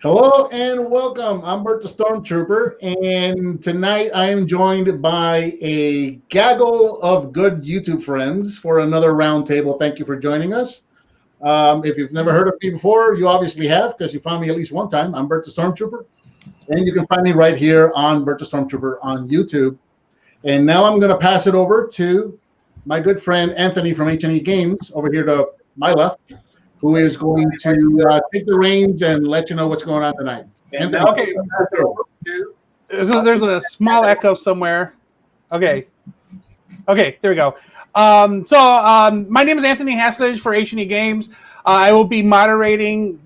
Hello and welcome. I'm Bert the Stormtrooper, and tonight I am joined by a gaggle of good YouTube friends for another roundtable. Thank you for joining us. If you've never heard of me before, you obviously have because you found me at least one time. I'm Bert the Stormtrooper, and you can find me right here on Bert the Stormtrooper on YouTube. And now I'm going to pass it over to my good friend Anthony from H&E Games over here to my left, who is going to take the reins and let you know what's going on tonight. Anthony, Okay. There's a small echo somewhere. Okay, there we go. My name is Anthony Hasselage for H&E Games. I will be moderating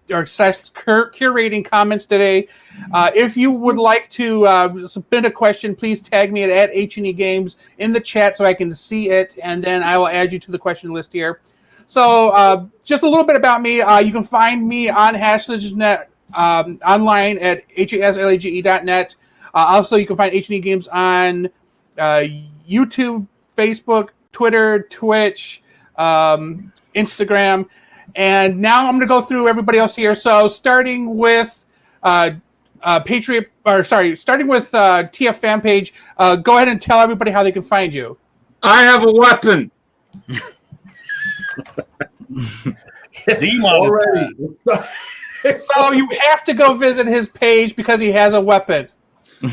or curating comments today. If you would like to submit a question, please tag me at H&E Games in the chat so I can see it, and then I will add you to the question list here. So just a little bit about me. You can find me on Hasselage.net online at haslage.net. Also, you can find H&E Games on YouTube, Facebook, Twitter, Twitch, Instagram. And now I'm going to go through everybody else here. So starting with TF fan page, go ahead and tell everybody how they can find you. I have a weapon. already. So you have to go visit his page because he has a weapon.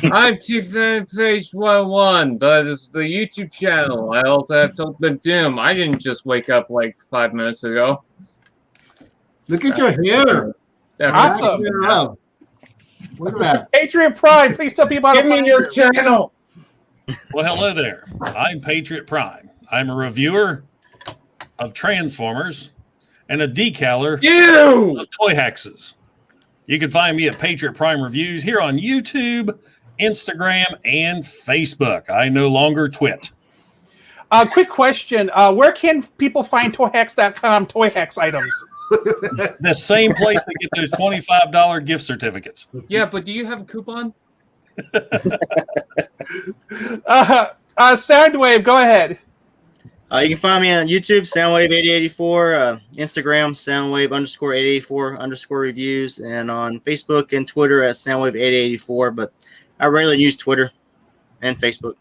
I'm Page 101. That is the YouTube channel. I also have Ultimate Doom. I didn't just wake up like 5 minutes ago. Look at your hair. Awesome. Look at that. Patriot Prime, please tell people how Give to me find your you. channel. Well, hello there. I'm Patriot Prime. I'm a reviewer of Transformers and a decaler of toy hexes. You can find me at Patriot Prime Reviews here on YouTube, Instagram, and Facebook. I no longer twit. Quick question. Where can people find toyhex.com toy hex items? The same place they get those $25 gift certificates. Yeah, but do you have a coupon? Soundwave, go ahead. You can find me on YouTube, Soundwave8084, Instagram, Soundwave_884_reviews, and on Facebook and Twitter at Soundwave884. But I rarely use Twitter and Facebook.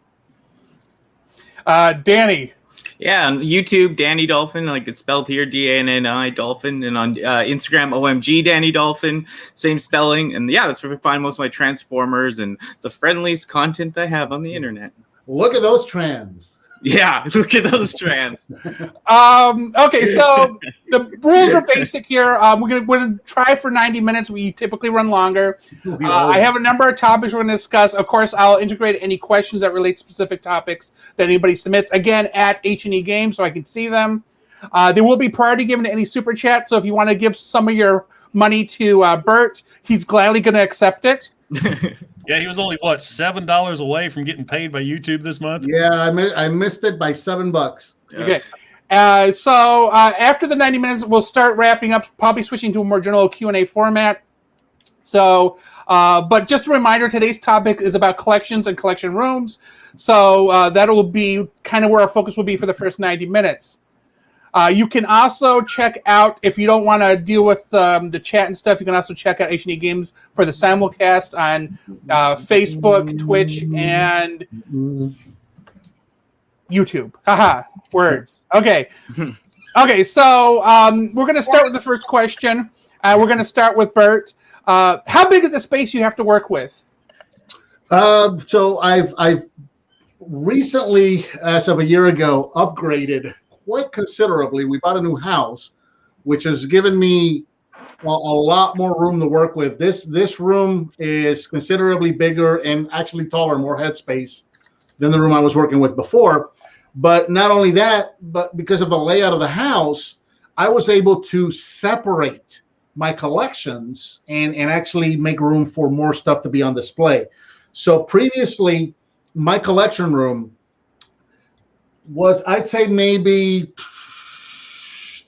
Danny. Yeah, on YouTube, Danny Dolphin, like it's spelled here, D-A-N-N-I, Dolphin, and on Instagram, OMG Danny Dolphin, same spelling. And yeah, that's where I find most of my Transformers and the friendliest content I have on the internet. Look at those trans. Yeah, look at those trans. Okay, so the rules are basic here. We're going to try for 90 minutes. We typically run longer. I have a number of topics we're going to discuss. Of course, I'll integrate any questions that relate to specific topics that anybody submits. Again, at H&E Games, so I can see them. There will be priority given to any super chat. So if you want to give some of your money to Bert, he's gladly going to accept it. Yeah, he was only, $7 away from getting paid by YouTube this month? Yeah, I missed it by $7. Okay. So after the 90 minutes, we'll start wrapping up, probably switching to a more general Q&A format. So, but just a reminder, today's topic is about collections and collection rooms. So that'll be kind of where our focus will be for the first 90 minutes. You can also check out, if you don't want to deal with the chat and stuff, you can also check out H&E Games for the simulcast on Facebook, Twitch, and YouTube. Haha, words. Okay. Okay, so we're going to start with the first question. We're going to start with Bert. How big is the space you have to work with? So I've recently, as of a year ago, upgraded quite considerably. We bought a new house, which has given me a lot more room to work with. This room is considerably bigger and actually taller, more headspace than the room I was working with before. But not only that, but because of the layout of the house, I was able to separate my collections and actually make room for more stuff to be on display. So previously, my collection room was, I'd say, maybe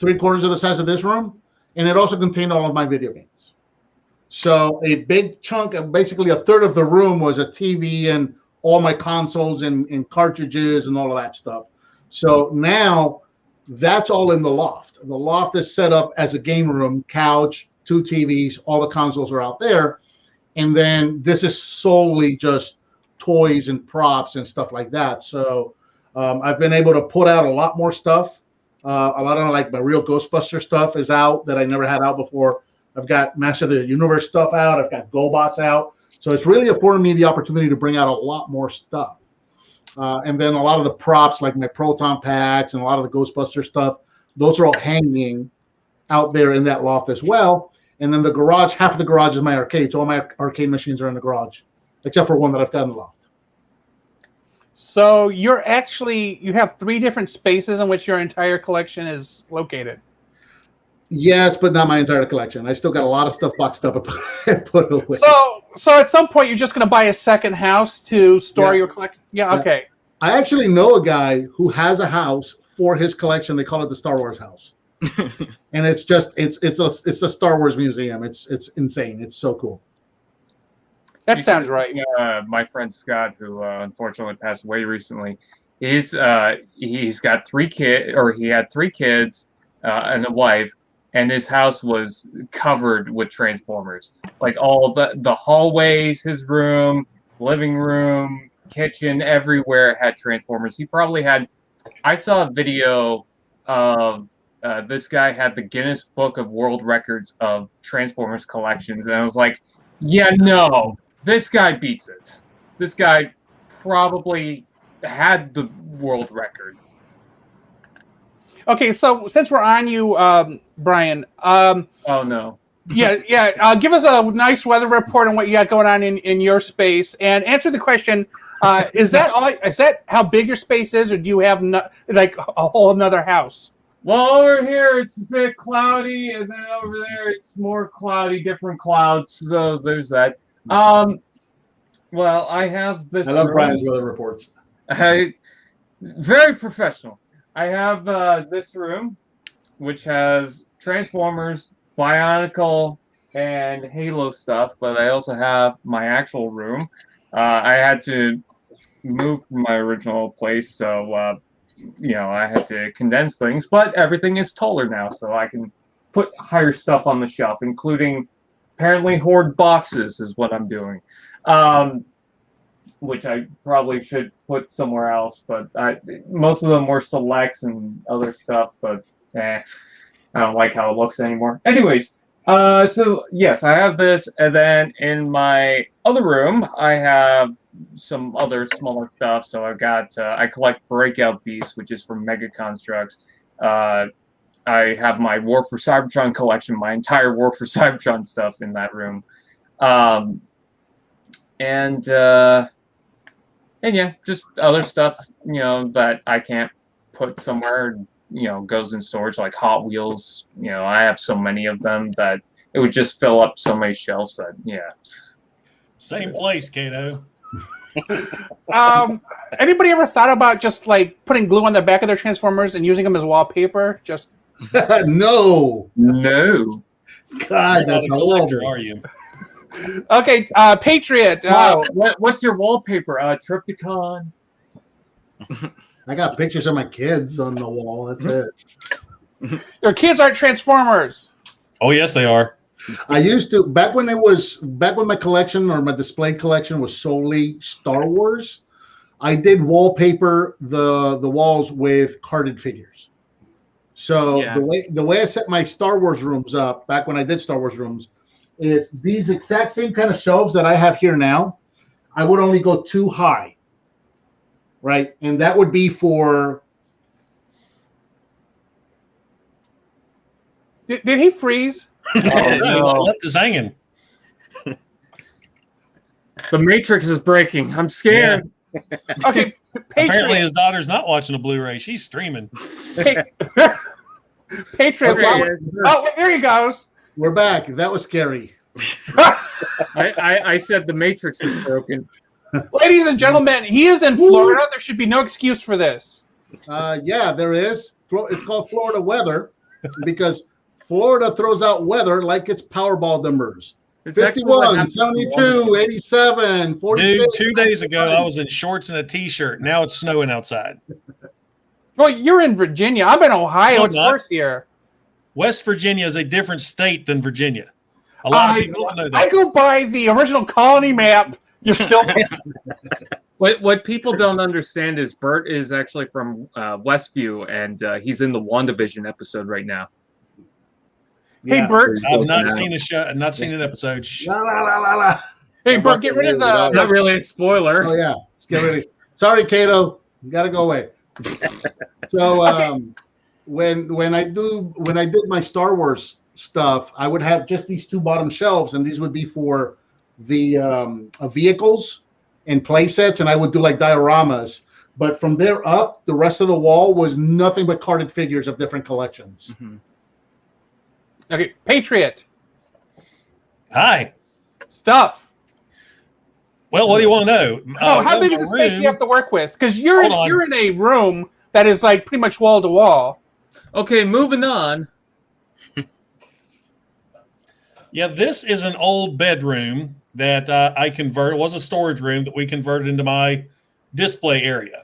3/4 of the size of this room, and it also contained all of my video games. So a big chunk, basically a third of the room, was a TV and all my consoles and cartridges and all of that stuff. So now that's all in the loft. The loft is set up as a game room, couch, 2 TVs, all the consoles are out there. And then this is solely just toys and props and stuff like that. So I've been able to put out a lot more stuff. A lot of like my real Ghostbuster stuff is out that I never had out before. I've got Master of the Universe stuff out. I've got GoBots out. So it's really afforded me the opportunity to bring out a lot more stuff. And then a lot of the props, like my Proton packs and a lot of the Ghostbuster stuff, those are all hanging out there in that loft as well. And then the garage, half of the garage is my arcade. So all my arcade machines are in the garage, except for one that I've got in the loft. So you have 3 different spaces in which your entire collection is located. Yes, but not my entire collection. I still got a lot of stuff boxed up and put away. So at some point, you're just going to buy a second house to store your collection? Yeah, okay. I actually know a guy who has a house for his collection. They call it the Star Wars house. And it's the Star Wars museum. It's insane. It's so cool. That sounds right. My friend Scott, who unfortunately passed away recently, he's got 3 kids, or he had 3 kids and a wife, and his house was covered with Transformers. Like all the hallways, his room, living room, kitchen, everywhere had Transformers. He probably had. I saw a video of this guy had the Guinness Book of World Records of Transformers collections, and I was like, yeah, no. This guy beats it. This guy probably had the world record. Okay, so since we're on you, Brian. Oh no. Yeah. Give us a nice weather report on what you got going on in your space, and answer the question: is that how big your space is, or do you have like a whole another house? Well, over here it's a bit cloudy, and then over there it's more cloudy, different clouds. So there's that. Well, I have this. I love Brian's weather reports. Very professional. I have this room, which has Transformers, Bionicle, and Halo stuff, but I also have my actual room. I had to move from my original place, so I had to condense things, but everything is taller now, so I can put higher stuff on the shelf, including apparently hoard boxes is what I'm doing, which I probably should put somewhere else, but most of them were selects and other stuff, but I don't like how it looks anymore. Anyways, so yes, I have this, and then in my other room, I have some other smaller stuff. So I've got, I collect Breakout Beasts, which is from Mega Constructs. I have my War for Cybertron collection, my entire War for Cybertron stuff in that room. And yeah, just other stuff, that I can't put somewhere, goes in storage, like Hot Wheels. I have so many of them that it would just fill up so many shelves that, yeah. Same place, Kato. Anybody ever thought about just like putting glue on the back of their Transformers and using them as wallpaper? Just No. God, that's collector, are you? Okay, Patriot. What's your wallpaper? Triptychon. I got pictures of my kids on the wall. That's it. Their kids aren't Transformers. Oh yes, they are. I used to back when my collection or my display collection was solely Star Wars. I did wallpaper the walls with carded figures. So the way I set my Star Wars rooms up back when I did Star Wars rooms is these exact same kind of shelves that I have here now. I would only go 2 high, right? And that would be for. Did he freeze? Oh, no. Left us hanging. The Matrix is breaking. I'm scared. Yeah. Okay, Patriot. Apparently his daughter's not watching a Blu-ray. She's streaming. Patriot. Okay. Oh, there he goes. We're back. That was scary. I said the Matrix is broken. Ladies and gentlemen, he is in Florida. There should be no excuse for this. Yeah, there is. It's called Florida weather because Florida throws out weather like it's Powerball numbers. It's 51, 72, 87, 46. Dude, 2 days ago, I was in shorts and a T-shirt. Now it's snowing outside. Well, you're in Virginia. I'm in Ohio. No, it's not. worse here. West Virginia is a different state than Virginia. A lot of people don't know that. I go by the original colony map. You're still. What people don't understand is Bert is actually from Westview, and he's in the WandaVision episode right now. Hey, Yeah. Bert. I've not seen a show. I've not seen an episode. Shh. La, la, la, la, la. Hey, Bert, get rid of the. Not really a spoiler. Oh yeah, let's get ready. Sorry, Kato, you gotta go away. So when I did my Star Wars stuff, I would have just these two bottom shelves, and these would be for the vehicles and play sets, and I would do like dioramas. But from there up, the rest of the wall was nothing but carded figures of different collections. Mhm. Okay, Patriot Hi. stuff. Well, what do you want to know? How big is the space you have to work with? Because you're in a room that is like pretty much wall to wall. Okay, moving on. Yeah, this is an old bedroom that I converted. It was a storage room that we converted into my display area.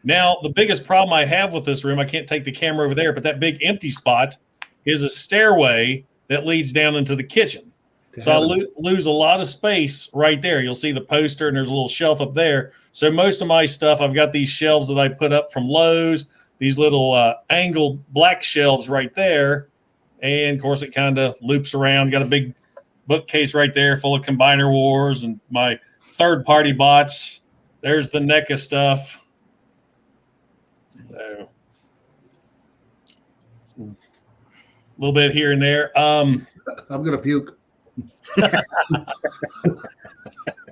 Now, the biggest problem I have with this room, I can't take the camera over there, but that big empty spot is a stairway that leads down into the kitchen. So I lose a lot of space right there. You'll see the poster, and there's a little shelf up there. So most of my stuff, I've got these shelves that I put up from Lowe's, these little angled black shelves right there. And, of course, it kind of loops around. Got a big bookcase right there full of Combiner Wars and my third-party bots. There's the NECA stuff. So, a little bit here and there. I'm gonna puke.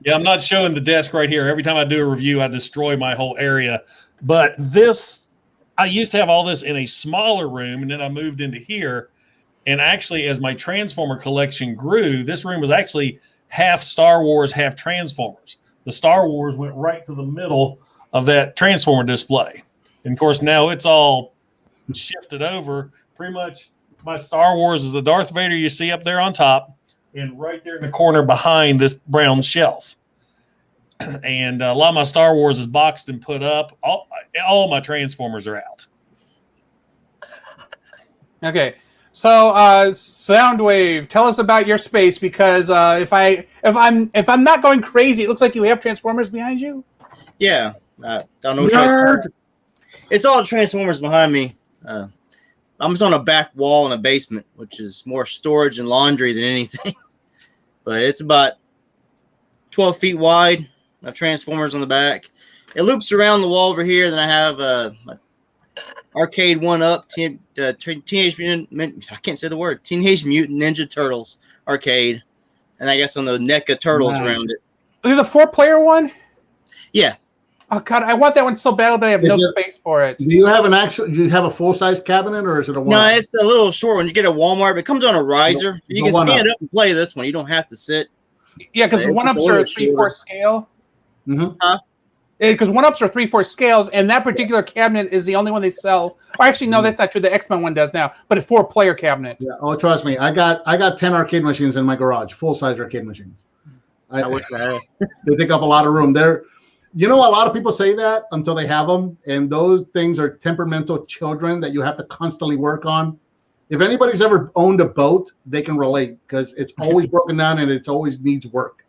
Yeah, I'm not showing the desk right here. Every time I do a review, I destroy my whole area. But this, I used to have all this in a smaller room, and then I moved into here. And actually, as my Transformer collection grew, this room was actually half Star Wars, half Transformers. The Star Wars went right to the middle of that Transformer display. And, of course, now it's all shifted over. Pretty much my Star Wars is the Darth Vader you see up there on top, and right there in the corner behind this brown shelf. And a lot of my Star Wars is boxed and put up. All my Transformers are out. Okay, so Soundwave, tell us about your space, because if I'm not going crazy, it looks like you have Transformers behind you. Yeah, I don't know. Nerd. It's all Transformers behind me. I'm just on a back wall in a basement, which is more storage and laundry than anything. But it's about 12 feet wide. I have Transformers on the back. It loops around the wall over here. Then I have arcade 1-up, Teenage Mutant. I can't say the word. Teenage Mutant Ninja Turtles arcade, and I guess on the NECA Turtles around it. Is it the 4-player one? Yeah. Oh God, I want that one so bad, but I have no space for it. Do you have do you have a full-size cabinet, or is it a one? No, it's a little short one. You get a Walmart, but it comes on a riser. You can stand up and play this one. You don't have to sit. Yeah, because 1-ups are 3/4 scale. Mm-hmm. Huh? Because 1-ups are 3/4 scales, and that particular cabinet is the only one they sell. Or actually, no, that's not true. The X-Men one does now, but a 4-player cabinet. Yeah. Oh, trust me, I got 10 arcade machines in my garage, full-size arcade machines. I wish I had. They take up a lot of room. You know, a lot of people say that until they have them, and those things are temperamental children that you have to constantly work on. If anybody's ever owned a boat, they can relate, because it's always broken down and it always needs work.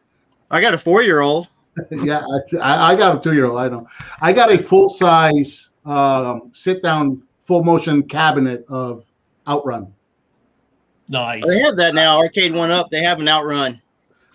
I got a 4-year-old. Yeah, I got a 2-year-old. I know. I got a full-size sit-down full-motion cabinet of Outrun. Nice. They have that now. Arcade 1-up. They have an Outrun.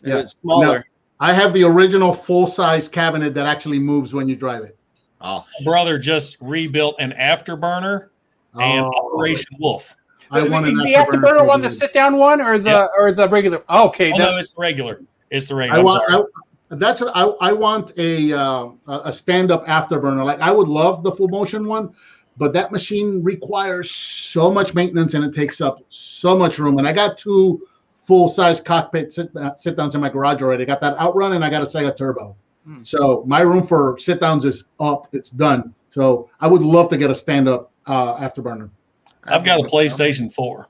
Yeah. It's smaller. No, I have the original full-size cabinet that actually moves when you drive it. Oh, Brother just rebuilt an Afterburner and Operation Wolf. I want Is the Afterburner one the sit-down one, or the regular? Oh, okay, no, it's the regular. It's the regular. I want a stand-up Afterburner. Like, I would love the full motion one, but that machine requires so much maintenance and it takes up so much room. And I got 2 full-size cockpit sit-downs in my garage already. I got that Outrun and I got a Sega Turbo. So my room for sit-downs is up. It's done. So I would love to get a stand-up Afterburner. I've got a PlayStation 4.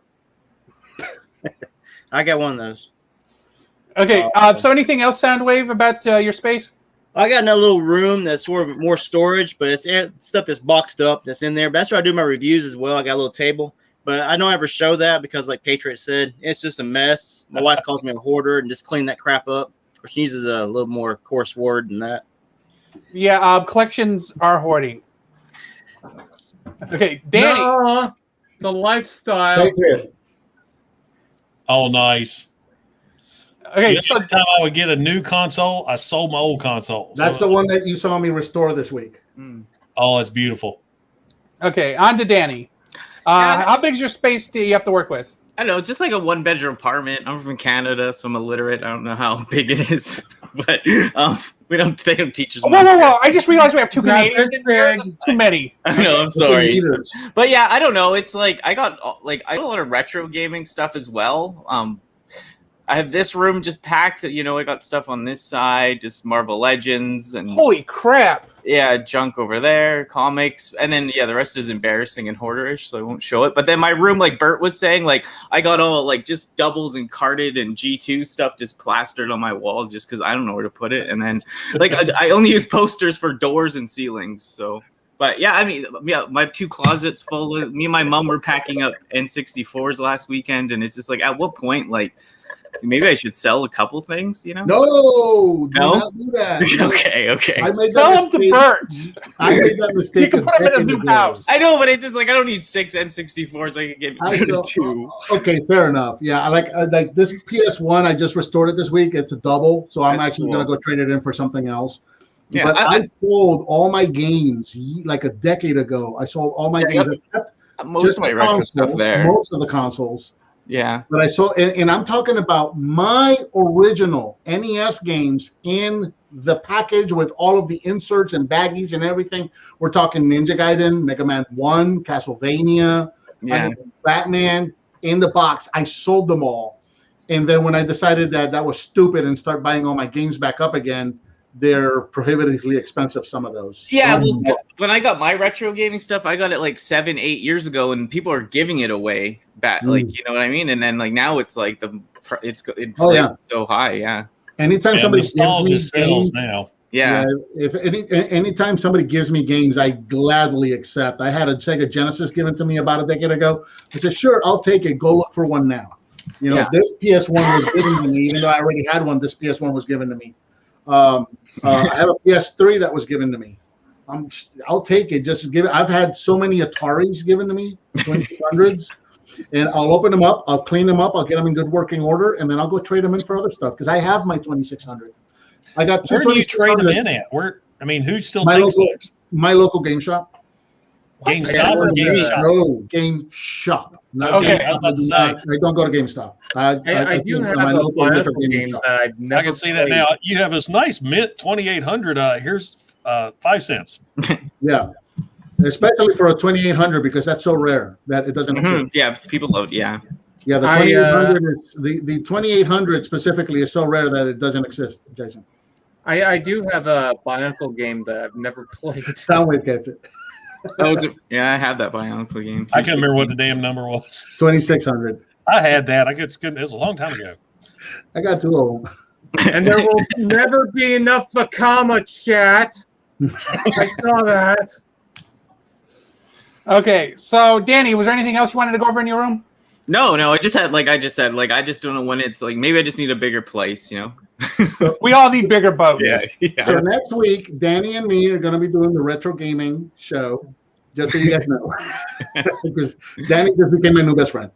I got one of those. Okay, so anything else, Soundwave, about your space? I got another little room that's sort of more storage, but it's stuff that's boxed up that's in there. But that's where I do my reviews as well. I got a little table. But I don't ever show that because, like Patriot said, it's just a mess. My wife calls me a hoarder and just clean that crap up. Of course, she uses a little more coarse word than that. Yeah, collections are hoarding. Okay, Danny. No, the lifestyle. Oh, nice. Okay, You know, every time I would get a new console, I sold my old console. That's the one that you saw me restore this week. Oh, it's beautiful. Okay, on to Danny. How big is your space do you have to work with? I don't know, just like a 1-bedroom apartment. I'm from Canada, so I'm illiterate. I don't know how big it is, but they don't teach us. Whoa! I just realized we have 2 Canadians in here. That's too many. I know. I'm sorry, but yeah, I don't know. It's like I got a lot of retro gaming stuff as well. I have this room just packed. I got stuff on this side, just Marvel Legends and holy crap. Yeah, junk over there, comics, and then the rest is embarrassing and hoarderish, so I won't show it. But then my room, like Bert was saying, like I got all just doubles and carded and G2 stuff just plastered on my wall just because I don't know where to put it. And then I only use posters for doors and ceilings. So, but yeah, I mean, my 2 closets full of me and my mom were packing up N64s last weekend, and it's just like, at what point, maybe I should sell a couple things, No, do not do that. Okay. I made sell them to Bert. I made that mistake. You can put them in his new house. I know, but it's just I don't need 6 N64s. I can get 2. Okay, fair enough. Yeah, like this PS1, I just restored it this week. It's a double, so I'm actually going to go trade it in for something else. Yeah, but I sold all my games like a decade ago. I sold all my games. I kept most of my retro stuff there. Most of the consoles. Yeah. But I saw, and I'm talking about my original NES games in the package with all of the inserts and baggies and everything. We're talking Ninja Gaiden, Mega Man 1, Castlevania, Batman in the box. I sold them all. And then when I decided that was stupid and start buying all my games back up again, they're prohibitively expensive, some of those. Yeah, well, when I got my retro gaming stuff, I got it 7-8 years ago, and people are giving it away back, you know what I mean? And then now it's it's so high, yeah. Anytime somebody gives me games now. Yeah. Anytime somebody gives me games, I gladly accept. I had a Sega Genesis given to me about a decade ago. I said, sure, I'll take it. Go look for one now. This PS1 was given to me, even though I already had one. This PS1 was given to me. I have a PS3 that was given to me. I'll take it. Just give it. I've had so many Ataris given to me, 2600s, and I'll open them up. I'll clean them up. I'll get them in good working order, and then I'll go trade them in for other stuff because I have my 2600. I got two. Where do you trade them in at? Who still takes those? My local game shop. GameStop or Game Shop? No, Game Shop. Okay, I was about to say. I don't go to GameStop. I do have a local game that I've never I can see that now. You have this nice mint 2800. Here's 5 cents. Yeah, especially for a 2800 because that's so rare that it doesn't exist. Yeah, people love. Yeah, the 2800 the 2800 specifically is so rare that it doesn't exist. Jason, I do have a Bionicle game that I've never played. Soundwave gets it. Yeah, I had that Bionicle game. I can't remember what the damn number was. 2600. I had that. It was a long time ago. I got 2 of them. And there will never be enough Fakama chat. I saw that. Okay, so Danny, was there anything else you wanted to go over in your room? No, I just had I just don't know when it's maybe I just need a bigger place, We all need bigger boats. Yeah. So next week, Danny and me are going to be doing the retro gaming show. Just so you guys know, because Danny just became my new best friend.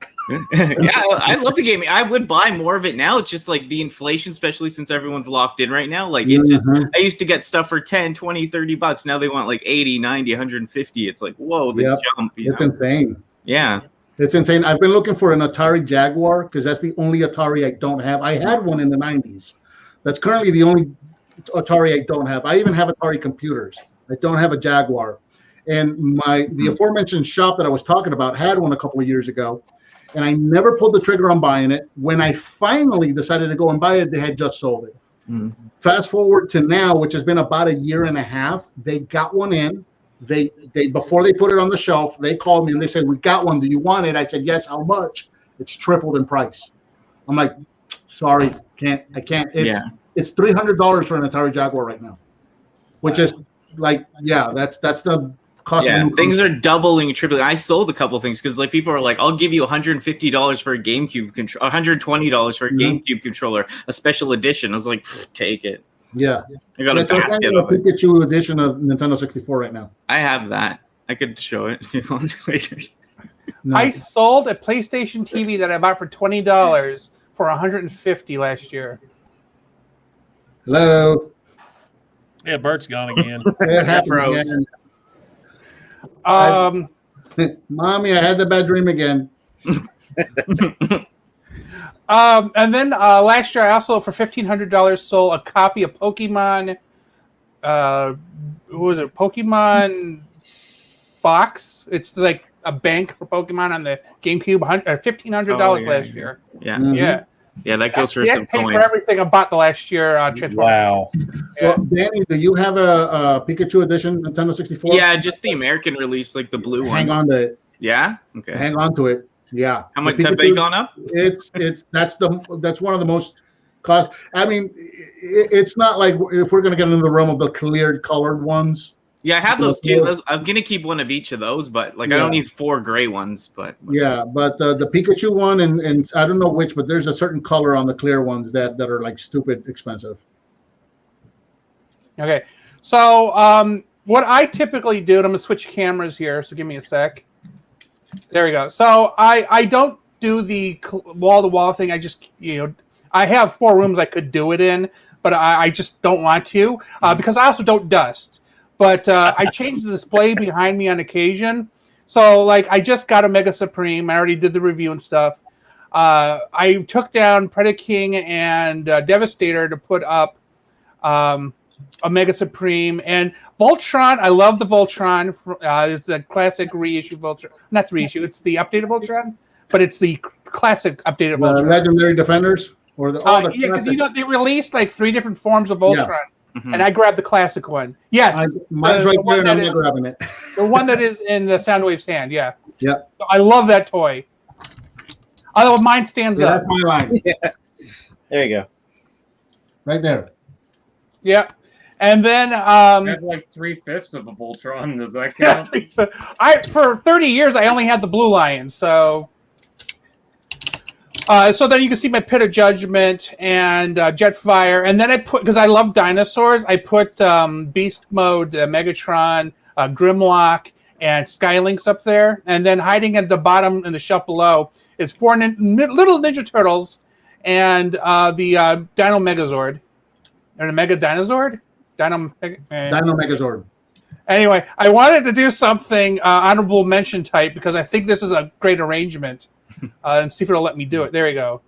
Yeah, I love the gaming. I would buy more of it now. It's just the inflation, especially since everyone's locked in right now. It's just, I used to get stuff for 10, 20, 30 bucks. Now they want 80, 90, 150. It's whoa, the jump. It's insane. Yeah. It's insane. I've been looking for an Atari Jaguar because that's the only Atari I don't have. I had one in the 90s. That's currently the only Atari I don't have. I even have Atari computers. I don't have a Jaguar. And the aforementioned shop that I was talking about had one a couple of years ago, and I never pulled the trigger on buying it. When I finally decided to go and buy it, they had just sold it. Fast forward to now, which has been about a year and a half, they got one in. They before they put it on the shelf, they called me and they said, "We got one. Do you want it?" I said, "Yes." How much? It's tripled in price. I'm like, sorry, I can't. It's $300 for an Atari Jaguar right now, which is that's the cost of a new things console. are doubling, tripling. I sold a couple things because like people are like, "I'll give you $150 for a GameCube controller, $120 for a GameCube controller, a special edition." I was like, "Take it." Yeah. I got a They're basket having a of it. Pikachu edition of Nintendo 64 right now. I have that. I could show it if you want later. No. I sold a PlayStation TV that I bought for $20 for $150 last year. Hello. Yeah, Bert's gone again. It happened froze. again. Mommy, I had the bad dream again. And then last year I also for $1,500 sold a copy of Pokemon. What was it? Pokemon Box. It's like a bank for Pokemon on the GameCube. $1,500 last year. Yeah, Mhm. yeah, that goes for Yeah, some paid coins. for everything I bought the last year. Transformers. Wow. So, Danny, do you have a Pikachu edition Nintendo 64? Yeah, just the American release, like the blue one. Hang on to it. Yeah. Okay. Hang on to it. Yeah. How much The have they Pikachu- gone up? That's one of the most cost. I mean, it's not like if we're gonna get into the realm of the cleared colored ones. Yeah, I have those too. I'm gonna keep one of each of those, but like I don't need 4 gray ones. But Yeah, but the Pikachu one and I don't know which, but there's a certain color on the clear ones that are like stupid expensive. Okay, so what I typically do, and I'm gonna switch cameras here. So give me a sec. There we go. So I don't do the wall-to-wall thing. I just I have 4 rooms I could do it in, but I just don't want to because I also don't dust. But I change the display behind me on occasion. So like I just got a Mega Supreme. I already did the review and stuff. I took down Predaking and Devastator to put up a Mega Supreme and Voltron. I love the Voltron. It's the classic reissue Voltron. Not the reissue. It's the updated Voltron, but it's the classic updated Voltron. Legendary Defenders or the Yeah, because they released like 3 different forms of Voltron. Yeah. And I grabbed the classic one. Yes. Mine's right there, and I'm not grabbing it. The one that is in the Soundwave's hand, yeah. Yeah. So I love that toy. Although mine stands up. That's my line. There you go. Right there. Yeah. And then I have like 3/5 of a Voltron. Does that count? for 30 years I only had the Blue Lion, so so then you can see my Pit of Judgment and Jetfire, and then I put, because I love dinosaurs, I put Beast Mode, Megatron, Grimlock, and Skylynx up there, and then hiding at the bottom in the shelf below is 4 little Ninja Turtles and the Dino Megazord, or the Mega Dinozord, Dino Megazord. Anyway, I wanted to do something honorable mention type because I think this is a great arrangement. And see if it'll let me do it. There you go.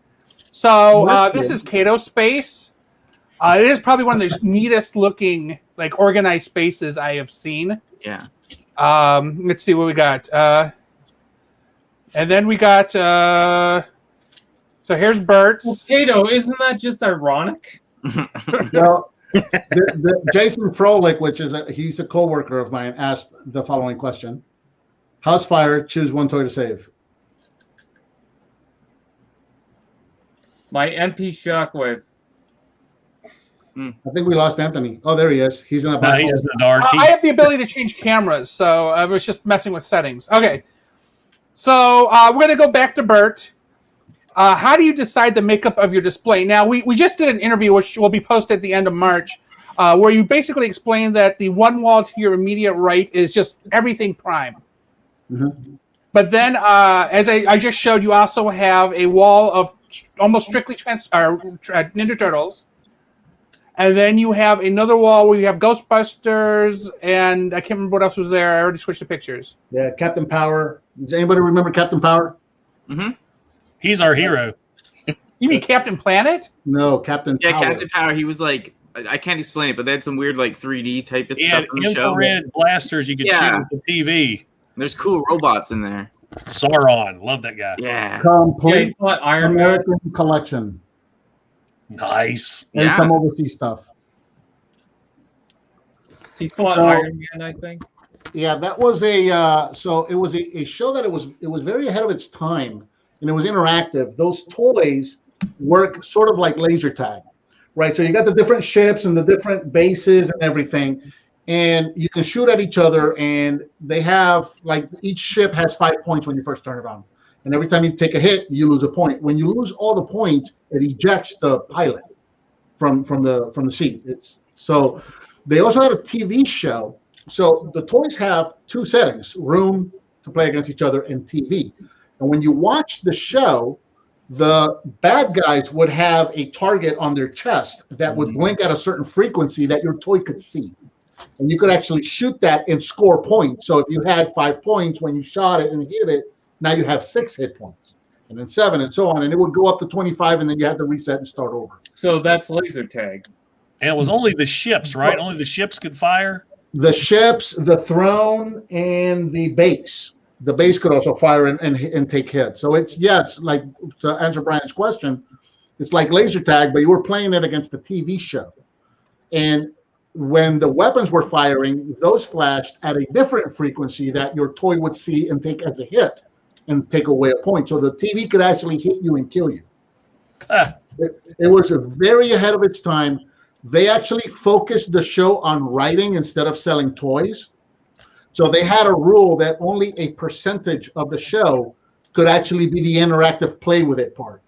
So this is Kato Space. It is probably one of the neatest looking, like, organized spaces I have seen. yeah, Let's see what we got. And then we got. So here's Bert's. Well, Kato, isn't that just ironic? Well, Jason Froelich, he's a coworker of mine, asked the following question: House fire, choose one toy to save. My MP Shockwave. I think we lost Anthony. Oh, there he is. He's in the No, back. he's in the dark. I have the ability to change cameras, so I was just messing with settings. Okay, so we're going to go back to Bert. How do you decide the makeup of your display? Now, we just did an interview, which will be posted at the end of March, where you basically explained that the one wall to your immediate right is just everything Prime. Mm-hmm. But then, as I just showed, you also have a wall of almost strictly Ninja Turtles. And then you have another wall where you have Ghostbusters, and I can't remember what else was there. I already switched the pictures. Yeah, Captain Power. Does anybody remember Captain Power? mm-hmm. He's our hero. You mean Captain Planet? No, Captain Yeah, Power. Captain Power. He was like, I can't explain it, but they had some weird like 3D type of He stuff had in the show. infrared blasters you could Yeah. shoot with the TV. There's cool robots in there. Sauron. Love that guy. Yeah. Yeah, Complete you thought Iron Man. American collection. Nice. And Yeah. some overseas stuff. He fought So- Iron Man, I think. Yeah, that was so it was a show that it was very ahead of its time, and it was interactive. Those toys work sort of like laser tag, right? So you got the different ships and the different bases and everything, and you can shoot at each other, and they have like each ship has 5 points when you first turn it on, and every time you take a hit, you lose a point. When you lose all the points, it ejects the pilot from the seat. It's so they also have a TV show. So the toys have 2 settings: room to play against each other and TV. And when you watch the show, the bad guys would have a target on their chest that would blink at a certain frequency that your toy could see. And you could actually shoot that and score points. So if you had 5 points when you shot it and hit it, now you have 6 hit points, and then 7, and so on. And it would go up to 25, and then you had to reset and start over. So that's laser tag. And it was only the ships, right? Only the ships could fire? The ships, the throne, and the base. The base could also fire and take hits. So it's, yes, like to answer Brian's question, it's like laser tag, but you were playing it against the TV show. And when the weapons were firing, those flashed at a different frequency that your toy would see and take as a hit and take away a point. So the TV could actually hit you and kill you. It was very ahead of its time. They actually focused the show on writing instead of selling toys. So they had a rule that only a percentage of the show could actually be the interactive play with it part.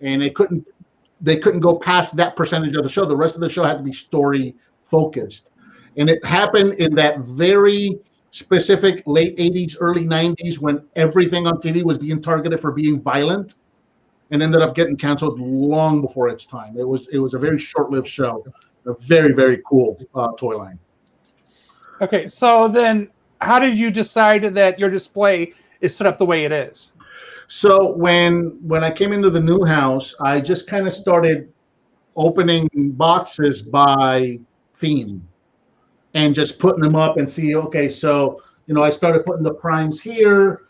And they couldn't go past that percentage of the show. The rest of the show had to be story focused. And it happened in that very specific late 80s, early 90s when everything on TV was being targeted for being violent and ended up getting canceled long before its time. It was a very short-lived show, a very, very cool toy line. Okay, so then how did you decide that your display is set up the way it is? So when I came into the new house, I just kind of started opening boxes by theme and just putting them up and see, okay, so, I started putting the primes here,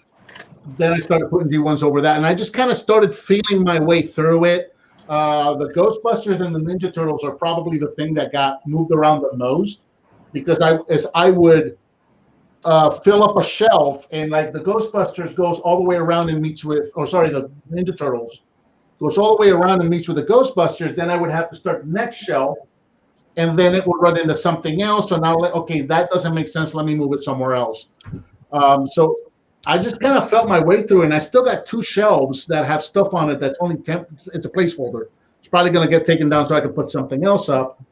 then I started putting D1s over that, and I just kind of started feeling my way through it. The Ghostbusters and the Ninja Turtles are probably the thing that got moved around the most, because I would fill up a shelf, and like the Ghostbusters goes all the way around and meets with, the Ninja Turtles goes all the way around and meets with the Ghostbusters. Then I would have to start the next shelf, and then it would run into something else. So now, okay, that doesn't make sense. Let me move it somewhere else. So I just kind of felt my way through, and I still got 2 shelves that have stuff on it that's only it's a placeholder. It's probably going to get taken down so I can put something else up,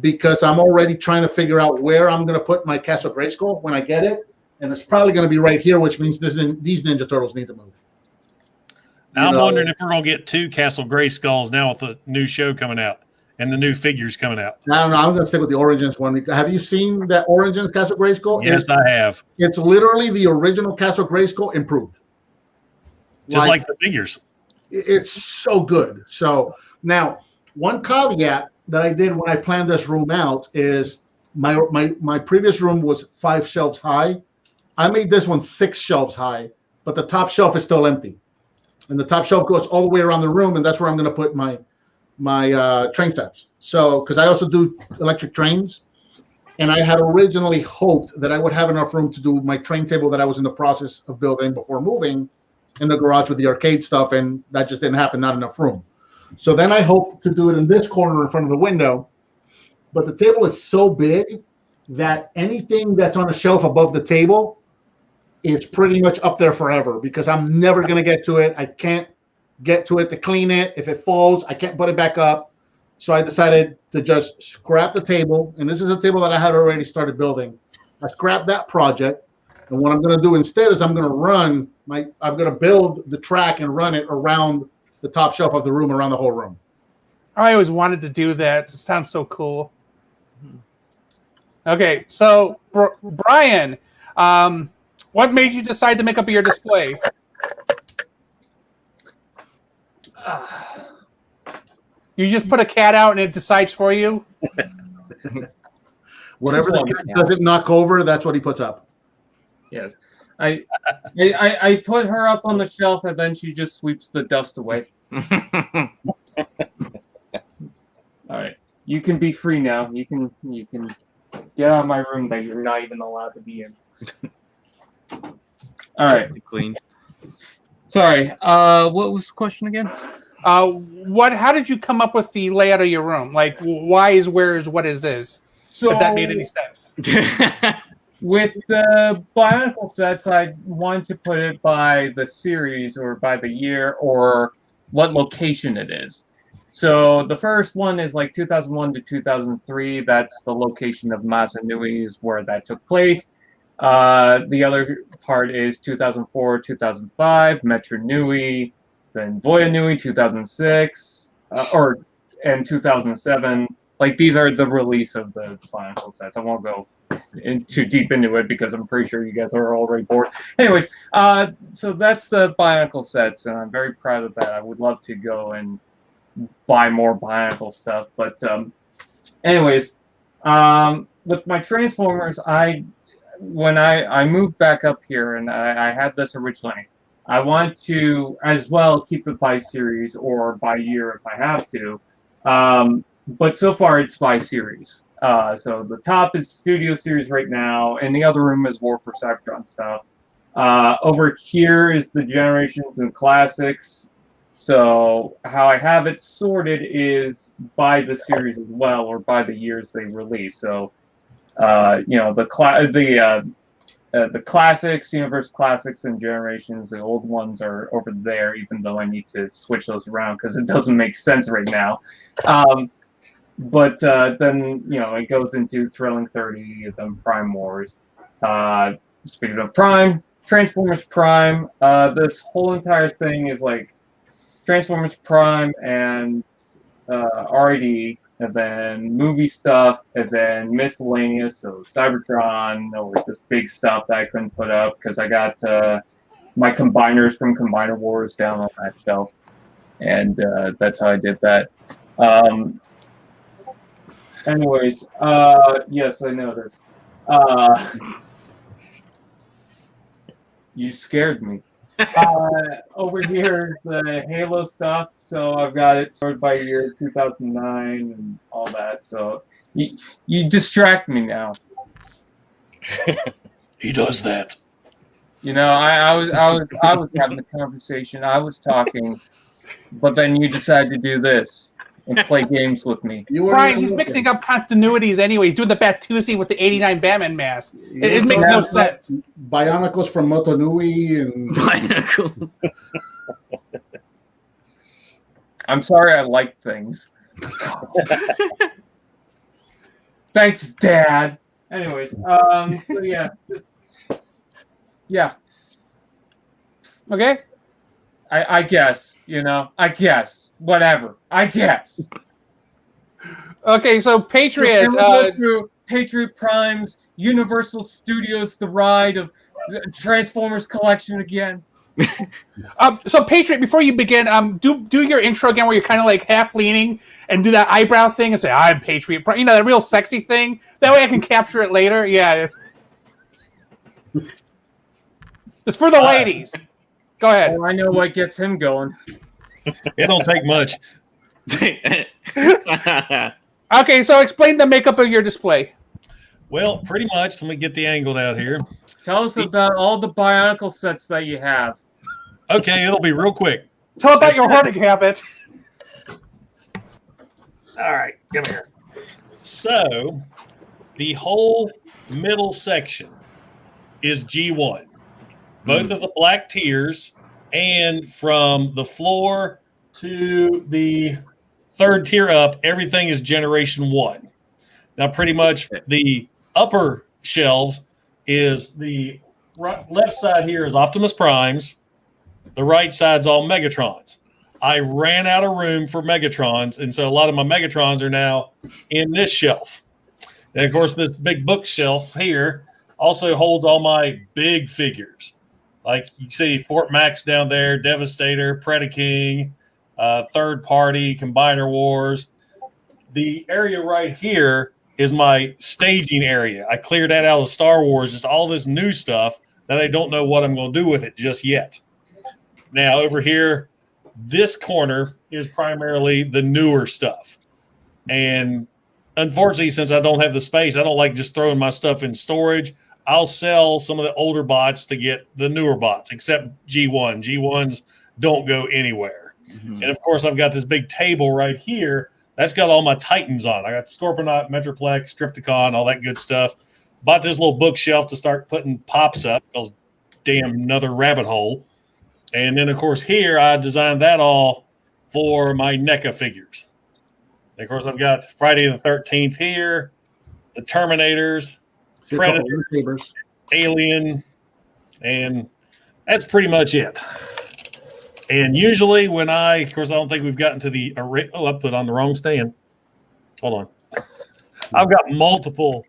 because I'm already trying to figure out where I'm going to put my Castle Grayskull when I get it. And it's probably going to be right here, which means these Ninja Turtles need to move. Now I'm wondering if we're going to get 2 Castle Grayskulls now with the new show coming out and the new figures coming out. I don't know. I'm going to stick with the Origins one. Have you seen that Origins Castle Grayskull? Yes, I have. It's literally the original Castle Grayskull improved. Just like the figures. It's so good. So now, one caveat that I did when I planned this room out is my previous room was 5 shelves high. I made this one 6 shelves high, but the top shelf is still empty. And the top shelf goes all the way around the room, and that's where I'm going to put my train sets. So, because I also do electric trains, and I had originally hoped that I would have enough room to do my train table that I was in the process of building before moving in the garage with the arcade stuff, and that just didn't happen, not enough room. So then I hoped to do it in this corner in front of the window, but the table is so big that anything that's on a shelf above the table is pretty much up there forever, because I'm never going to get to it. I can't get to it to clean it. If it falls, I can't put it back up. So I decided to just scrap the table, and this is a table that I had already started building. I scrapped that project, and what I'm going to do instead is I'm going to build the track and run it around the top shelf of the room, around the whole room. I always wanted to do that. It sounds so cool. Okay, so Brian, what made you decide to make up your display? You just put a cat out and it decides for you? Whatever the cat doesn't knock over, that's what he puts up. Yes. I put her up on the shelf, and then she just sweeps the dust away. All right, you can be free now. You can get out of my room that you're not even allowed to be in. All right, Clean. Sorry. What was the question again? How did you come up with the layout of your room? Like, why is where is what is this? if that made any sense. With the Bionicle sets, I want to put it by the series or by the year or what location it is. So the first one is like 2001 to 2003. That's the location of Mazanui is where that took place. The other part is 2004, 2005, Metro Nui, then Voya Nui, 2006, and 2007. Like, these are the release of the Bionicle sets. I won't go too deep into it because I'm pretty sure you guys are already bored. Anyways, so that's the Bionicle sets, and I'm very proud of that. I would love to go and buy more Bionicle stuff, but anyways, with my Transformers, when I moved back up here and I had this originally, I want to as well keep it by series or by year if I have to, but so far it's by series. So the top is Studio Series right now, and the other room is War for Cybertron stuff. Over here is the Generations and Classics. So how I have it sorted is by the series as well, or by the years they release. So, the classics, Universe Classics, and Generations, the old ones are over there. Even though I need to switch those around because it doesn't make sense right now. But then it goes into Thrilling 30, then Prime Wars. Speaking of Prime, Transformers Prime. This whole entire thing is like Transformers Prime and RID, and then movie stuff, and then miscellaneous, so Cybertron, or just big stuff that I couldn't put up because I got my combiners from Combiner Wars down on that shelf, and that's how I did that. Anyways, yes, I noticed. You scared me. Over here, the Halo stuff. So I've got it sorted by year 2009 and all that. So you distract me now. He does that. I was having a conversation. I was talking, but then you decided to do this and play games with me. Brian, he's mixing up continuities anyway. He's doing the Batusi with the 89 Batman mask. It makes no sense. Bionicles from Moto Nui and Bionicles. I'm sorry I like things. Thanks, Dad. Anyways, so yeah. Yeah. Okay. I guess, I guess. Whatever. I guess. Okay, so Patriot. Go through Patriot Prime's Universal Studios The Ride of Transformers collection again. So Patriot, before you begin, do your intro again where you're kind of like half leaning and do that eyebrow thing and say, I'm Patriot Prime. That real sexy thing. That way I can capture it later. Yeah, it's for the ladies. Go ahead. Oh, I know what gets him going. It don't take much. Okay, so explain the makeup of your display. Well, pretty much. Let me get the angle out here. Tell us about all the Bionicle sets that you have. Okay, it'll be real quick. Tell about your hoarding habit. All right, come here. So, the whole middle section is G1. Both of the black tiers, and from the floor to the third tier up, everything is Generation 1. Now, pretty much the upper shelves is the left side here is Optimus Primes. The right side's all Megatrons. I ran out of room for Megatrons, and so a lot of my Megatrons are now in this shelf. And, of course, this big bookshelf here also holds all my big figures. Like you see Fort Max down there, Devastator, Predaking, Third Party, Combiner Wars. The area right here is my staging area. I cleared that out of Star Wars, just all this new stuff that I don't know what I'm going to do with it just yet. Now, over here, this corner is primarily the newer stuff. And unfortunately, since I don't have the space, I don't like just throwing my stuff in storage. I'll sell some of the older bots to get the newer bots, except G1. G1s don't go anywhere. Mm-hmm. And, of course, I've got this big table right here That's got all my Titans on. I got Scorponok, Metroplex, Stripticon, all that good stuff. Bought this little bookshelf to start putting pops up. Because damn, another rabbit hole. And then, of course, here I designed that all for my NECA figures. And of course, I've got Friday the 13th here, the Terminators, Predators, Alien, and that's pretty much it. And usually when of course, I don't think we've gotten to the oh, I put on the wrong stand. Hold on. I've got multiple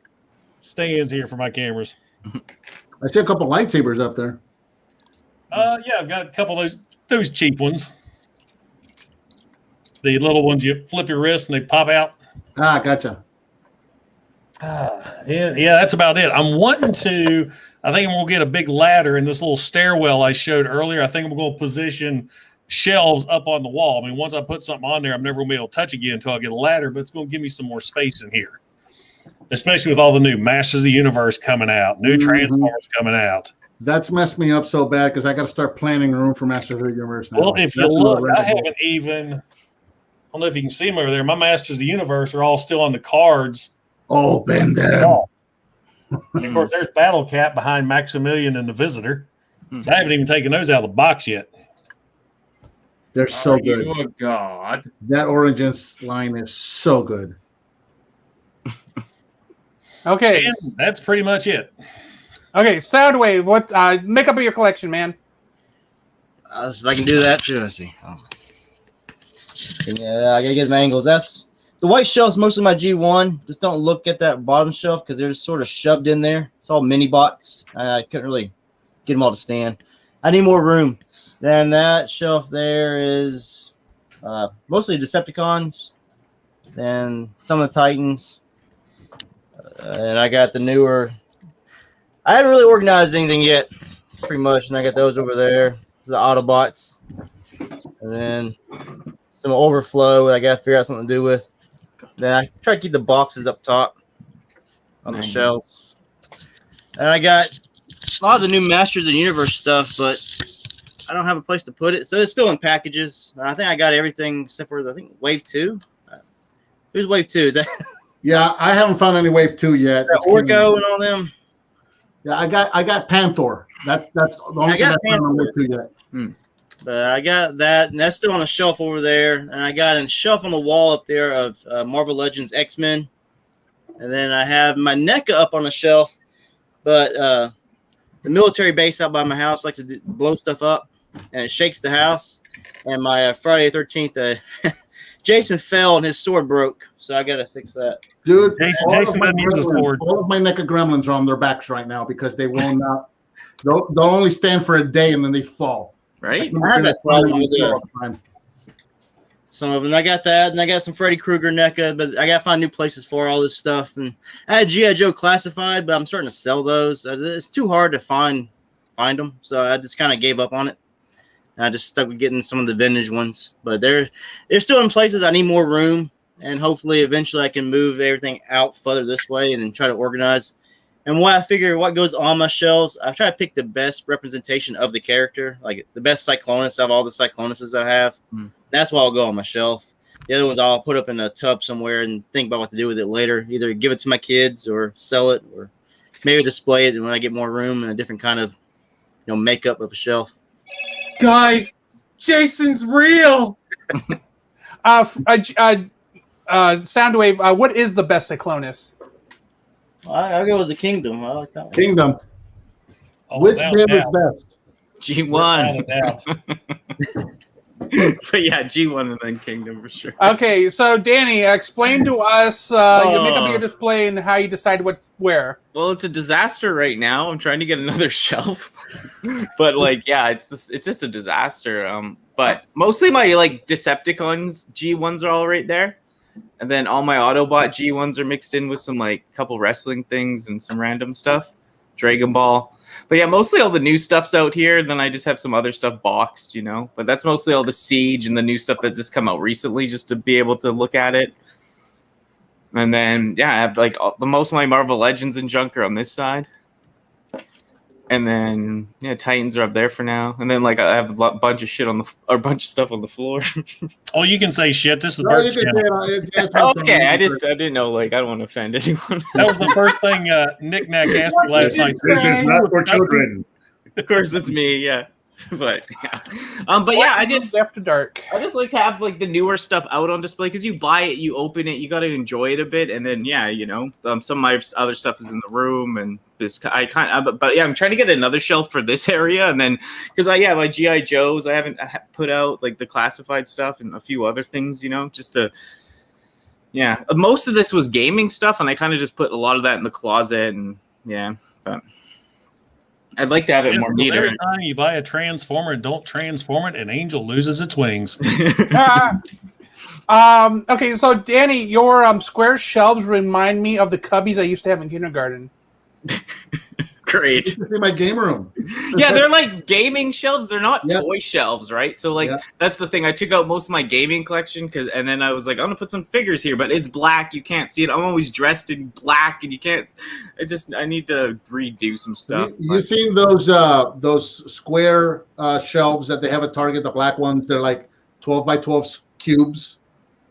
stands here for my cameras. I see a couple lightsabers up there. Yeah, I've got a couple of those cheap ones. The little ones you flip your wrist and they pop out. Ah, gotcha. Yeah, that's about it. I'm wanting to. I think I'm going to get a big ladder in this little stairwell I showed earlier. I think I'm going to position shelves up on the wall. I mean, once I put something on there, I'm never going to be able to touch again until I get a ladder, but it's going to give me some more space in here, especially with all the new Masters of the Universe coming out, new Transformers coming out. That's messed me up so bad because I got to start planning a room for Masters of the Universe now. Well, if you look, I haven't even, I don't know if you can see them over there. My Masters of the Universe are all still on the cards. Oh, Van Damme. And of course, there's Battle Cat behind Maximilian and the Visitor. So I haven't even taken those out of the box yet. They're so good. You a god. That Origins line is so good. Okay. And that's pretty much it. Okay, Soundwave, what make up of your collection, man? So if I can do that too, let's see. Oh. Yeah, I gotta get my angles. That's the white shelf's mostly my G1. Just don't look at that bottom shelf because they're just sort of shoved in there. It's all mini bots. I couldn't really get them all to stand. I need more room. Then that shelf there is mostly Decepticons. Then some of the Titans. And I got the newer. I haven't really organized anything yet, pretty much. And I got those over there. This is the Autobots. And then some overflow I got to figure out something to do with. Then I try to keep the boxes up top on the shelves. And I got a lot of the new Masters of the Universe stuff, but I don't have a place to put it. So it's still in packages. I think I got everything except for, I think, Wave 2. Who's Wave 2? Is that? Yeah, I haven't found any Wave 2 yet. Orko and all them. Yeah, I got Panther. That's the only thing I found on Wave 2 yet. But I got that, and that's still on a shelf over there. And I got a shelf on the wall up there of Marvel Legends X-Men. And then I have my NECA up on a shelf. But the military base out by my house likes to blow stuff up, and it shakes the house. And my Friday the 13th, Jason fell and his sword broke. So I got to fix that. Dude, Jason doesn't use a sword. All of my NECA gremlins are on their backs right now because they will not. They'll only stand for a day and then they fall. Right? I had that problem with some of them. I got that, and I got some Freddy Krueger NECA, but I got to find new places for all this stuff. And I had G.I. Joe Classified, but I'm starting to sell those. It's too hard to find them, so I just kind of gave up on it. And I just stuck with getting some of the vintage ones. But they're still in places. I need more room, and hopefully eventually I can move everything out further this way and then try to organize. And what I figure what goes on my shelves, I try to pick the best representation of the character, like the best Cyclonus of all the Cyclonuses I have. That's what I'll go on my shelf. The other ones I'll put up in a tub somewhere and think about what to do with it later. Either give it to my kids or sell it, or maybe display it when I get more room and a different kind of, makeup of a shelf. Guys, Jason's real. Soundwave, what is the best Cyclonus? I'll go with the Kingdom. I like that one. Kingdom. Which bib is best? G1. But yeah, G1 and then Kingdom for sure. Okay, so Danny, explain to us your makeup of your display and how you decide what where. Well, it's a disaster right now. I'm trying to get another shelf, but it's just a disaster. But mostly my Decepticons G1s are all right there, and then all my Autobot G1s are mixed in with some couple wrestling things and some random stuff, Dragon Ball. But yeah, mostly all the new stuff's out here. Then I just have some other stuff boxed, But that's mostly all the Siege and the new stuff that's just come out recently, just to be able to look at it. And then I have the most of my Marvel Legends and junk are on this side. And then Titans are up there for now. And then like I have a bunch of shit on a bunch of stuff on the floor. Oh, you can say shit. This is No, Bert's you can channel. say it. Okay, I didn't know, like I don't want to offend anyone. That was the first thing Nick Nack asked me last night. This is not for children. Of course, it's me. Yeah, but yeah, but yeah, I just After Dark. like to have like the newer stuff out on display because you buy it, you open it, you got to enjoy it a bit, and then some of my other stuff is in the room, and but yeah, I'm trying to get another shelf for this area, and then because my GI Joes, I haven't put out like the classified stuff and a few other things, just to. Yeah, most of this was gaming stuff, and I kind of just put a lot of that in the closet, and but I'd like to have it more neater. Every time you buy a Transformer and don't transform it, an angel loses its wings. Okay, so Danny, your square shelves remind me of the cubbies I used to have in kindergarten. Great. This is my game room. Yeah, they're like gaming shelves. They're not toy shelves, right? So that's the thing. I took out most of my gaming collection and then I was like, I'm gonna put some figures here, but it's black. You can't see it. I'm always dressed in black, and you can't. I need to redo some stuff. You've seen those square shelves that they have at Target, the black ones? They're like 12 by 12 cubes.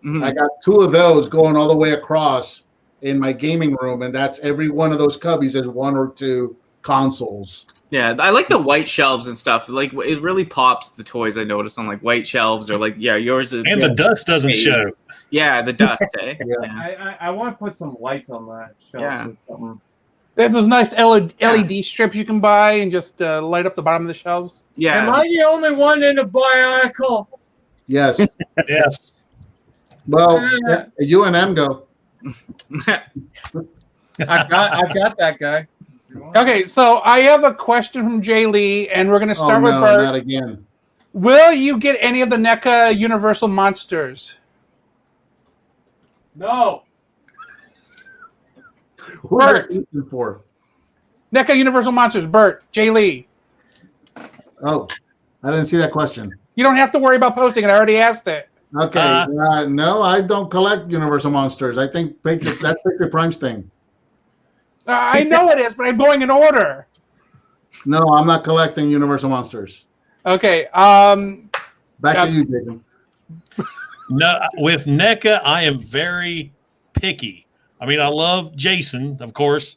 Mm-hmm. I got 2 of those going all the way across in my gaming room, and that's every one of those cubbies is 1 or 2 consoles. Yeah, I like the white shelves and stuff. Like it really pops the toys. I notice on like white shelves or like yours is, and the dust doesn't show. Yeah, the dust. Eh? I want to put some lights on that shelf. Yeah. Or something. They have those nice LED strips you can buy and just light up the bottom of the shelves. Yeah. Am I the only one in the Bionicle? Yes. Yes. Well, you and M go. I've got that guy. Okay, so I have a question from Jay Lee, and we're going to start with Bert. Not again. Will you get any of the NECA Universal Monsters? No. Who are you looking for? NECA Universal Monsters, Bert, Jay Lee. Oh, I didn't see that question. You don't have to worry about posting it. I already asked it. Okay. No, I don't collect Universal Monsters. I think that's Patriot Prime's thing. I know it is, but I'm going in order. No, I'm not collecting Universal Monsters. Okay. Back to you, Jacob. No, with NECA, I am very picky. I mean, I love Jason, of course.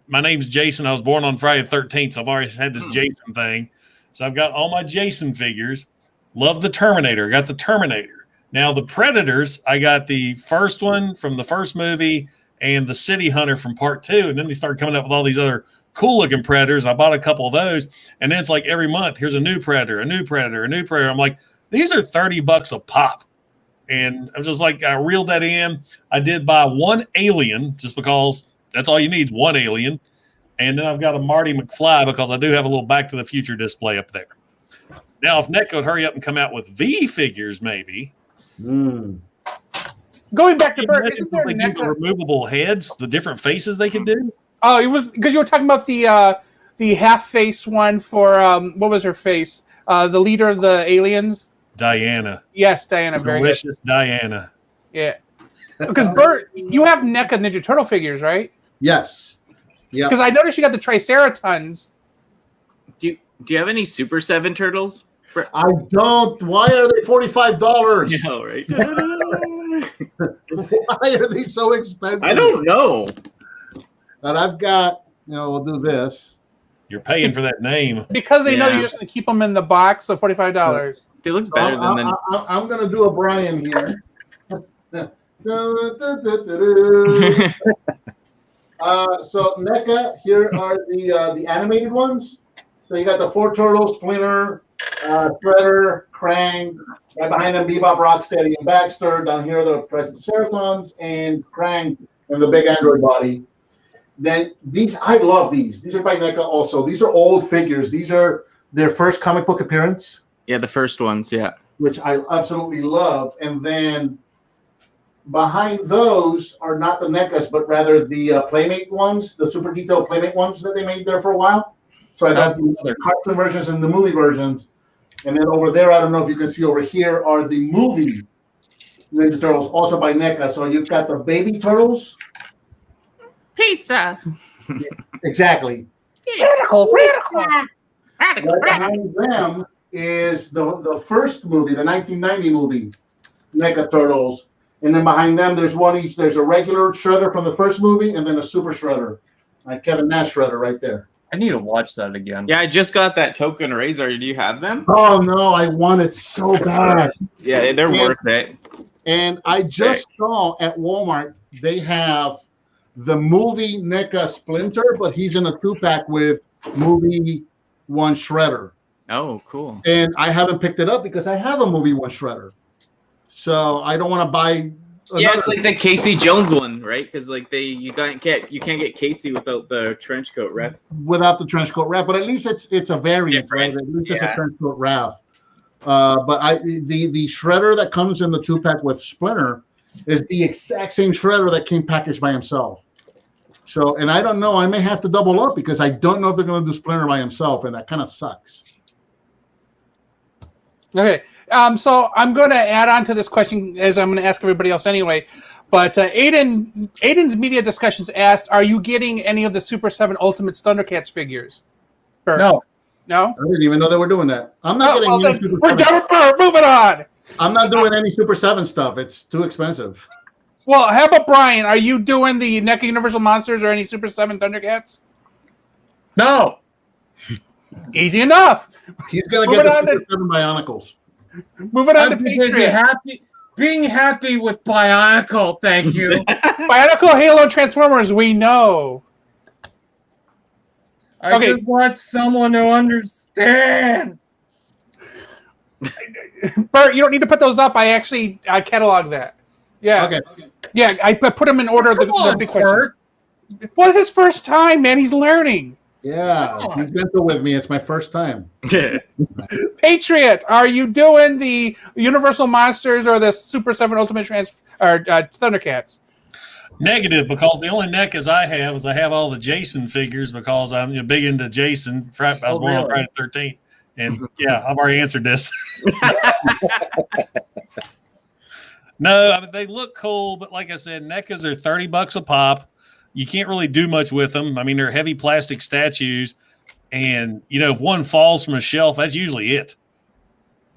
My name's Jason. I was born on Friday the 13th, so I've always had this Jason thing. So I've got all my Jason figures. Love the Terminator. I got the Terminator. Now, the Predators, I got the first one from the first movie and the City Hunter from part 2. And then they started coming up with all these other cool-looking Predators. I bought a couple of those. And then it's like every month, here's a new Predator, a new Predator, a new Predator. I'm like, these are $30 a pop. And I was just like, I reeled that in. I did buy one Alien just because that's all you need, one Alien. And then I've got a Marty McFly because I do have a little Back to the Future display up there. Now, if NECA would hurry up and come out with V figures, maybe. Going back to Bert, isn't there the removable heads, the different faces they could do? Oh, it was because you were talking about the half face one for what was her face? The leader of the aliens. Diana. Yes, Diana. Very delicious good. Diana. Yeah. Because Bert, you have NECA Ninja Turtle figures, right? Yes. Yeah. Because I noticed you got the Triceratons. Do you have any Super 7 turtles? I don't. Why are they $45? You know, right? Why are they so expensive? I don't know. But I've got, we'll do this. You're paying for that name. Because they know you're just going to keep them in the box, so $45. They look better than I'm going to do a Brian here. So NECA, here are the animated ones. So you got the 4 Turtles, Splinter, Shredder, Krang, right behind them Bebop, Rocksteady, and Baxter. Down here the Triceratons and Krang and the big android body. Then I love these. These are by NECA also. These are old figures. These are their first comic book appearance. Yeah, the first ones, yeah. Which I absolutely love. And then behind those are not the NECAs, but rather the Playmate ones, the super detailed Playmate ones that they made there for a while. So I got the cartoon versions and the movie versions. And then over there, I don't know if you can see over here, are the movie Ninja Turtles, also by NECA. So you've got the baby turtles. Pizza. Exactly. Radical. Right behind them is the first movie, the 1990 movie, NECA Turtles. And then behind them, there's one each. There's a regular Shredder from the first movie, and then a Super Shredder, like Kevin Nash Shredder right there. I need to watch that again. Yeah, I just got that token razor. Do you have them? Oh no, I want it so bad. Yeah, they're worth it. And I just saw at Walmart they have the movie NECA Splinter, but he's in a 2-pack with movie 1 Shredder. Oh, cool. And I haven't picked it up because I have a movie 1 Shredder. So I don't want to buy. Yeah, it's like the Casey Jones one, right? Because like you can't get Casey without the trench coat wrap. Without the trench coat wrap, but at least it's a variant, right? At least it's a trench coat wrap. But the Shredder that comes in the 2-pack with Splinter is the exact same Shredder that came packaged by himself. So, and I don't know, I may have to double up because I don't know if they're going to do Splinter by himself, and that kind of sucks. Okay. So I'm going to add on to this question as I'm going to ask everybody else anyway. But Aiden's Media Discussions asked, are you getting any of the Super 7 Ultimate Thundercats figures? Bert? No? I didn't even know they were doing that. I'm not getting any Super 7. We're done with Bert. Moving on. I'm not doing any Super 7 stuff. It's too expensive. Well, how about Brian? Are you doing the NECA Universal Monsters or any Super 7 Thundercats? No. Easy enough. He's going to get the Super 7 Bionicles. Moving on to Patriot. Being happy with Bionicle, thank you. Bionicle, Halo, and Transformers, we know. I just want someone to understand. Bert, you don't need to put those up. I cataloged that. Yeah. Okay. Yeah, I put them in order of the big question. Well, it's his first time, man. He's learning. Yeah, be gentle with me. It's my first time. Patriot, are you doing the Universal Monsters or the Super 7 Ultimate Thundercats? Negative, because the only NECAs I have is I have all the Jason figures because I'm big into Jason. I was born on Friday the 13th. And yeah, I've already answered this. No, I mean, they look cool, but like I said, NECAs are $30 a pop. You can't really do much with them. I mean, they're heavy plastic statues. And, if one falls from a shelf, that's usually it.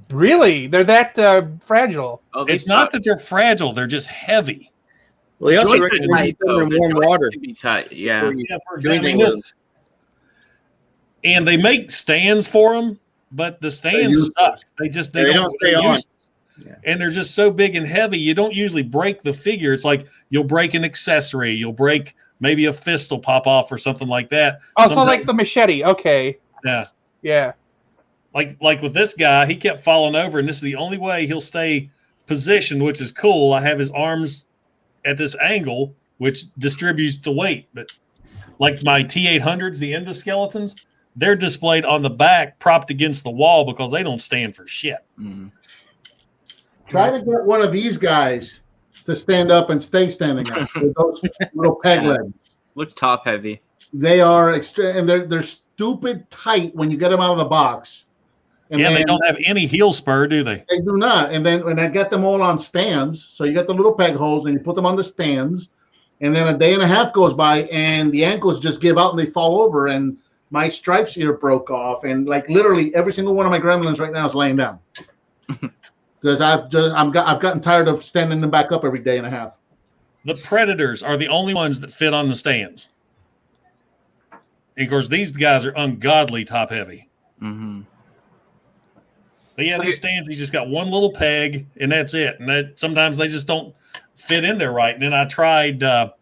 Really? They're that fragile? Oh, it's not that they're fragile. They're just heavy. Well, they also recommend them in warm water. Be tight. Yeah. And they make stands for them, but the stands suck. They don't stay on. Yeah. And they're just so big and heavy, you don't usually break the figure. It's like you'll break an accessory. You'll break maybe a fist will pop off or something like that. Oh, sometimes, so like the machete. Okay. Yeah. Yeah. Like with this guy, he kept falling over, and this is the only way he'll stay positioned, which is cool. I have his arms at this angle, which distributes the weight. But like my T-800s, the endoskeletons, they're displayed on the back, propped against the wall because they don't stand for shit. Mm-hmm. Try to get one of these guys to stand up and stay standing up with those little peg legs. Looks top heavy. They are extreme, and they're stupid tight when you get them out of the box. And they don't have any heel spur, do they? They do not. And then when I get them all on stands, so you got the little peg holes and you put them on the stands, and then a day and a half goes by and the ankles just give out and they fall over, and my stripes ear broke off, and like literally every single one of my gremlins right now is laying down. Because I've gotten tired of standing them back up every day and a half. The Predators are the only ones that fit on the stands. And of course, these guys are ungodly top heavy. Mm-hmm. But yeah, these stands, you just got one little peg, and that's it. And sometimes they just don't fit in there right. And then I tried that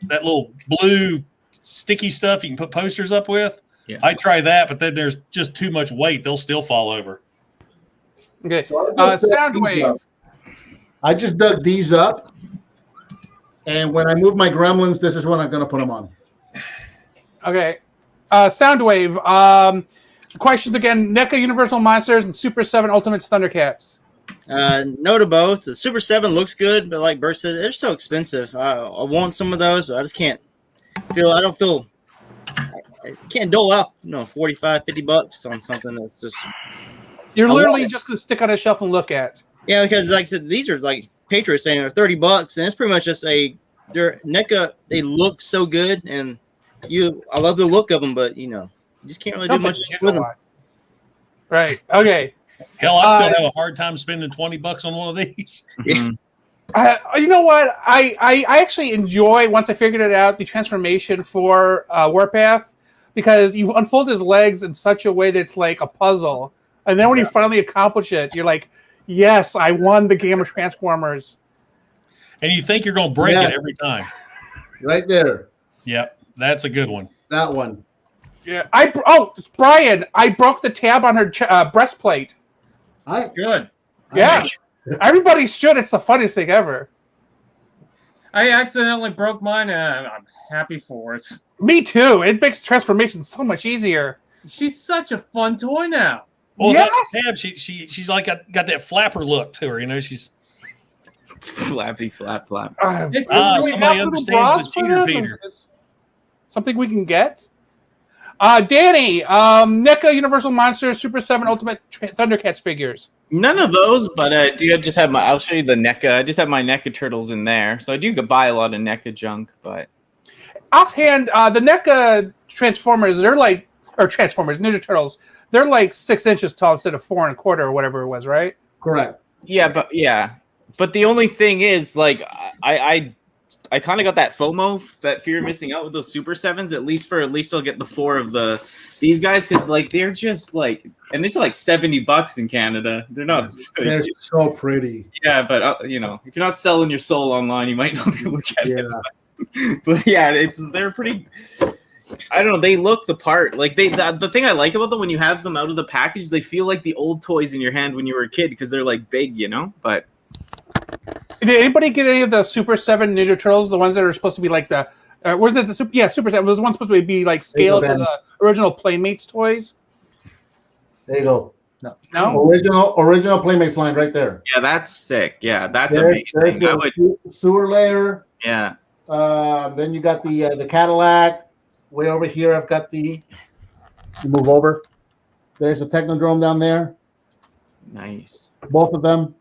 little blue sticky stuff you can put posters up with. Yeah. I try that, but then there's just too much weight. They'll still fall over. Okay. Soundwave. I just dug these up, and when I move my gremlins, this is what I'm going to put them on. Okay. Soundwave. Questions again. NECA Universal Monsters and Super 7 Ultimate Thundercats. No to both. The Super 7 looks good, but like Bert said, they're so expensive. I want some of those, but I just can't I can't dole out, $45, $50 on something that's just. You're literally just going to stick on a shelf and look at. Yeah, because like I said, these are like Patriot saying they're $30, and it's pretty much just they're NECA. They look so good, and I love the look of them, but you just can't really do much with them. Right. Okay. Hell, I still have a hard time spending $20 on one of these. You know what? I actually enjoy, once I figured it out, the transformation for Warpath, because you unfold his legs in such a way that it's like a puzzle. And then when you finally accomplish it, you're like, yes, I won the game of Transformers. And you think you're going to break it every time. Right there. Yep, that's a good one. That one. Yeah. Brian, I broke the tab on her breastplate. Good. Yeah. Everybody should. It's the funniest thing ever. I accidentally broke mine, and I'm happy for it. Me too. It makes transformation so much easier. She's such a fun toy now. Well, yes! that tab, she's like got that flapper look to her. She's flappy flap. somebody understands the cheater, Peter. Something we can get. Danny, NECA Universal Monsters Super 7 Ultimate Thundercats figures. None of those, but I'll show you the NECA. I just have my NECA turtles in there. So I do buy a lot of NECA junk, but offhand, the NECA Transformers, Ninja Turtles, they're like 6 inches tall instead of 4 1/4 or whatever it was, right? Correct. Yeah. But the only thing is, like, I kind of got that FOMO, that fear of missing out with those Super 7s. At least I'll get the 4 of these guys, because like they're just like, and these are like $70 in Canada. They're not. They're so pretty. Yeah, but if you're not selling your soul online, you might not be able to get it. But yeah, they're pretty. I don't know. They look the part. Like the thing I like about them, when you have them out of the package, they feel like the old toys in your hand when you were a kid, because they're like big, But did anybody get any of the Super 7 Ninja Turtles? The ones that are supposed to be like the Super 7. Those ones supposed to be like scaled to the original Playmates toys. There you go. No? Original Playmates line right there. Yeah, that's sick. Yeah, that's amazing. There's the sewer layer. Yeah. Then you got the Cadillac. Way over here, I've got you move over. There's a Technodrome down there. Nice. Both of them.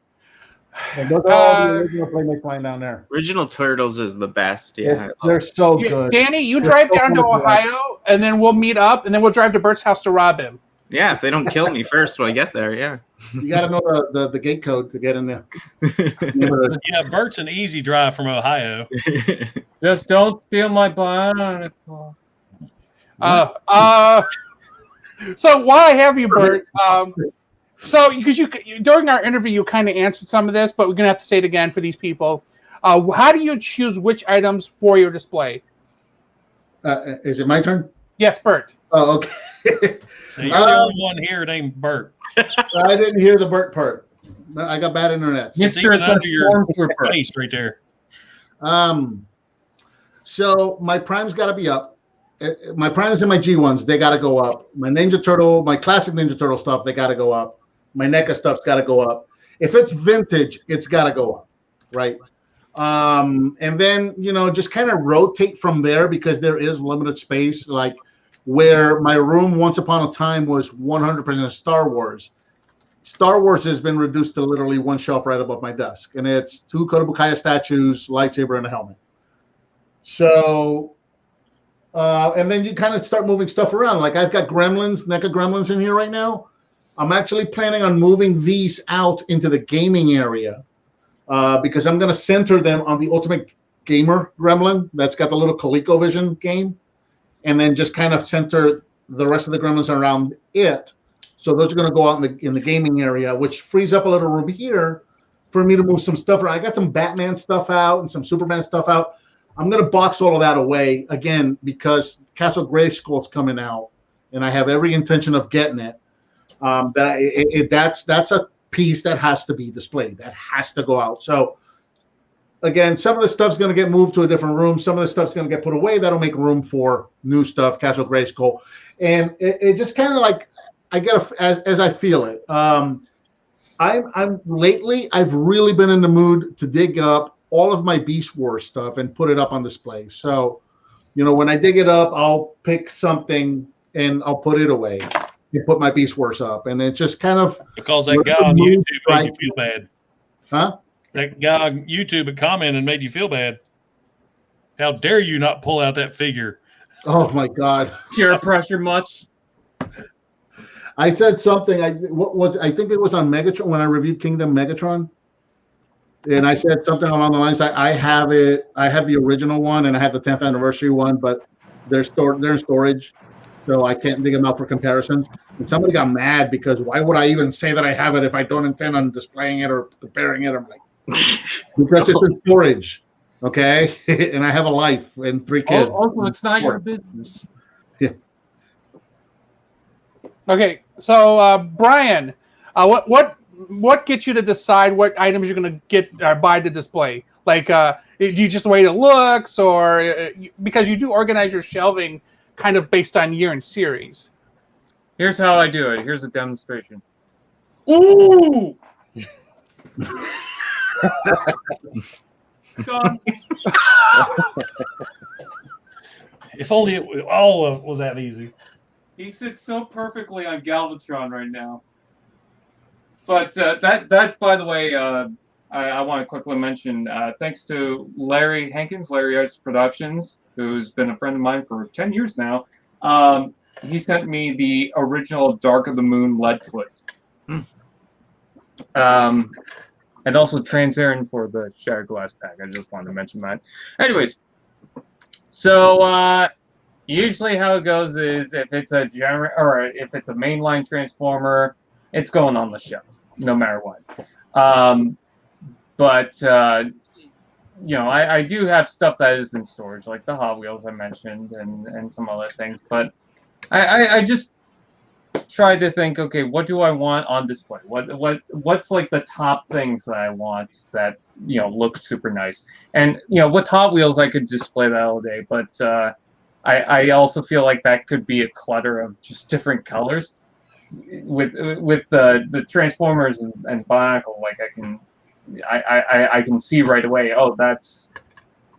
And those are all the original Playmates line down there. Original Turtles is the best. Yeah, they're so good. Danny, you drive down to Ohio, and then we'll meet up, and then we'll drive to Bert's house to rob him. Yeah, if they don't kill me first when I get there, yeah. You got to know the gate code to get in there. Yeah, Bert's an easy drive from Ohio. Just don't steal my bionicle. So while I have you, Bert, so because you during our interview you kind of answered some of this, but we're gonna have to say it again for these people. How do you choose which items for your display? Is it my turn? Yes, Bert. Oh, okay. So you're the only one here named Bert. I didn't hear the Bert part. I got bad internet. It's even under your face right there. So my Prime's got to be up. My Primes and my G1s, they got to go up. My Ninja Turtle, my classic Ninja Turtle stuff, they got to go up. My NECA stuff's got to go up. If it's vintage, it's got to go up, right? And then, just kind of rotate from there, because there is limited space. Like where my room once upon a time was 100% Star Wars. Star Wars has been reduced to literally one shelf right above my desk. And it's 2 Kodabukaya statues, lightsaber, and a helmet. So... and then you kind of start moving stuff around. Like I've got NECA Gremlins in here right now. I'm actually planning on moving these out into the gaming area because I'm going to center them on the Ultimate Gamer Gremlin that's got the little ColecoVision game, and then just kind of center the rest of the Gremlins around it. So those are going to go out in the gaming area, which frees up a little room here for me to move some stuff around. I got some Batman stuff out and some Superman stuff out. I'm going to box all of that away, again, because Castle Grayskull's coming out, and I have every intention of getting it. That's a piece that has to be displayed. That has to go out. So, again, some of the stuff's going to get moved to a different room. Some of the stuff's going to get put away. That'll make room for new stuff, Castle Grayskull. And it just kind of like, I get as I feel it. Lately, I've really been in the mood to dig up all of my Beast Wars stuff and put it up on display. So, when I dig it up, I'll pick something and I'll put it away and put my Beast Wars up. And it just kind of... Because that guy on YouTube made you feel bad. Huh? That guy on YouTube had commented and made you feel bad. How dare you not pull out that figure? Oh my God! Peer pressure much? I said something. I think it was on Megatron when I reviewed Kingdom Megatron, and I said something along the lines. I have it. I have the original one, and I have the 10th anniversary one, but they're in storage, so I can't dig them out for comparisons. And somebody got mad because why would I even say that I have it if I don't intend on displaying it or comparing it? I'm like, because it's in storage, okay, and I have a life and 3 kids. Also, it's not your business. Yeah. Okay, so Brian, what gets you to decide what items you're going to get or buy to display? Like, do you just wait it looks, or because you do organize your shelving kind of based on year and series? Here's how I do it. Here's a demonstration. Ooh! God. If only it all was that easy. He sits so perfectly on Galvatron right now. But that by the way, I want to quickly mention, thanks to Larry Hankins, Larry Arts Productions, who's been a friend of mine for 10 years now. He sent me the original Dark of the Moon Leadfoot. And also Transarin for the Shattered Glass pack. I just wanted to mention that. Anyways, so usually how it goes is if it's a mainline transformer, it's going on the shelf, no matter what. But you know, I do have stuff that is in storage, like the Hot Wheels I mentioned, and some other things. But I just try to think, okay, what do I want on display? What's like the top things that I want that, you know, look super nice? And you know, with Hot Wheels, I could display that all day, but I also feel like that could be a clutter of just different colors. With the Transformers and Bionicle, like I can see right away, oh, that's,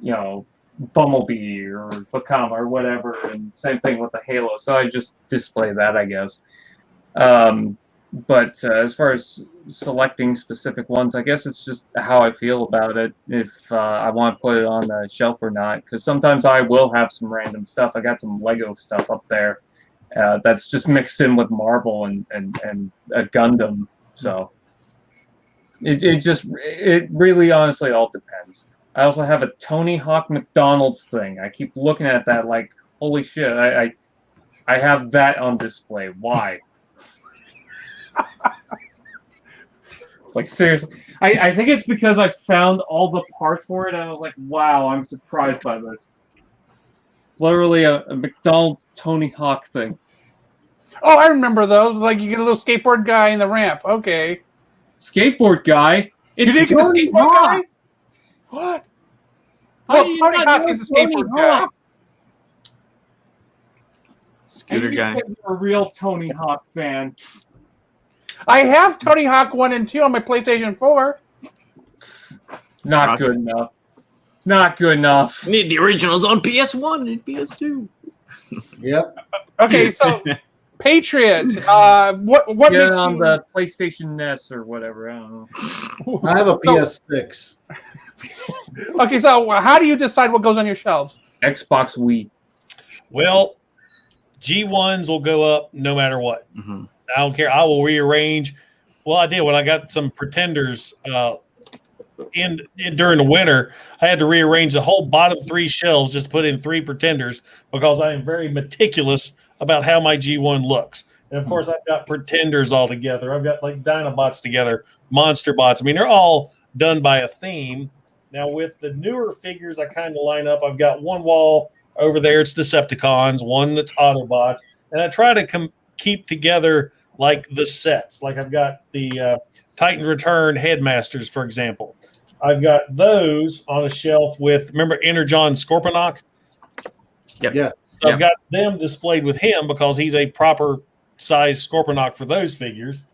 you know, Bumblebee or Bacama or whatever, and same thing with the Halo. So I just display that, I guess. But as far as selecting specific ones, I guess it's just how I feel about it, if I want to put it on the shelf or not. Because sometimes I will have some random stuff. I got some Lego stuff up there that's just mixed in with Marvel and a Gundam. So it really honestly all depends. I also have a Tony Hawk McDonald's thing. I keep looking at that like, holy shit, I have that on display. Why? Like, seriously. I think it's because I found all the parts for it, and I was like, wow, I'm surprised by this. Literally a McDonald's Tony Hawk thing. Oh, I remember those. Like, you get a little skateboard guy in the ramp. Okay. Skateboard guy? You didn't get the skateboard guy? What? Well, Tony Hawk is a skateboard guy. Scooter guy. You're a real Tony Hawk fan. I have Tony Hawk 1 and 2 on my PlayStation 4. Not good enough. Not good enough. You need the originals on PS1 and PS2. Yep. Okay, so Patriot, what Get makes on you... the PlayStation NES or whatever. I don't know. I have a PS6. Okay, so how do you decide what goes on your shelves? Xbox Wii. Well, G1s will go up no matter what. Mm-hmm. I don't care. I will rearrange. Well, I did when I got some Pretenders in during the winter. I had to rearrange the whole bottom 3 shelves just to put in 3 Pretenders because I am very meticulous about how my G1 looks. And of course, I've got Pretenders all together. I've got like Dinobots together, Monster Bots. I mean, they're all done by a theme. Now, with the newer figures, I kind of line up. I've got one wall over there. It's Decepticons, one that's Autobots. And I try to keep together like the sets. Like I've got the Titan's Return Headmasters, for example. I've got those on a shelf with, remember Energon Scorponok? Yep. Yeah. So I've got them displayed with him because he's a proper size Scorponok for those figures.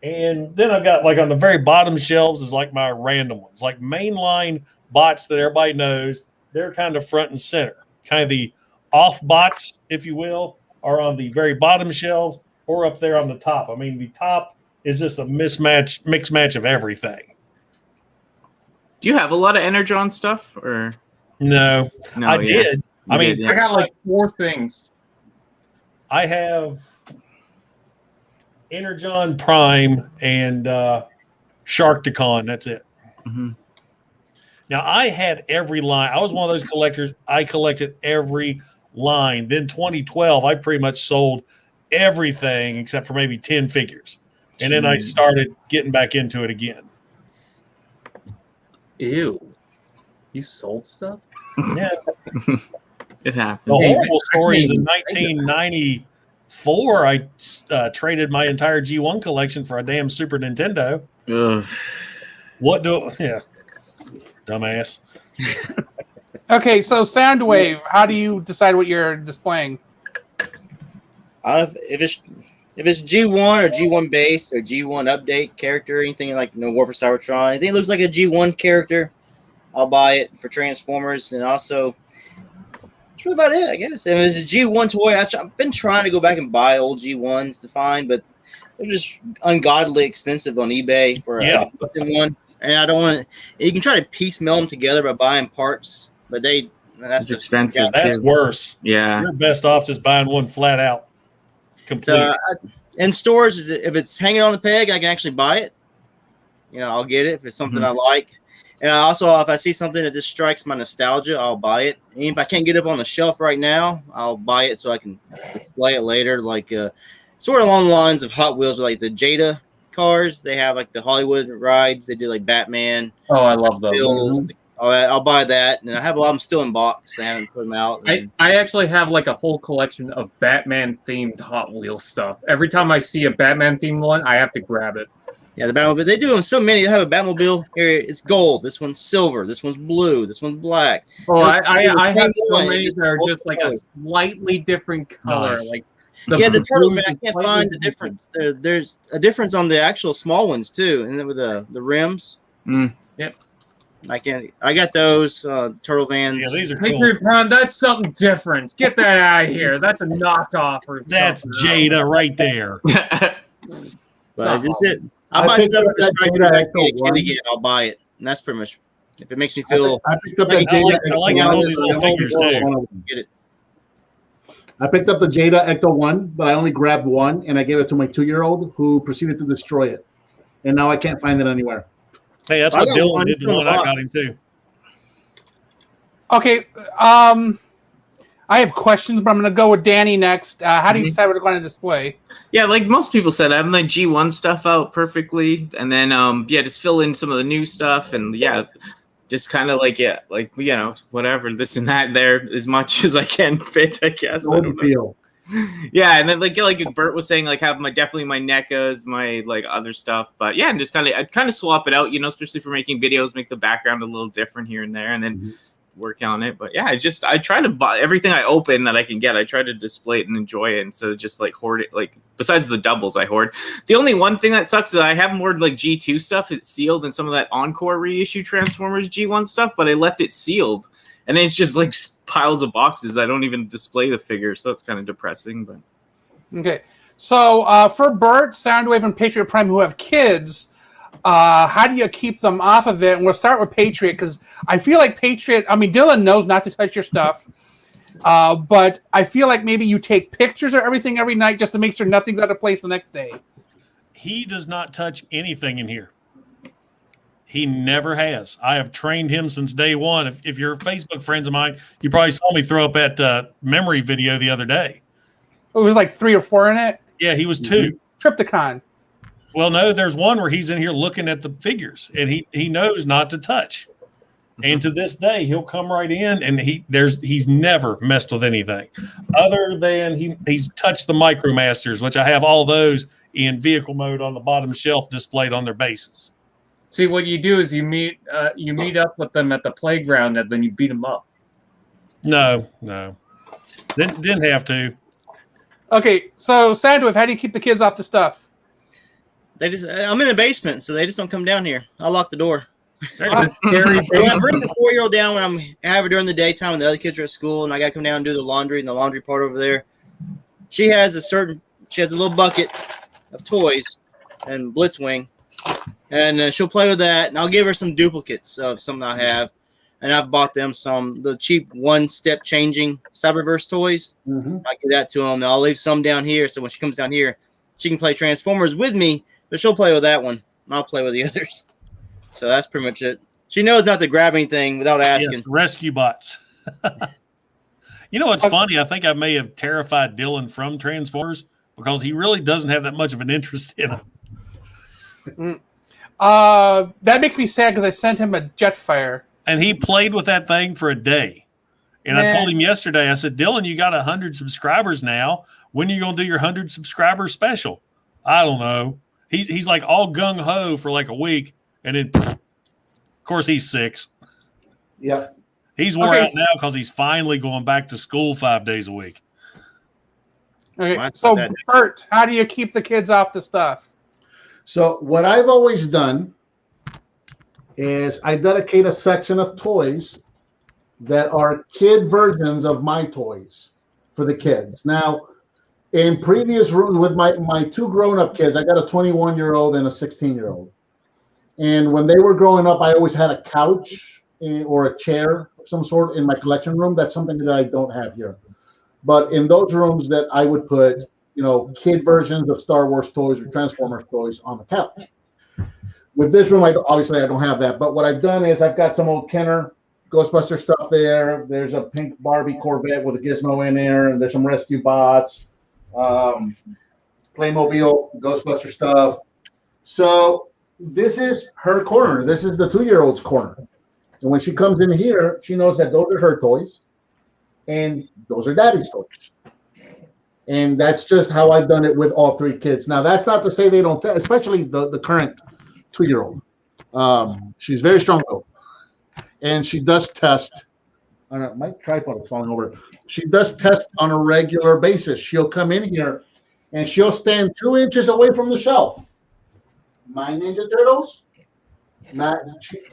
And then I've got like on the very bottom shelves is like my random ones, like mainline bots that everybody knows. They're kind of front and center. Kind of the off bots, if you will, are on the very bottom shelves or up there on the top. I mean, the top is just a mixed match of everything. Do you have a lot of Energon stuff, or No, I did. I mean, Yeah. I got like 4 things. I have Energon Prime and Sharkticon. That's it. Mhm. Now, I had every line. I was one of those collectors. I collected every line. Then 2012, I pretty much sold everything except for maybe 10 figures. And then I started getting back into it again. Ew. You sold stuff? Yeah. It happens. The horrible story is in I mean, 1994, I traded my entire G1 collection for a damn Super Nintendo. Ugh. Dumbass. Okay, so Soundwave, how do you decide what you're displaying? If it's G1 or G1 base or G1 update character, anything like War for Cybertron, anything that looks like a G1 character, I'll buy it for Transformers. And also, that's really about it, I guess. If it's a G1 toy, I've been trying to go back and buy old G1s to find, but they're just ungodly expensive on eBay for a one. And I don't want to. You can try to piecemeal them together by buying parts, but that's expensive. That's worse. Yeah. You're best off just buying one flat out. Complete. So in stores, if it's hanging on the peg, I can actually buy it. I'll get it if it's something I like. And also, if I see something that just strikes my nostalgia, I'll buy it. And if I can't get it up on the shelf right now, I'll buy it so I can display it later. Like sort of along the lines of Hot Wheels, like the Jada cars. They have like the Hollywood rides. They do like Batman. Oh, I love those. Bills, all that. I'll buy that. And I have a lot of them still in box. I haven't put them out. I actually have like a whole collection of Batman themed Hot Wheels stuff. Every time I see a Batman themed one, I have to grab it. Yeah, the Batmobile. They do them so many. They have a Batmobile here. It's gold. This one's silver. This one's blue. This one's black. Oh, I have so one. many that are just like a slightly different color. Nice. Like The turtles, blue I is can't slightly find the different. difference. There's a difference on the actual small ones too, and then with the rims. Yep. I got those turtle vans. Yeah, these are cool. Patriot Prime, that's something different. Get that out of here. That's a knockoff. Or That's something. Jada right there. But just it. I I'll buy picked stuff up if it's that striking Jada back Echo to a one. kid again. I'll buy it, and that's pretty much. If it makes me feel, I picked up like that Jada I like Ecto all one. these little figures too. get it. I picked up the Jada Ecto 1, but I only grabbed one, and I gave it to my 2-year-old, who proceeded to destroy it. And now I can't find it anywhere. Hey, that's I what got Dylan one did still the in one the I box. got him too. Okay, I have questions, but I'm going to go with Danny next. How do you decide what you're going to display? Yeah, like most people said, I have my G1 stuff out perfectly, and then just fill in some of the new stuff, and just kind of whatever, this and that there as much as I can fit, I guess. I No don't know. deal. Yeah, and then like Bert was saying, like have definitely my NECAs, my like other stuff, but yeah, and just I'd kind of swap it out, especially for making videos, make the background a little different here and there, and then work on it. But yeah, I try to buy everything I open that I can get. I try to display it and enjoy it, and so just like hoard it. Like besides the doubles, I hoard. The only one thing that sucks is I have more like G2 stuff. It's sealed, and some of that Encore reissue Transformers G1 stuff, but I left it sealed, and it's just like piles of boxes. I don't even display the figures, so that's kind of depressing. But Okay, so for Bert, Soundwave, and Patriot Prime who have kids, how do you keep them off of it? And we'll start with Patriot, because I feel like Patriot, Dylan knows not to touch your stuff, but I feel like maybe you take pictures of everything every night just to make sure nothing's out of place the next day. He does not touch anything in here. He never has. I have trained him since day one. If you're Facebook friends of mine, you probably saw me throw up that memory video the other day. It was like 3 or 4 in it. Yeah, he was 2. Triptychon. Well, no, there's one where he's in here looking at the figures, and he knows not to touch. And to this day, he'll come right in, and he's never messed with anything, other than he's touched the MicroMasters, which I have all those in vehicle mode on the bottom shelf displayed on their bases. See, what you do is you meet up with them at the playground, and then you beat them up. No, didn't have to. Okay, so Soundwave, how do you keep the kids off the stuff? I'm in a basement, so they just don't come down here. I'll lock the door. The scary I thing- bring the 4-year-old down when I have her during the daytime when the other kids are at school, and I got to come down and do the laundry in the laundry part over there. She has a little bucket of toys and Blitzwing, and she'll play with that, and I'll give her some duplicates of something I have. and I've bought them the cheap one-step changing Cyberverse toys. Mm-hmm. I give that to them. I'll leave some down here, so when she comes down here, she can play Transformers with me, but she'll play with that one, and I'll play with the others. So that's pretty much it. She knows not to grab anything without asking. Yes, rescue bots. You know what's funny? I think I may have terrified Dylan from Transformers because he really doesn't have that much of an interest in them. That makes me sad because I sent him a Jetfire. And he played with that thing for a day. And I told him yesterday, I said, Dylan, you got 100 subscribers now. When are you going to do your 100 subscriber special? I don't know. He's like all gung-ho for like a week. And then, of course, he's 6. Yeah. He's wore out now because he's finally going back to school 5 days a week. Okay. So, Bert, how do you keep the kids off the stuff? So what I've always done is I dedicate a section of toys that are kid versions of my toys for the kids. Now, in previous rooms with my 2 grown-up kids, I got a 21-year-old and a 16-year-old. And when they were growing up, I always had a couch or a chair of some sort in my collection room. That's something that I don't have here. But in those rooms that I would put, kid versions of Star Wars toys or Transformers toys on the couch. With this room, obviously I don't have that. But what I've done is I've got some old Kenner Ghostbuster stuff there. There's a pink Barbie Corvette with a gizmo in there, and there's some rescue bots, Playmobil Ghostbuster stuff. So this is her corner. This is the 2-year-old's corner. And when she comes in here, she knows that those are her toys, and those are Daddy's toys. And that's just how I've done it with all 3 kids. Now, that's not to say they don't, especially the current 2-year-old. She's very strong, though. And she does test. I don't know, my tripod is falling over. She does test on a regular basis. She'll come in here, and she'll stand 2 inches away from the shelf. My Ninja Turtles.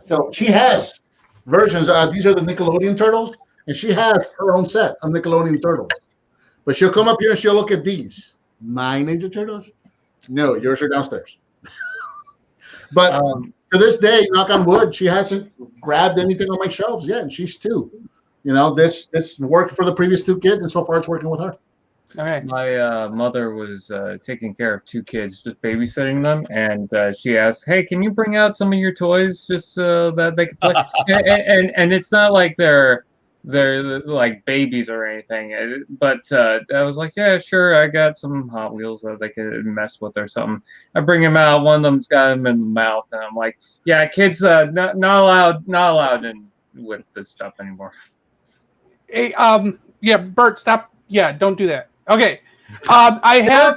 So she has versions. These are the Nickelodeon Turtles, and she has her own set of Nickelodeon Turtles. But she'll come up here and she'll look at these. My Ninja Turtles? No, yours are downstairs. But to this day, knock on wood, she hasn't grabbed anything on my shelves yet, and she's 2. This worked for the previous 2 kids, and so far it's working with her. Okay. My mother was taking care of 2 kids, just babysitting them, and she asked, "Hey, can you bring out some of your toys just so that they can play?" and it's not like they're like babies or anything, but I was like, yeah, sure, I got some Hot Wheels that they could mess with or something. I bring them out, one of them's got them in the mouth, and I'm like, yeah, kids not allowed in with this stuff anymore. Hey, yeah, Bert, stop. Yeah, don't do that. Okay, I have.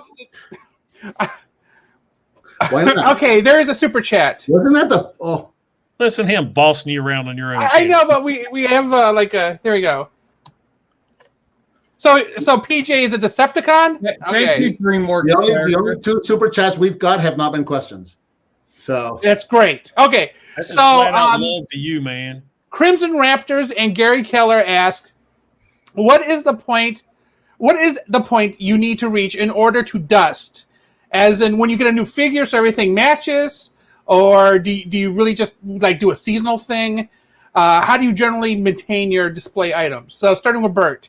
Why not? Okay, there is a super chat. Wasn't that the? Oh. Listen to him bossing you around on your own. I know, but we have there we go. So PJ is a Decepticon? Thank you, DreamWorks. The only 2 super chats we've got have not been questions. So that's great. Okay. That's just flat out love to you, man. Crimson Raptors and Gary Keller ask, what is the point you need to reach in order to dust? As in when you get a new figure so everything matches? Or do you really just like do a seasonal thing? How do you generally maintain your display items? So starting with Bert.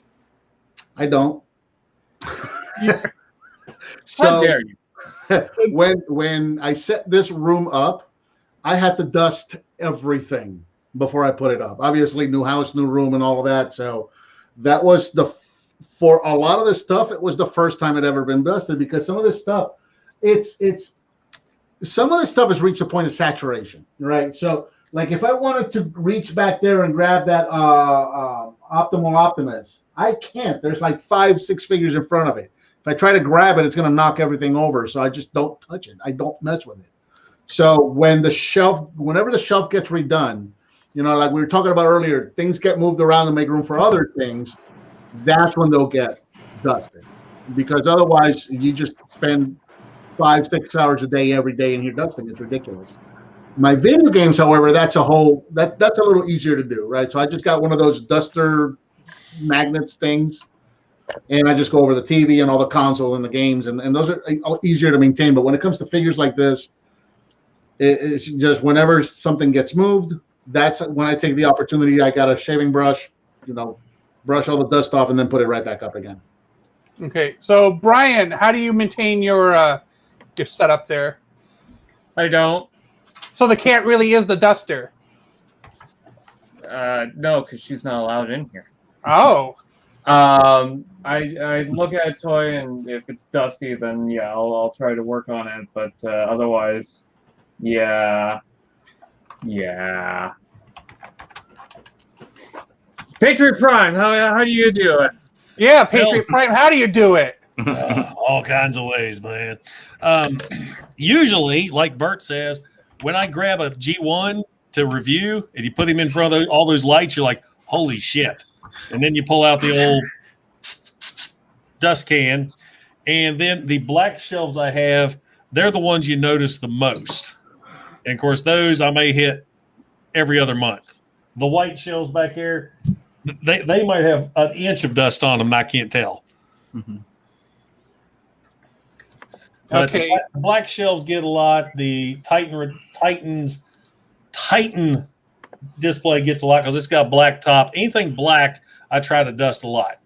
I don't. How dare you? when I set this room up, I had to dust everything before I put it up. Obviously, new house, new room, and all of that. So that was for a lot of this stuff, it was the first time it ever been dusted because some of this stuff, some of this stuff has reached a point of saturation, right? So, like, if I wanted to reach back there and grab that Optimal Optimus, I can't. There's like 5-6 figures in front of it. If I try to grab it, it's going to knock everything over. So I just don't touch it. I don't mess with it. So whenever the shelf gets redone, like we were talking about earlier, things get moved around to make room for other things. That's when they'll get dusted, because otherwise you just spend 5-6 hours a day every day in here dusting. It's ridiculous. My video games, however, that's a little easier to do, right? So I just got one of those duster magnets things, and I just go over the TV and all the console and the games, and those are easier to maintain. But when it comes to figures like this, it's just whenever something gets moved, that's when I take the opportunity. I got a shaving brush, brush all the dust off and then put it right back up again. Okay, so Brian, how do you maintain your setup there? I don't. So the cat really is the duster. No, because she's not allowed in here. Oh. I look at a toy, and if it's dusty, then yeah, I'll try to work on it. But otherwise, yeah. Patriot Prime, how do you do it? Yeah, Patriot Prime, how do you do it? All kinds of ways, man. Usually, like Bert says, when I grab a G1 to review and you put him in front of all those lights, you're like, holy shit. And then you pull out the old dust can. And then the black shelves I have, they're the ones you notice the most. And, of course, those I may hit every other month. The white shelves back there, they might have an inch of dust on them, and I can't tell. Mm-hmm. But Okay. the black shelves get a lot. The Titan display gets a lot because it's got black top. Anything black, I try to dust a lot.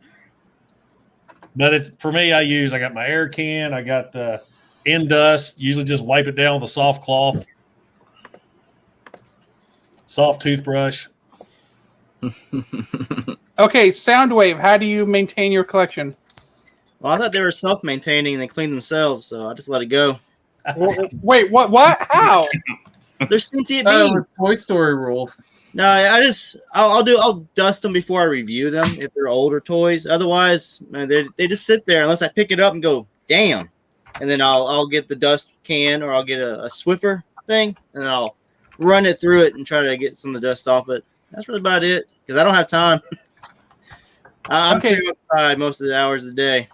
But it's for me, I got my air can, I got the in dust, usually just wipe it down with a soft cloth. Soft toothbrush. Okay, Soundwave, how do you maintain your collection? Well, I thought they were self-maintaining and they clean themselves, so I just let it go. Wait, what? How? They're sentient beings. With Toy Story rules. No, I'll dust them before I review them if they're older toys. Otherwise, man, they just sit there unless I pick it up and go, damn. And then I'll get the dust can or I'll get a Swiffer thing and then I'll run it through it and try to get some of the dust off. But that's really about it because I don't have time. I'm pretty much tired most of the hours of the day.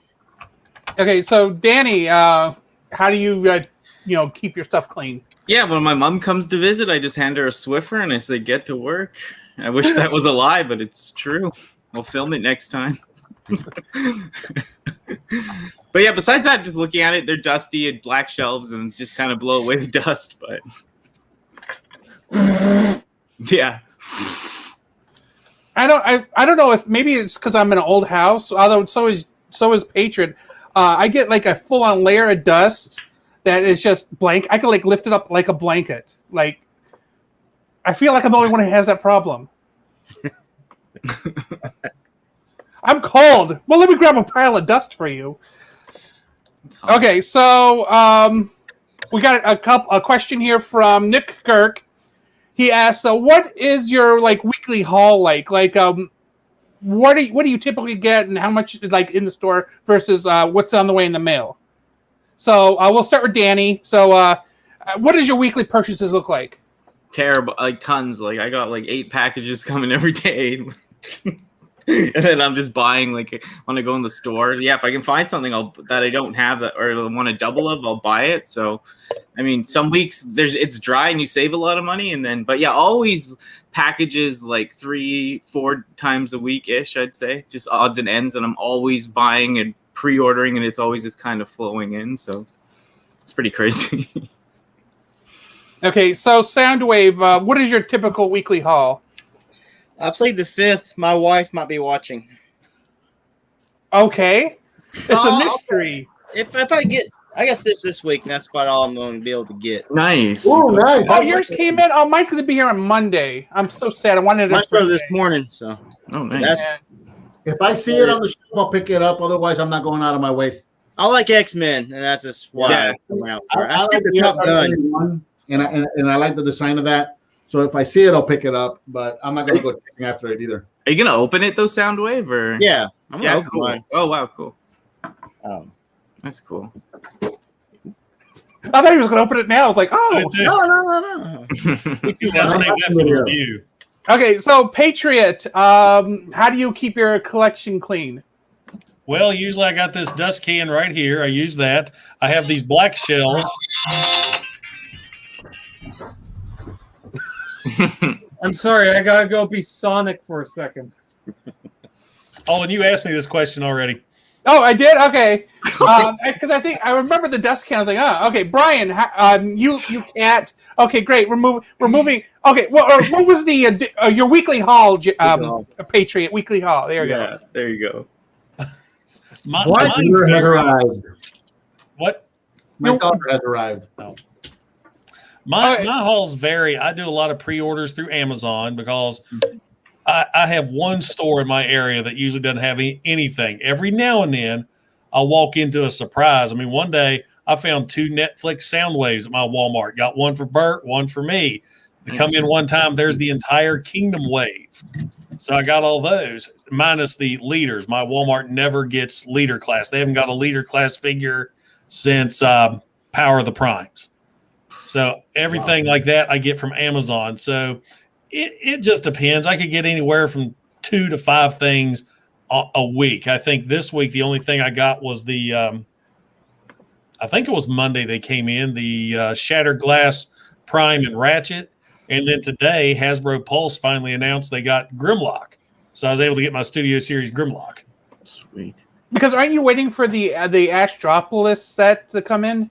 Okay, so Danny, how do you keep your stuff clean? Yeah, when my mom comes to visit, I just hand her a Swiffer and I say, get to work. I wish that was a lie, but it's true. We'll film it next time. But yeah, besides that, just looking at it, they're dusty and black shelves and just kind of blow away the dust. But yeah. I don't know if maybe it's because I'm in an old house, although so is Patriot. I get like a full-on layer of dust that is just blank. I can like lift it up like a blanket. Like I feel like I'm the only one who has that problem. I'm cold. Well, let me grab a pile of dust for you. Okay, so we got a question here from Nick Kirk. He asks, "What is your like weekly haul like? Like, what do you typically get, and how much is like in the store versus what's on the way in the mail?" So we'll start with Danny. So, what does your weekly purchases look like? Terrible, like tons. Like I got like 8 packages coming every day. And then I'm just buying like when I go in the store. Yeah, if I can find something that I don't have that or want a double of, I'll buy it. So, I mean, some weeks it's dry and you save a lot of money, but yeah, always packages like 3-4 times a week ish. I'd say just odds and ends, and I'm always buying and pre-ordering, and it's always just kind of flowing in. So it's pretty crazy. Okay, so Soundwave, what is your typical weekly haul? I played the 5th. My wife might be watching. Okay. It's a mystery. If I got this week, and that's about all I'm going to be able to get. Nice. Oh, nice. Oh, yours came in? Oh, mine's going to be here on Monday. I'm so sad. I wanted it. Mine started this morning, so. Oh, nice. If I see it on the shelf, I'll pick it up. Otherwise, I'm not going out of my way. I like X-Men, and that's just why I'm out for it. I see the Top Gun. And I like the design of that. So if I see it, I'll pick it up. But I'm not going to go chasing after it either. Are you gonna open it though, Soundwave? Or Yeah, I'm gonna open cool. mine. Oh wow, cool. That's cool. I thought he was going to open it now. I was like, oh. No. Let's save that for the review. Okay, so Patriot, how do you keep your collection clean? Well, usually I got this dust can right here. I use that. I have these black shells. I'm sorry, I gotta go be Sonic for a second. Oh, and you asked me this question already. Oh, I did? Okay. Because I think I remember the dust can. I was like, oh, okay. Brian, you can't. Okay, great. We're moving. Okay, well, what was the your weekly haul, haul. Patriot weekly haul? There you go. There you go. My Daughter has arrived. What? My daughter has arrived. My hauls vary. I do a lot of pre-orders through Amazon because I have one store in my area that usually doesn't have anything. Every now and then, I'll walk into a surprise. I mean, one day I found 2 Netflix Soundwaves at my Walmart. Got one for Bert, one for me. They come in one time, there's the entire Kingdom Wave. So I got all those, minus the leaders. My Walmart never gets leader class. They haven't got a leader class figure since Power of the Primes. So everything like that I get from Amazon. So it just depends. I could get anywhere from 2 to 5 things a week. I think this week the only thing I got was the I think it was Monday they came in, the Shattered Glass Prime and Ratchet. And then today, Hasbro Pulse finally announced they got Grimlock. So I was able to get my Studio Series Grimlock. Sweet. Because aren't you waiting for the Astropolis set to come in?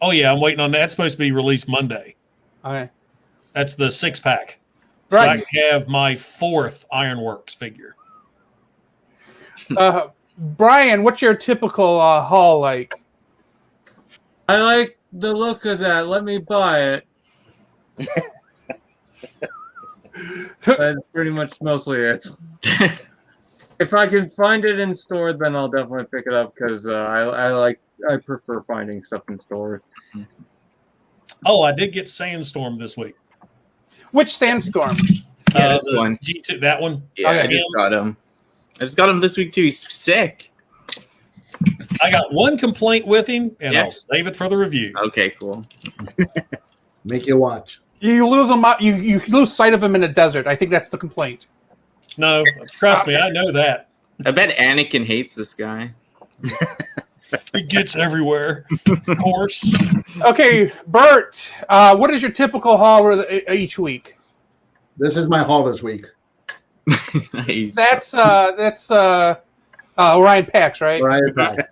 Oh, yeah, I'm waiting on that. It's supposed to be released Monday. Okay. That's the 6-pack. Right. So I can have my 4th Ironworks figure. Brian, what's your typical haul like? I like the look of that. Let me buy it. That's pretty much mostly it. If I can find it in store, then I'll definitely pick it up because I prefer finding stuff in stores. Oh, I did get Sandstorm this week. Which Sandstorm? Yeah, this one. G2, that one. Yeah, I just got him. I just got him this week too. He's sick. I got one complaint with him, and I'll save it for the review. Okay, cool. Make you watch. You lose him. You lose sight of him in the desert. I think that's the complaint. No, trust me, I know that. I bet Anakin hates this guy. He gets everywhere. Of course. Okay, Bert, what is your typical haul each week? This is my haul this week. Nice. That's Orion Pax, right? Orion Pax.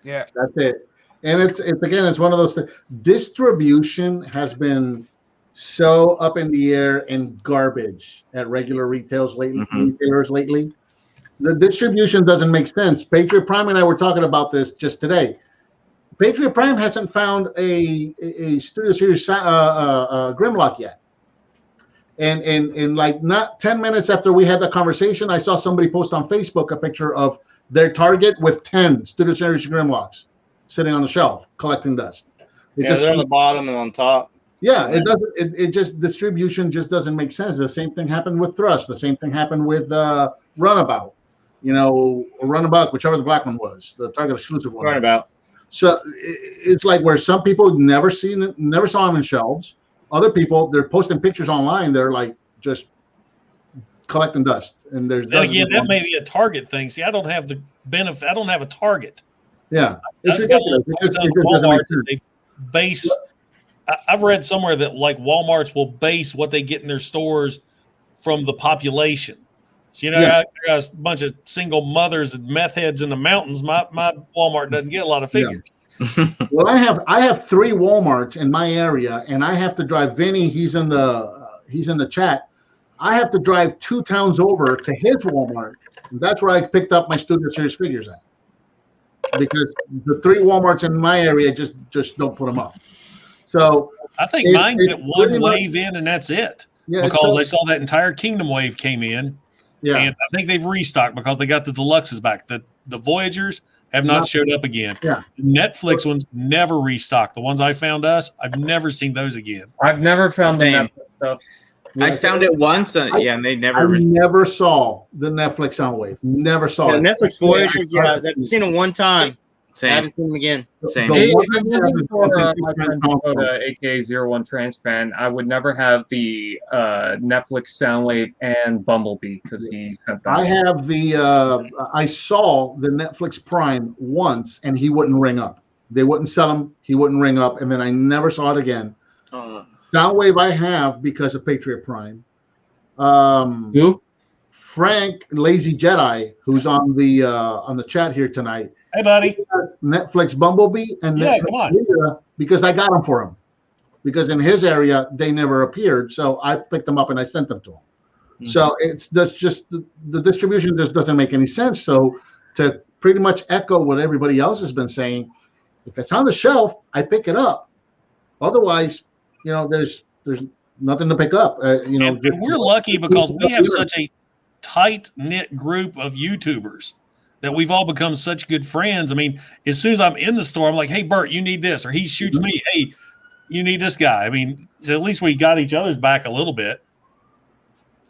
Yeah. That's it. And it's again, it's one of those things. Distribution has been so up in the air and garbage at regular retailers lately. The distribution doesn't make sense. Patriot Prime and I were talking about this just today. Patriot Prime hasn't found a Studio Series Grimlock yet. And like not 10 minutes after we had that conversation, I saw somebody post on Facebook a picture of their Target with 10 Studio Series Grimlocks sitting on the shelf collecting dust. They're on the bottom and on top. Yeah, it doesn't. It just distribution just doesn't make sense. The same thing happened with Thrust. The same thing happened with Runabout. You know, Runabout, whichever the black one was, the Target exclusive one. Runabout. So it's like where some people never saw them in shelves. Other people, they're posting pictures online. They're like just collecting dust. And there's then again, that may be a Target thing. See, I don't have the benefit. I don't have a Target. Yeah, it's ridiculous. I've read somewhere that like Walmarts will base what they get in their stores from the population. So, you know, I got a bunch of single mothers and meth heads in the mountains. My Walmart doesn't get a lot of figures. Yeah. Well, I have 3 Walmarts in my area, and I have to drive. Vinny, he's in the chat. I have to drive 2 towns over to his Walmart. And that's where I picked up my Studio Series figures at, because the 3 Walmarts in my area just don't put them up. So I think mine get one wave in, and that's it. Yeah, because I saw that entire Kingdom wave came in. Yeah, and I think they've restocked because they got the deluxes back. The Voyagers have not showed up again. Yeah, the Netflix ones never restocked. The ones I found I've never seen those again. I've never found the Netflix stuff. I found it once, and they never. I never saw the Netflix Soundwave. Never saw it. Netflix Voyagers. Yeah, I've seen them one time. Same. I haven't seen them again. Same. If I'm looking for my friend Dakota, aka 01 Trans Fan, I would never have the Netflix Soundwave and Bumblebee because he sent that. I have I saw the Netflix Prime once, and he wouldn't ring up. They wouldn't sell him. He wouldn't ring up, and then I never saw it again. Soundwave I have because of Patriot Prime. Who? Frank Lazy Jedi, who's on the chat here tonight. Hey, buddy. Netflix Bumblebee and Netflix Leader because I got them for him. because in his area they never appeared. So I picked them up and I sent them to him. Mm-hmm. So that's just the distribution just doesn't make any sense. So to pretty much echo what everybody else has been saying, if it's on the shelf, I pick it up. Otherwise, there's nothing to pick up. And we're lucky because we have such a tight-knit group of YouTubers that we've all become such good friends. I mean, as soon as I'm in the store, I'm like, hey, Bert, you need this. Or he shoots me, hey, you need this guy. I mean, so at least we got each other's back a little bit.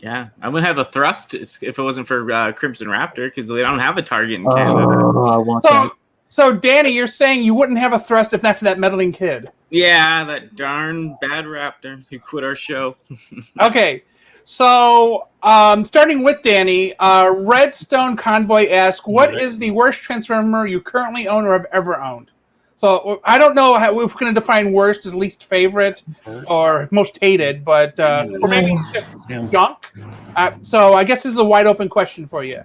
Yeah, I wouldn't have a thrust if it wasn't for Crimson Raptor, because they don't have a Target in Canada. I want that. So, Danny, you're saying you wouldn't have a thrust if not for that meddling kid. Yeah, that darn bad Raptor who quit our show. Okay, so starting with Danny, Redstone Convoy asks, what is the worst Transformer you currently own or have ever owned? So I don't know if we're going to define worst as least favorite or most hated, but or maybe junk. So I guess this is a wide open question for you.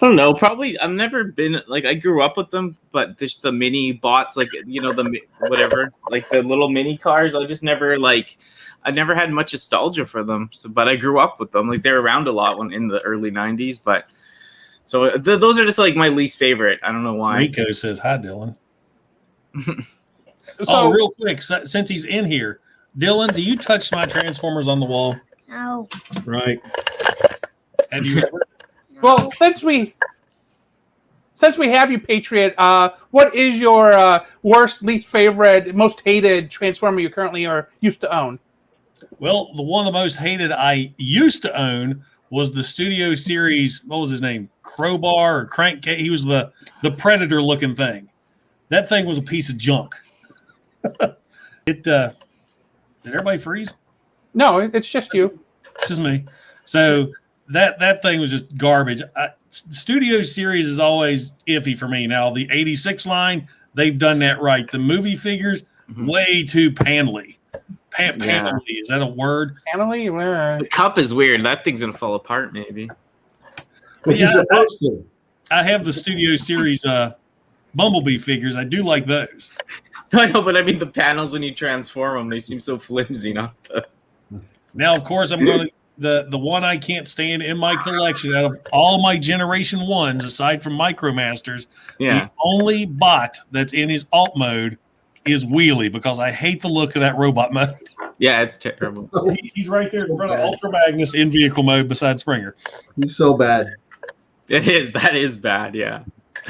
I don't know. Probably I've never been I grew up with them, but just the mini bots, the whatever, like the little mini cars. I just never I never had much nostalgia for them. So, but I grew up with them. They were around a lot in the early '90s. But so those are just my least favorite. I don't know why. Rico says hi, Dylan. So real quick, since he's in here, Dylan, do you touch my Transformers on the wall? No. Right. Have you ever? Well, since we have you, Patriot, what is your worst, least favorite, most hated Transformer you currently or used to own? Well, the one of the most hated I used to own was the Studio Series. What was his name? Crowbar or Crankcase? He was the Predator looking thing. That thing was a piece of junk. Did everybody freeze? No, it's just you. It's just me. So that thing was just garbage. Studio Series is always iffy for me. Now, the 86 line, they've done that right. The movie figures, way too panely. Panely, is that a word? Panely? The cup is weird. That thing's going to fall apart, maybe. But you're supposed to. I have the Studio Series Bumblebee figures. I do like those. I know, but I mean the panels when you transform them, they seem so flimsy. Now, of course, I'm going to the one I can't stand in my collection out of all my Generation 1s, aside from Micromasters, the only bot that's in his alt mode is Wheelie, because I hate the look of that robot mode. Yeah, it's terrible. He's right there in front of Ultra Magnus in vehicle mode beside Springer. He's so bad. It is. That is bad, yeah.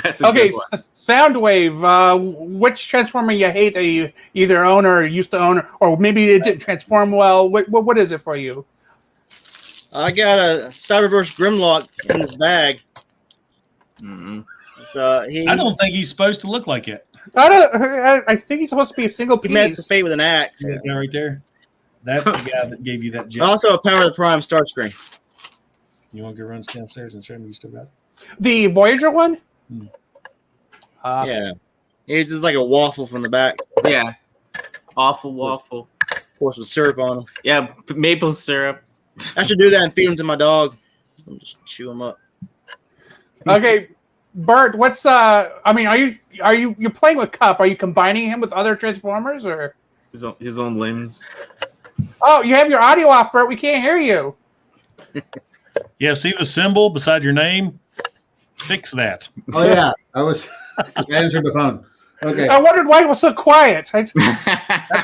That's okay, Soundwave, which Transformer you hate that you either own or used to own, or maybe it didn't transform well? What is it for you? I got a Cyberburst Grimlock in his bag. Mm-hmm. So I don't think he's supposed to look like it. I think he's supposed to be a single piece. He met the fate with an axe. That guy right there. That's the guy that gave you that jet. Also a Power of the Prime start screen. You want to go run downstairs and show me you still got it? The Voyager one? Yeah. It's just like a waffle from the back. Yeah. Awful waffle. Of course, with syrup on them. Yeah, maple syrup. I should do that and feed them to my dog. I'll just chew them up. Okay, Bert, what's you're playing with Cup? Are you combining him with other Transformers or his own limbs? Oh, you have your audio off, Bert. We can't hear you. Yeah, see the symbol beside your name? Fix that. Oh yeah, I answered the phone. Okay. I wondered why it was so quiet. That's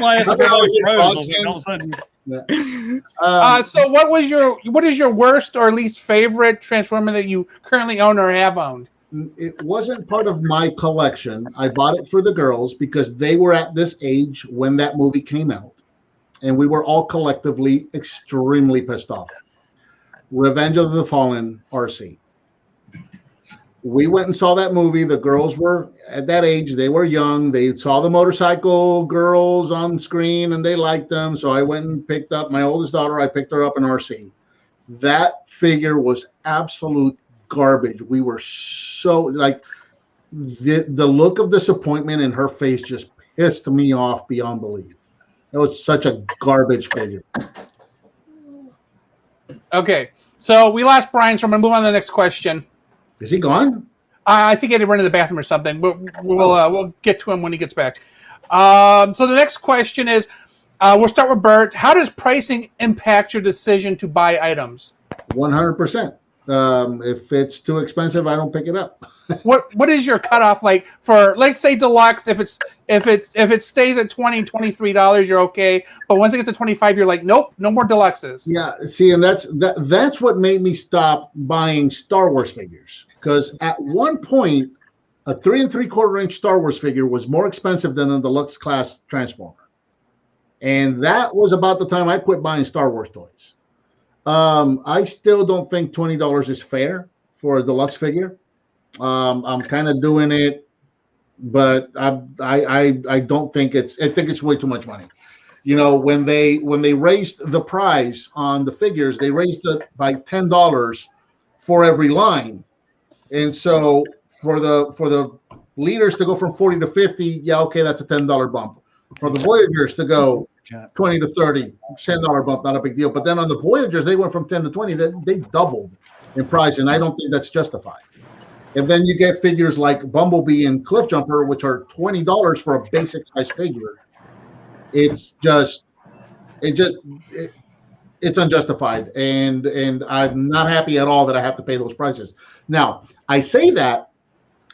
why I said I was froze. All of a sudden. Yeah. So what is your worst or least favorite Transformer that you currently own or have owned? It wasn't part of my collection. I bought it for the girls because they were at this age when that movie came out, and we were all collectively extremely pissed off. Revenge of the Fallen RC. We went and saw that movie. The girls were at that age. They were young. They saw the motorcycle girls on screen and they liked them. So I went and picked up my oldest daughter. I picked her up an RC. That figure was absolute garbage. We were so the look of disappointment in her face just pissed me off beyond belief. It was such a garbage figure. Okay. So we lost Brian, so I'm going to move on to the next question. Is he gone? I think he had to run to the bathroom or something. We'll get to him when he gets back. So the next question is, We'll start with Bert. How does pricing impact your decision to buy items? 100%. If it's too expensive, I don't pick it up. What is your cutoff like for, let's say, deluxe? If it stays at $23, you're okay. But once it gets to 25, you're like, nope, no more deluxes. Yeah, see, and that's what made me stop buying Star Wars figures. Because at one point, a 3 3/4 inch Star Wars figure was more expensive than a deluxe class Transformer. And that was about the time I quit buying Star Wars toys. I still don't think $20 is fair for a deluxe figure. I'm kind of doing it, but I don't think I think it's way too much money. You know, when they raised the price on the figures, they raised it by $10 for every line. And so for the leaders to go from 40 to 50, yeah, okay, that's a $10 bump. For the Voyagers to go 20 to 30, $10 bump, not a big deal. But then on the Voyagers, they went from 10 to 20. They doubled in price, and I don't think that's justified. And then you get figures like Bumblebee and Cliffjumper, which are $20 for a basic size figure. It's unjustified, and I'm not happy at all that I have to pay those prices. Now, I say that,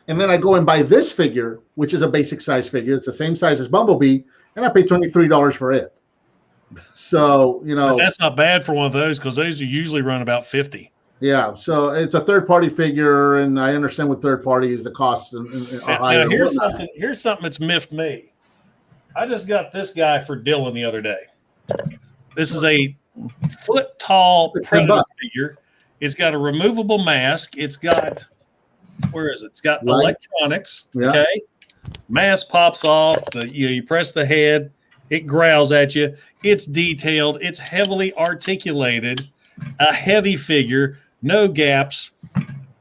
and then I go and buy this figure, which is a basic size figure. It's the same size as Bumblebee, and I pay $23 for it. So, you know. But that's not bad for one of those, because those usually run about 50. Yeah, so it's a third-party figure, and I understand with third parties the costs are higher. Now, here's something that's miffed me. I just got this guy for Dylan the other day. This is a foot-tall Predator figure. It's got a removable mask. It's got, where is it? It's got electronics. Yeah. Okay, mask pops off. You press the head. It growls at you. It's detailed. It's heavily articulated. A heavy figure. No gaps.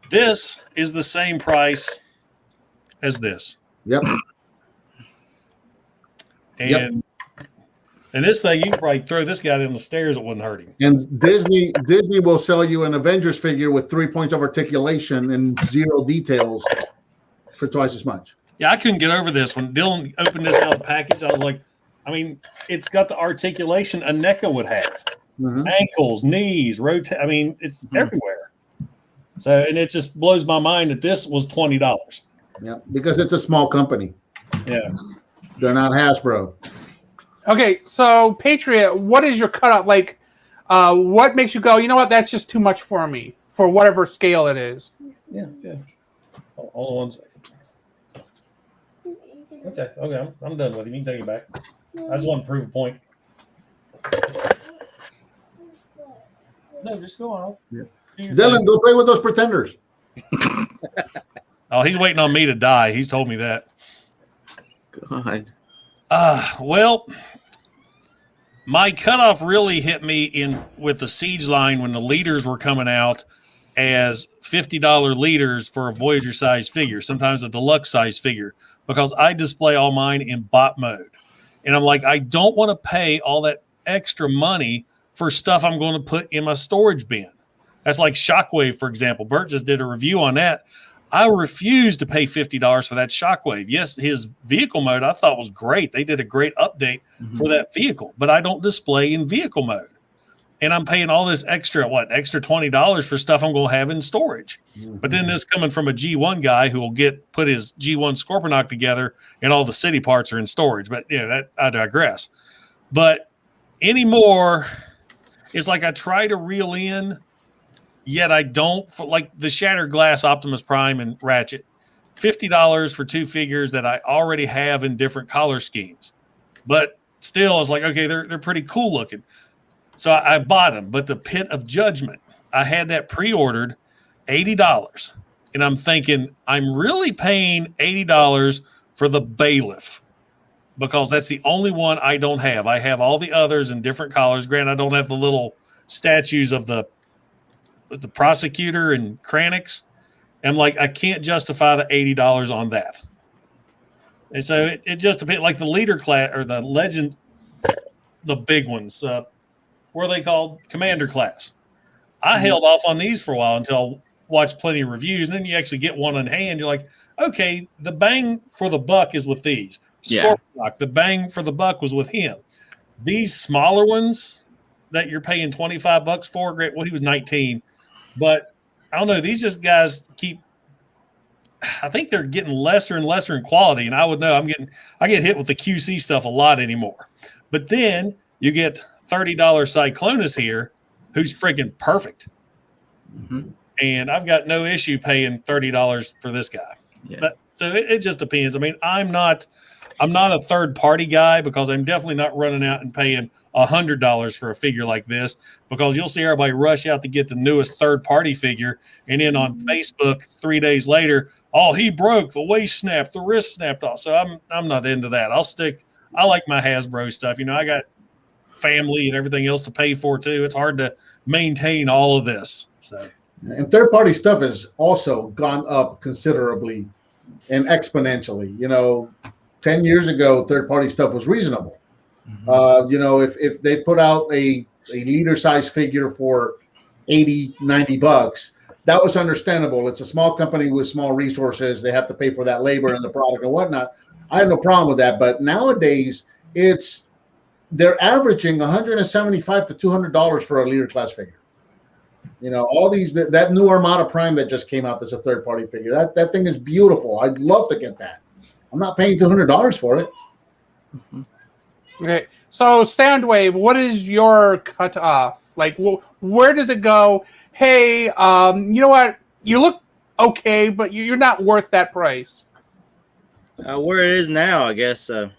This is the same price as this. Yep. And this thing, you could probably throw this guy down the stairs. It wouldn't hurt him. And Disney will sell you an Avengers figure with 3 points of articulation and 0 details for twice as much. Yeah, I couldn't get over this. When Dylan opened this out of the package, I was like, I mean, it's got the articulation a NECA would have. Mm-hmm. Ankles, knees, rotate. I mean, it's everywhere. So, and it just blows my mind that this was $20. Yeah, because it's a small company. Yeah. They're not Hasbro. Okay, so Patriot, what is your cutoff? Like, what makes you go, you know what, that's just too much for me, for whatever scale it is? Yeah. Hold on 1 second. Okay, I'm done with it. You can take it back. I just want to prove a point. No, just go on. Yeah. Dylan, go play with those pretenders. Oh, he's waiting on me to die. He's told me that. God. Well, my cutoff really hit me with the Siege line when the leaders were coming out as $50 leaders for a Voyager size figure, sometimes a deluxe size figure, because I display all mine in bot mode. And I'm like, I don't want to pay all that extra money for stuff I'm going to put in my storage bin. That's like Shockwave, for example. Bert just did a review on that. I refuse to pay $50 for that Shockwave. Yes, his vehicle mode I thought was great. They did a great update for that vehicle, but I don't display in vehicle mode. And I'm paying all this extra $20 for stuff I'm going to have in storage. But then this coming from a G1 guy who will put his G1 Scorponok together and all the city parts are in storage. But that I digress. But anymore, it's like I try to reel in, yet I don't. For like the Shattered Glass Optimus Prime and Ratchet, $50 for 2 figures that I already have in different color schemes. But still, it's like, okay, they're pretty cool looking. So I bought them. But the Pit of Judgment, I had that pre-ordered, $80. And I'm thinking, I'm really paying $80 for the Bailiff, because that's the only one I don't have. I have all the others in different colors. Granted, I don't have the little statues of the prosecutor and Kranix. I'm like, I can't justify the $80 on that. And so it just depends. Like the leader class or the legend, the big ones, what are they called? Commander class. I held off on these for a while until I watched plenty of reviews. And then you actually get one in hand. You're like, okay, the bang for the buck is with these. Yeah. Scorponok, the bang for the buck was with him. these smaller ones that you're paying $25 for, great. Well, he was 19, but I don't know. These just guys I think they're getting lesser and lesser in quality. And I would know I get hit with the QC stuff a lot anymore. But then you get $30 Cyclonus here, who's freaking perfect. Mm-hmm. And I've got no issue paying $30 for this guy. Yeah. But so it just depends. I mean, I'm not a third party guy because I'm definitely not running out and paying $100 for a figure like this, because you'll see everybody rush out to get the newest third party figure. And then on Facebook 3 days later, oh, he broke, the waist snapped, the wrist snapped off. So I'm not into that. I like my Hasbro stuff. You know, I got family and everything else to pay for too. It's hard to maintain all of this. So. And third-party stuff has also gone up considerably and exponentially. You know, 10 years ago, third-party stuff was reasonable. Mm-hmm. You know, if they put out a leader-size figure for $80, $90, that was understandable. It's a small company with small resources. They have to pay for that labor and the product and whatnot. I have no problem with that. But nowadays, they're averaging $175 to $200 for a leader-class figure. You know, all these that new Armada Prime that just came out that's a third party figure. That thing is beautiful. I'd love to get that. I'm not paying $200 for it. Okay, so Soundwave, what is your cutoff? Like, where does it go? Hey, you know what? You look okay, but you're not worth that price. Where it is now, I guess. If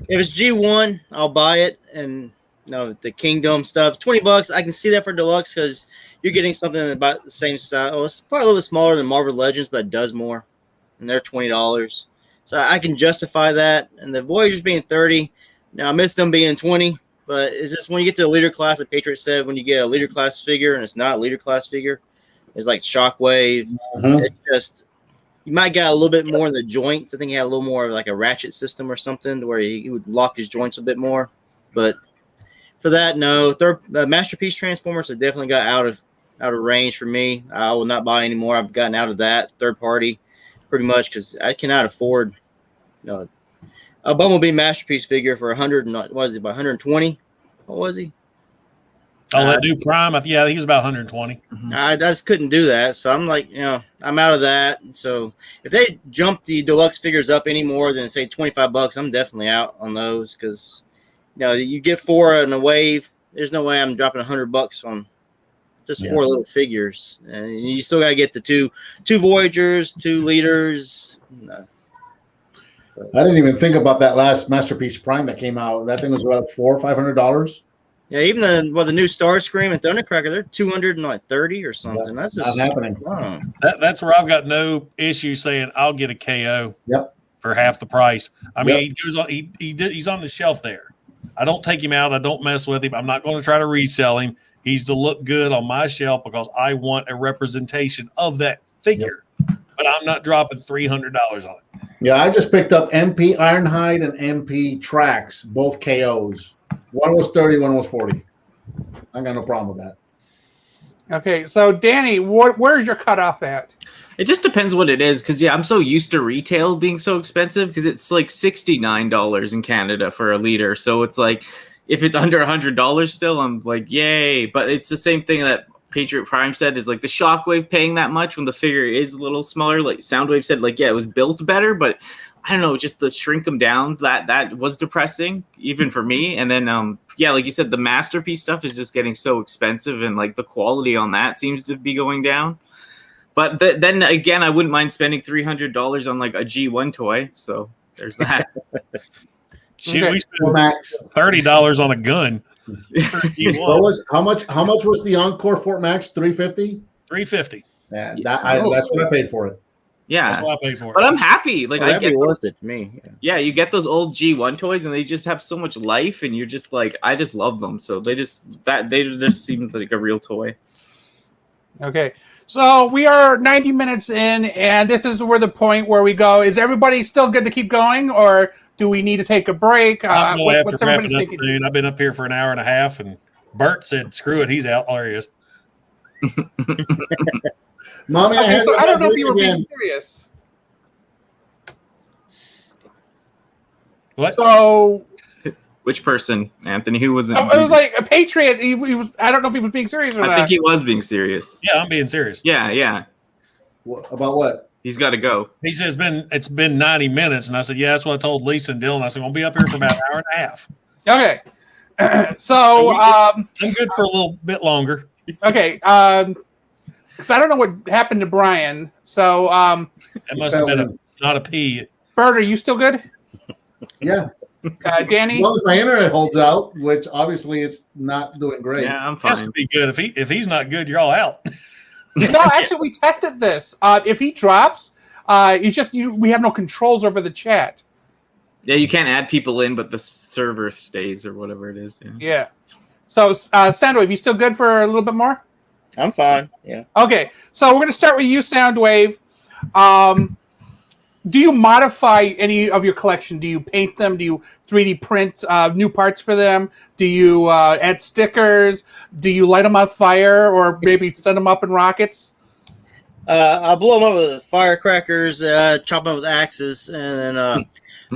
it's G1, I'll buy it, and the Kingdom stuff, $20. I can see that for deluxe because you're getting something about the same size. Oh, it's probably a little bit smaller than Marvel Legends, but it does more, and they're $20. So I can justify that. And the Voyagers being 30. Now I miss them being 20, but it's just when you get to the leader class, like Patriot said, when you get a leader class figure and it's not a leader class figure, it's like Shockwave. It's just you might get a little bit more in the joints. I think he had a little more of like a ratchet system or something to where he would lock his joints a bit more, but. For that, no. Masterpiece Transformers have definitely got out of range for me. I will not buy anymore. I've gotten out of that third party pretty much because I cannot afford a Bumblebee Masterpiece figure for 100. What was it? About 120? What was he? Oh, that new Prime. Yeah, he was about 120. I just couldn't do that. So I'm like, I'm out of that. So if they jump the deluxe figures up any more than say $25, I'm definitely out on those because. You get 4 in a wave. There's no way I'm dropping $100 on just 4 little figures, and you still got to get the two Voyagers, 2 leaders. I didn't even think about that last Masterpiece Prime that came out. That thing was about $400 or $500. Yeah, even the new Starscream and Thundercracker, they're 230 or something. That's just not happening. That's where I've got no issue saying I'll get a KO. Yep. For half the price. I mean, he goes on. He's on the shelf there. I don't take him out. I don't mess with him. I'm not going to try to resell him. He's to look good on my shelf because I want a representation of that figure. Yep. But I'm not dropping $300 on it. Yeah, I just picked up MP Ironhide and MP Trax, both KOs. One was 30, one was 40. I got no problem with that. Okay, so Danny, where's your cutoff at? It just depends what it is, because I'm so used to retail being so expensive, because it's like $69 in Canada for a liter. So it's like, if it's under $100 still, I'm like, yay. But it's the same thing that Patriot Prime said, is like the Shockwave paying that much when the figure is a little smaller. Like Soundwave said, like, yeah, it was built better, but I don't know, just to shrink them down, that was depressing, even for me. And then, like you said, the Masterpiece stuff is just getting so expensive, and like the quality on that seems to be going down. But then again, I wouldn't mind spending $300 on like a G1 toy. So there's that. Shoot, we spent $30 on a gun. How much was the Encore Fort Max? $350? $350. Yeah, that's what I paid for it. Yeah, that's what I paid for it. But I'm happy. Like, that'd be worth it to me. Yeah, you get those old G1 toys, and they just have so much life, and you're just like, I just love them. So they just seems like a real toy. Okay. So we are 90 minutes in, and this is where the point where we go. Is everybody still good to keep going, or do we need to take a break? I'm going to have to wrap it up soon. I've been up here for an hour and a half, and Bert said, screw it, he's out. There he is. Mommy, I don't know if you were being serious. What? So Which person, Anthony? Who was it? It was like a Patriot. He was. I don't know if he was being serious or not. I think he was being serious. Yeah, I'm being serious. Yeah. About what? He's got to go. He says it's been 90 minutes, and I said, yeah, that's what I told Lisa and Dylan. I said, we'll be up here for about an hour and a half. Okay. So I'm good for a little bit longer. Okay. Because I don't know what happened to Brian. So It must have been not a pee. Bert, are you still good? Yeah. Danny? As long as my internet holds out, which obviously it's not doing great. Yeah, I'm It has fine. to be good. If he's not good, you're all out. No, actually, we tested this. If he drops, it's just we have no controls over the chat. Yeah, you can't add people in, but the server stays or whatever it is. Yeah. So, Soundwave, you still good for a little bit more? I'm fine. Yeah. Okay. So we're going to start with you, Soundwave. Do you modify any of your collection? Do you paint them? Do you 3D print new parts for them? Do you add stickers? Do you light them on fire or maybe send them up in rockets? I'll blow them up with firecrackers, chop them with axes, and then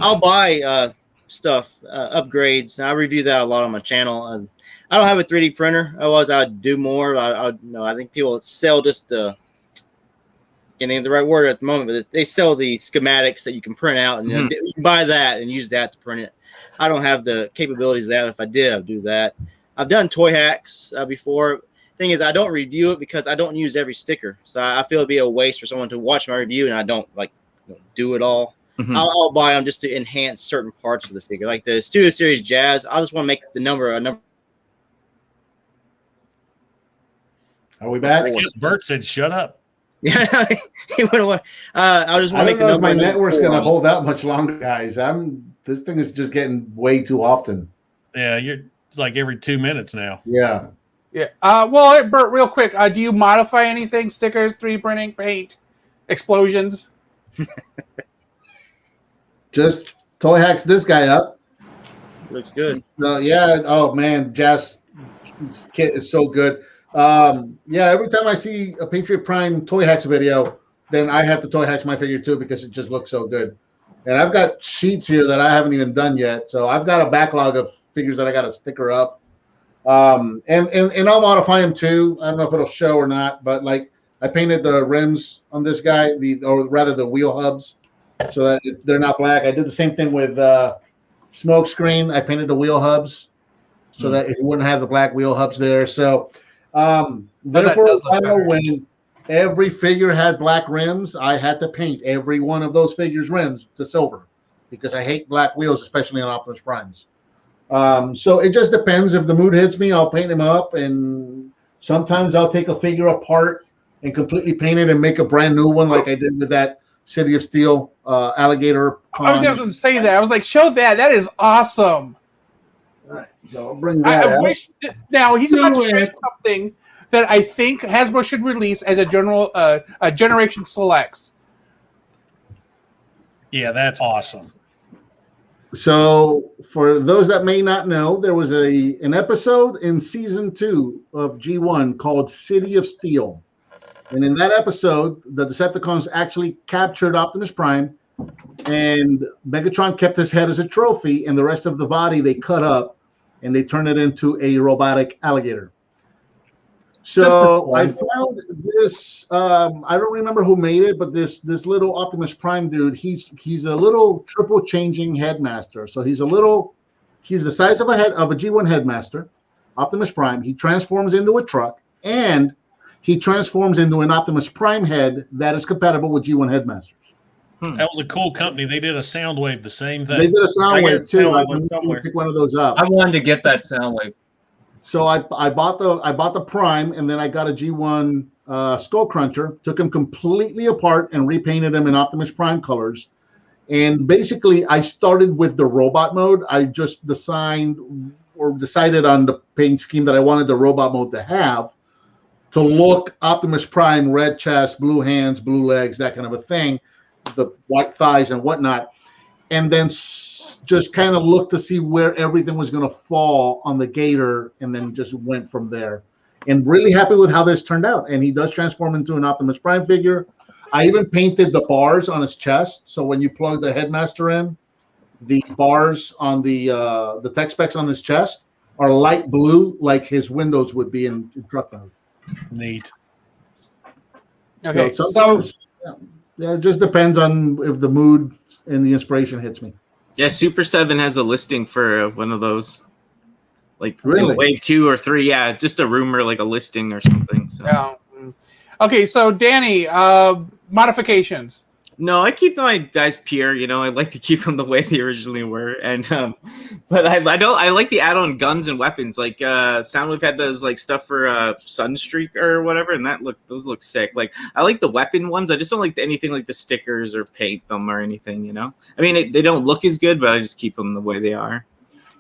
I'll buy stuff, upgrades. I review that a lot on my channel. I don't have a 3D printer. Otherwise, I'd do more. I think people sell just the can't think of the right word at the moment, but they sell the schematics that you can print out, and you can buy that and use that to print it. I don't have the capabilities of that. If I did, I'd do that. I've done toy hacks before. Thing is, I don't review it because I don't use every sticker, so I feel it'd be a waste for someone to watch my review, and I don't do it all. I'll buy them just to enhance certain parts of the figure, like the Studio Series Jazz. I just want to make the number a number. Are we back? I guess Bert said, "Shut up." Yeah, he went away. I just want to make the know if number. my network's going to hold out much longer, guys. This thing is just getting way too often. Yeah, it's like every 2 minutes now. Yeah. Yeah. Well, Bert, real quick, do you modify anything? Stickers, 3D printing, paint, explosions? Just toy hacks this guy up. Looks good. Yeah. Oh man, Jazz kit is so good. Yeah. Every time I see a Patriot Prime toy hacks video, then I have to toy hacks my figure too because it just looks so good. And I've got sheets here that I haven't even done yet, so I've got a backlog of figures that I got to sticker up. And I'll modify them too. I don't know if it'll show or not, but like I painted the rims on this guy, or rather the wheel hubs, so that they're not black. I did the same thing with smoke screen. I painted the wheel hubs so that it wouldn't have the black wheel hubs there. So therefore, when every figure had black rims, I had to paint every one of those figures' rims to silver because I hate black wheels, especially on Optimus Primes. So it just depends. If the mood hits me, I'll paint them up, and sometimes I'll take a figure apart and completely paint it and make a brand new one, like I did with that City of Steel alligator. I was going to say that. I was like, show that. That is awesome. All right, so I'll bring that I out. wish. Now he's about to show something that I think Hasbro should release as a Generation Selects. Yeah, that's awesome. So, for those that may not know, there was an episode in season 2 of G1 called City of Steel. And in that episode, the Decepticons actually captured Optimus Prime, and Megatron kept his head as a trophy, and the rest of the body they cut up, and they turned it into a robotic alligator. So I found this. I don't remember who made it, but this little Optimus Prime dude. He's a little triple changing headmaster. So he's the size of a G1 headmaster, Optimus Prime. He transforms into a truck, and he transforms into an Optimus Prime head that is compatible with G1 headmasters. That was a cool company. They did a Soundwave, the same thing. They did a Soundwave too. I can pick one of those up. I wanted to get that Soundwave. So I bought the Prime, and then I got a G1 Skull Cruncher. Took him completely apart and repainted him in Optimus Prime colors. And basically, I started with the robot mode. I just decided on the paint scheme that I wanted the robot mode to have, to look Optimus Prime, red chest, blue hands, blue legs, that kind of a thing, the white thighs and whatnot, and then just kind of look to see where everything was going to fall on the gator, and then just went from there. And really happy with how this turned out. And he does transform into an Optimus Prime figure. I even painted the bars on his chest, so when you plug the headmaster in, the bars on the tech specs on his chest are light blue, like his windows would be in truck mode. Neat. Okay, So, so sometimes, yeah, it just depends on if the mood and the inspiration hits me. Yeah, Super 7 has a listing for one of those. Like Really? wave 2 or 3. Yeah, it's just a rumor, like a listing or something. So. yeah. Okay, so Danny, modifications. No, I keep my guys pure. You know, I like to keep them the way they originally were, and but I don't. I like the add-on guns and weapons. Like Soundwave had those like stuff for Sunstreak or whatever, and those look sick. Like I like the weapon ones. I just don't like anything like the stickers or paint them or anything. You know, I mean they don't look as good, but I just keep them the way they are.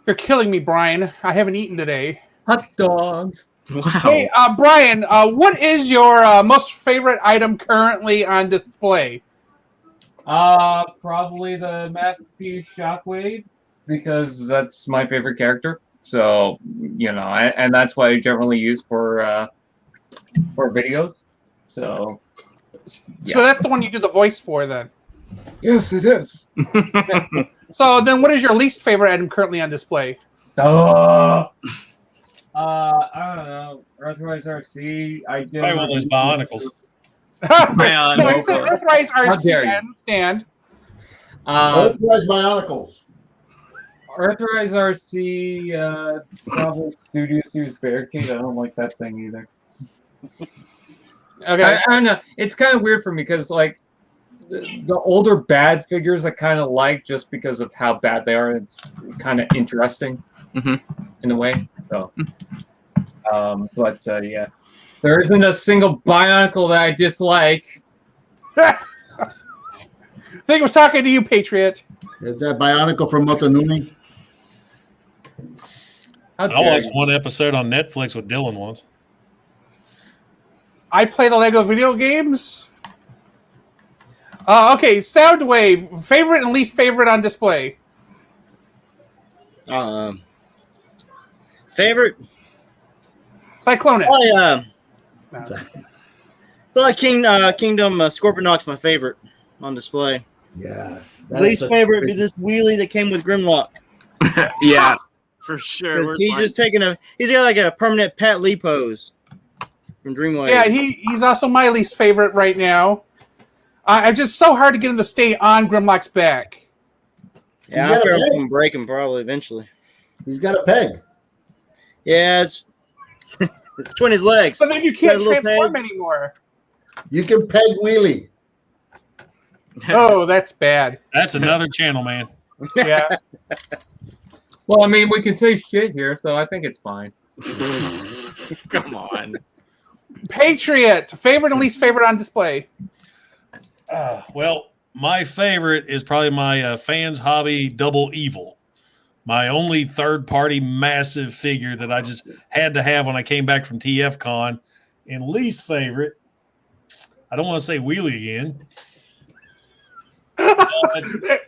You're killing me, Brian. I haven't eaten today. Hot dogs. Wow. Hey, Brian, what is your most favorite item currently on display? Probably the Masterpiece Shockwave, because that's my favorite character. So, and that's what I generally use for videos. So, yeah. So that's the one you do the voice for, then. Yes, it is. So then, what is your least favorite item currently on display? I don't know. Earthrise RC. I did Probably one of those Bionicles. No, he said Earthrise How dare RC. you. I understand. Earthrise Bionicles. Earthrise RC, probably Studio Series Barricade. I don't like that thing either. Okay. I don't know. It's kind of weird for me because, like, the older bad figures I kind of like just because of how bad they are. It's kind of interesting in a way. So, yeah. There isn't a single Bionicle that I dislike. I think I was talking to you, Patriot. Is that Bionicle from Motonumi? How I dare watched you. one episode on Netflix with Dylan once. I play the Lego video games. Okay, Soundwave. Favorite and least favorite on display. Favorite? Cyclone. I feel like Kingdom Scorponok's my favorite on display. Yes. Least favorite would be this wheelie that came with Grimlock. Yeah, for sure. 'Cause he's got like a permanent Pat Lee pose from Dreamwave. Yeah, he's also my least favorite right now. I'm just so hard to get him to stay on Grimlock's back. Yeah, I'm sure I'm going to break him probably eventually. He's got a peg. Yeah, it's between his legs. But then you Got a can't little transform peg. anymore. You can peg wheelie. Oh, that's bad. That's another channel, man. Yeah. Well, I mean, we can say shit here, so I think it's fine. Come on. Patriot. Favorite and least favorite on display. Well, my favorite is probably my Fans Hobby Double Evil. My only third-party massive figure that I just had to have when I came back from TFCon. And least favorite, I don't want to say Wheelie again.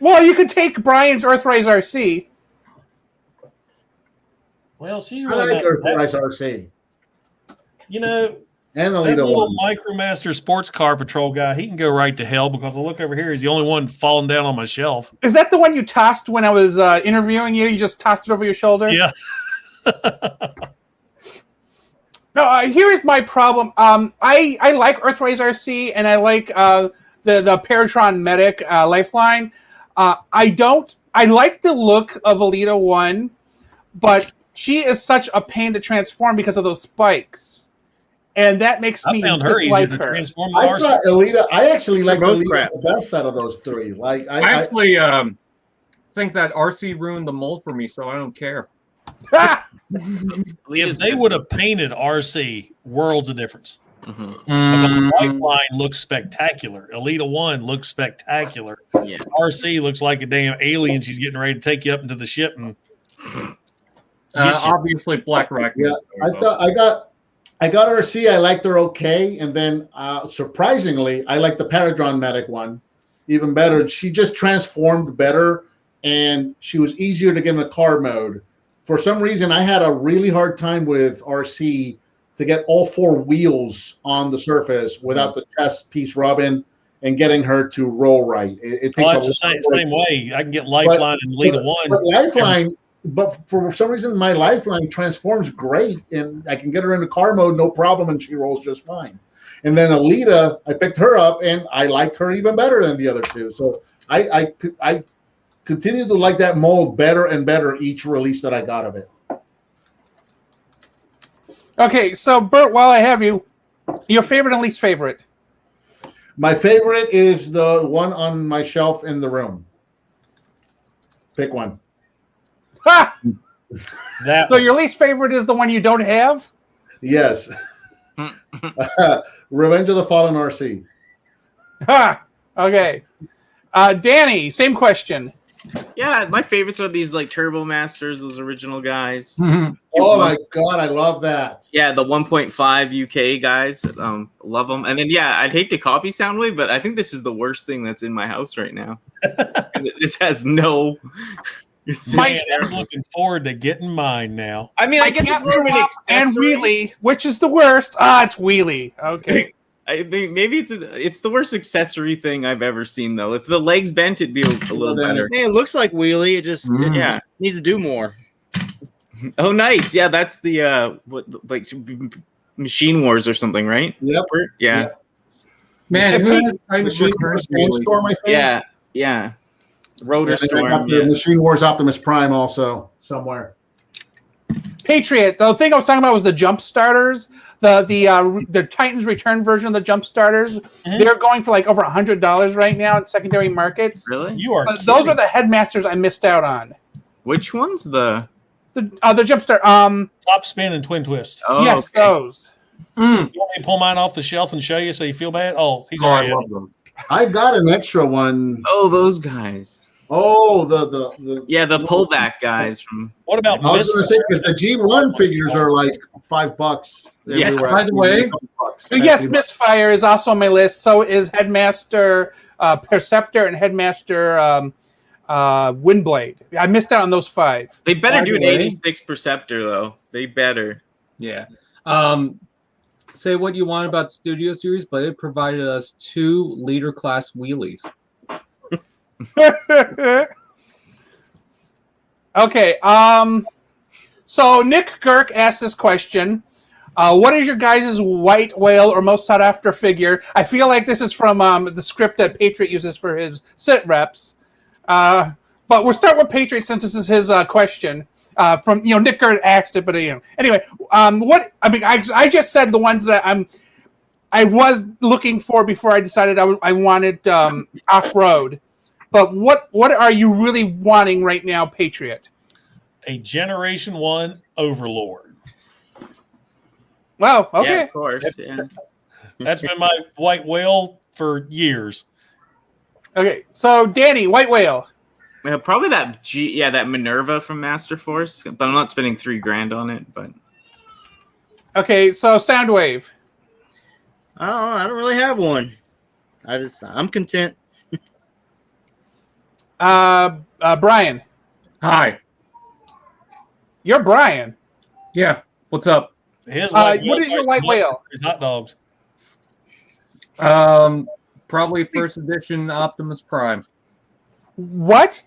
Well, you could take Brian's Earthrise RC. Well, she's I really like Earthrise RC. You know, And the that Lido little one. Micromaster Sports Car Patrol guy, he can go right to hell because I look over here, he's the only one falling down on my shelf. Is that the one you tossed when I was interviewing you? You just tossed it over your shoulder? Yeah. No, here's my problem. I like Earthrise RC and I like the Paratron Medic Lifeline. I like the look of Alita 1, but she is such a pain to transform because of those spikes. And that makes me I found her easier dislike to her. transform I than RC. thought Alita. I actually like Both Alita crap. the best out of those three. Like I actually think that RC ruined the mold for me, so I don't care. If they would have painted RC, worlds of difference. Mhm. Because Lifeline looks spectacular. Alita 1 looks spectacular. Yeah. RC looks like a damn alien. She's getting ready to take you up into the ship. And get you. Obviously, Black Raccoon. Yeah, I got RC. I liked her okay, and then surprisingly, I liked the Paradron Medic one even better. She just transformed better, and she was easier to get in the car mode. For some reason, I had a really hard time with RC to get all four wheels on the surface without the chest piece rubbing, and getting her to roll right. It takes Well, a that's the lot of same way. I can get Lifeline and Lead a One. But Lifeline, but for some reason, my Lifeline transforms great, and I can get her into car mode, no problem, and she rolls just fine. And then Alita, I picked her up, and I liked her even better than the other two. So I continue to like that mold better and better each release that I got of it. Okay, so Bert, while I have you, your favorite and least favorite? My favorite is the one on my shelf in the room. Pick one. Ha! That So your least favorite is the one you don't have? Yes. Revenge of the Fallen RC. Ha! Okay. Danny, same question. Yeah, my favorites are these like Turbo Masters, those original guys. Oh my God, I love that. Yeah, the 1.5 UK guys. Love them. And then yeah, I'd hate to copy Soundwave, but I think this is the worst thing that's in my house right now. Because it just has no. It's Man, I'm looking forward to getting mine now. I mean, I guess it's more of an And accessory. Wheelie, which is the worst? It's Wheelie. Okay. I think maybe it's the worst accessory thing I've ever seen though. If the legs bent, it'd be a little better. Hey, it looks like Wheelie. It just Yeah. needs to do more. Oh, nice. Yeah, that's the like Machine Wars or something, right? Yep. Yeah. Man, who had tried to Machine put Wars her in Storm, I think. Yeah. Rotor I think I Storm. got the Yeah. Machine Wars Optimus Prime also somewhere. Patriot. The thing I was talking about was the jump starters. The Titans Return version of the jump starters. They're going for like over $100 right now in secondary markets. Really? You are. Those are the headmasters I missed out on. Which ones? The The jump start. Top Spin and Twin Twist. oh, Yes, okay. those. You want me to pull mine off the shelf and show you so you feel bad? Oh, he's I already. love them. I got an extra one. Oh, those guys. Oh, the Yeah, the pullback guys from. What about I was going to Misfit? say because the G1 figures are like $5. Yeah, everywhere. by the way- $5. Yes, Misfire is also on my list. So is Headmaster Perceptor and Headmaster Windblade. I missed out on those 5. They better By do the an way- 86 Perceptor though. They better. Yeah. Say what you want about the Studio Series, but it provided us 2 leader class wheelies. Okay. So Nick Girk asked this question. What is your guys' white whale or most sought after figure? I feel like this is from the script that Patriot uses for his sit reps. But we'll start with Patriot since this is his question. From Nick Girk asked it, but anyway. I just said the ones that I was looking for before I decided I wanted off road. But what are you really wanting right now, Patriot? A Generation 1 Overlord. Wow. Okay. Yeah, of course. Yeah. That's been my white whale for years. Okay. So Danny, white whale. Probably that Minerva from Master Force, but I'm not spending $3,000 on it. But Okay. So Soundwave. I don't really have one. I'm content. Brian. Hi. You're Brian. Yeah. What's up? His white whale what is your tastes white much whale? like his hot dogs. Probably first edition Optimus Prime. What?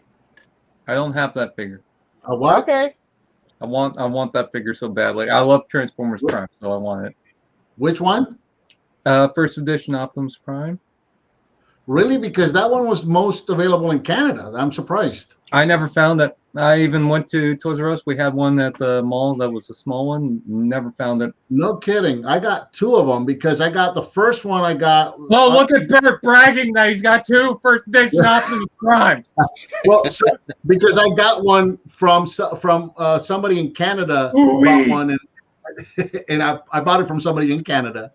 I don't have that figure. A what? Okay. I want that figure so badly. I love Transformers Prime, so I want it. Which one? First edition Optimus Prime. Really? Because that one was most available in Canada. I'm surprised. I never found it. I even went to Toys R Us. We had one at the mall that was a small one. Never found it. No kidding. I got 2 of them because I got the first one I got. Well, look at Bert bragging that he's got 2 first edition Optimus Prime. Well, because I got one from somebody in Canada. Ooh-wee. Bought one, and I bought it from somebody in Canada.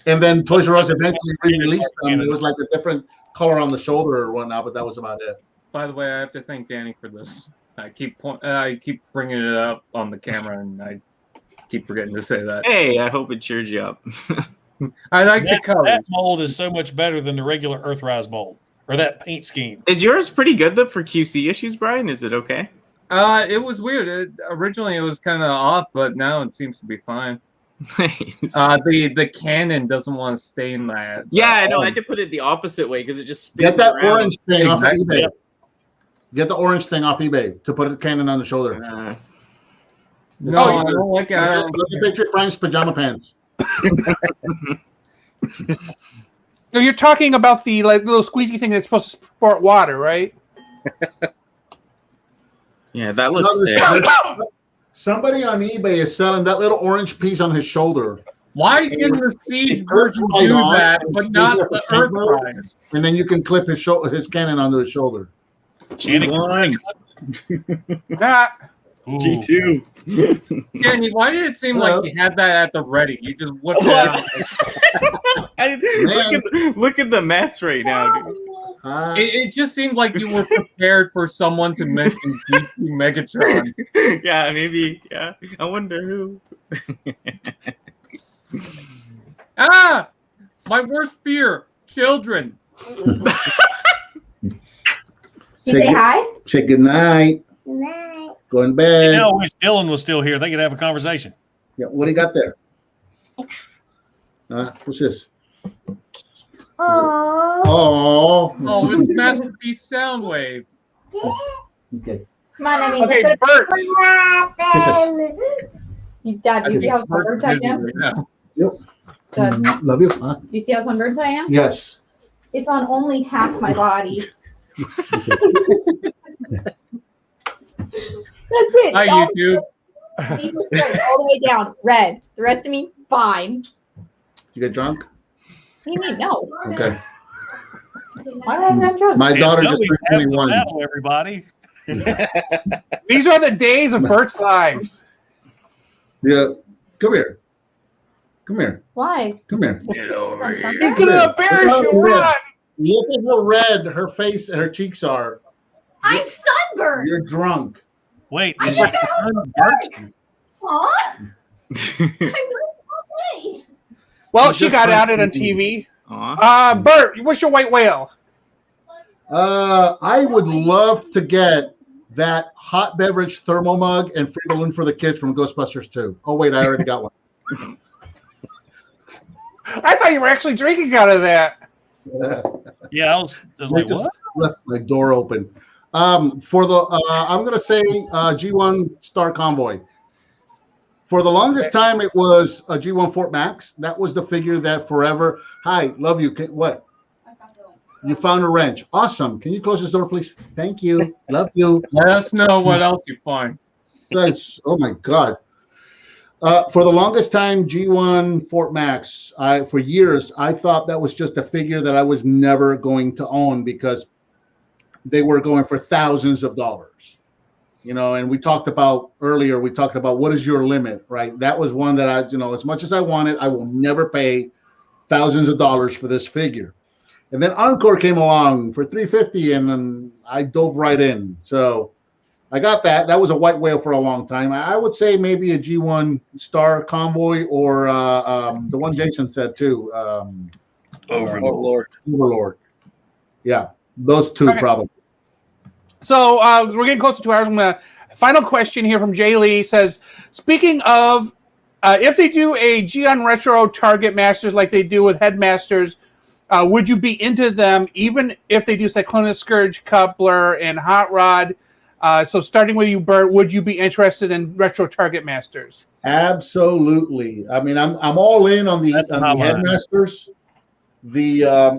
And then Toys R Us eventually re-released them. It was like a different color on the shoulder or whatnot, but that was about it. By the way, I have to thank Danny for this. I keep bringing it up on the camera, and I keep forgetting to say that. hey, I hope it cheers you up. I like the That colors. mold is so much better than the regular Earthrise mold or that paint scheme. Is yours pretty good though for QC issues, Brian? Is it okay? It was weird. Originally, it was kind of off, but now it seems to be fine. Nice. The cannon doesn't want to stay in that. Yeah, I know. I had to put it the opposite way because it just spins Get that around. orange thing off of Exactly. eBay. Get the orange thing off eBay to put a cannon on the shoulder. No, I don't like it. I don't Look at Patriot Prime's pajama pants. So you're talking about the little squeezy thing that's supposed to sport water, right? Yeah, that looks No, sick. Somebody on eBay is selling that little orange piece on his shoulder, Why can the Siege It version turns do right on, that, but not it the turns Earth right Prime? and then you can clip his cannon onto his shoulder. Channing, Nah. Ooh. G2. Danny, why did it seem Hello. like you had that at the ready? You just whipped it out. Look at the mess right now, dude. It just seemed like you were prepared for someone to mention G2 Megatron. Yeah, maybe. Yeah, I wonder who. Ah! My worst fear, children. Say hi. Say good night. Good night. Go in bed. Now, I wish Dylan was still here. They could have a conversation. Yeah, what do you got there? What's this? Oh. Oh. Oh, it's Masterpiece Soundwave. Okay. Come on, I mean, Okay, let's Bert. Dad, do you see how sunburned I am? Right now. Dad, Love you. Huh? do you see how sunburned I am? Yes. It's on only half my body. That's it. Hi, All YouTube. deepest red, all the way down, red. The rest of me, fine. You get drunk? What do you mean? No. Okay. Why would I have drunk? My daughter And just Noe turned has the 21. battle, everybody. These are the days of Bert's lives. Yeah. Come here. Come here. Why? Come here. Get over He's here. gonna embarrass you, run! Look at how red her face and her cheeks are. I'm sunburned. You're drunk. Wait, I is your got son Bert? Huh? I worked all day. Well, You she just got heard outed on TV. TV. Bert, what's your white whale? I would love to get that hot beverage thermal mug and free balloon for the kids from Ghostbusters 2. Oh, wait, I already got one. I thought you were actually drinking out of that. Yeah, I was like, what? Left my door open. For the, I'm going to say G1 Star Convoy. For the longest time, it was a G1 Fort Max. That was the figure that forever. Hi, love you. What? You found a wrench. Awesome. Can you close this door, please? Thank you. Love you. Let us know what else you find. That's, oh my God. For the longest time, G1 Fort Max, for years, I thought that was just a figure that I was never going to own because they were going for thousands of dollars. You know, and we talked about earlier, what is your limit, right? That was one that I, as much as I wanted, I will never pay thousands of dollars for this figure. And then Encore came along for $350 and then I dove right in. So I got that. That was a white whale for a long time. I would say maybe a G1 Star Convoy or the one Jason said too. Overlord. Yeah, those two probably. So we're getting close to 2 hours. Final question here from Jay Lee says, speaking of, if they do a G1 Retro Target Masters like they do with Headmasters, would you be into them even if they do Cyclonus Scourge, Coupler, and Hot Rod? So starting with you, Bert, would you be interested in Retro Target Masters? Absolutely. I mean, I'm all in on the Headmasters.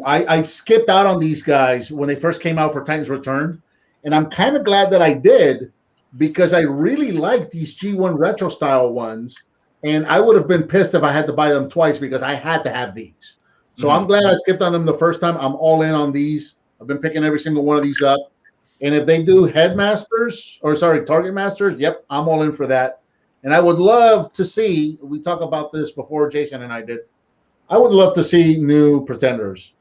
I skipped out on these guys when they first came out for Titans Return, and I'm kind of glad that I did because I really like these G1 retro style ones, and I would have been pissed if I had to buy them twice because I had to have these. So I'm glad I skipped on them the first time. I'm all in on these. I've been picking every single one of these up. And if they do Target Masters, yep, I'm all in for that. And I would love to see, we talked about this before Jason and I did, I would love to see new Pretenders.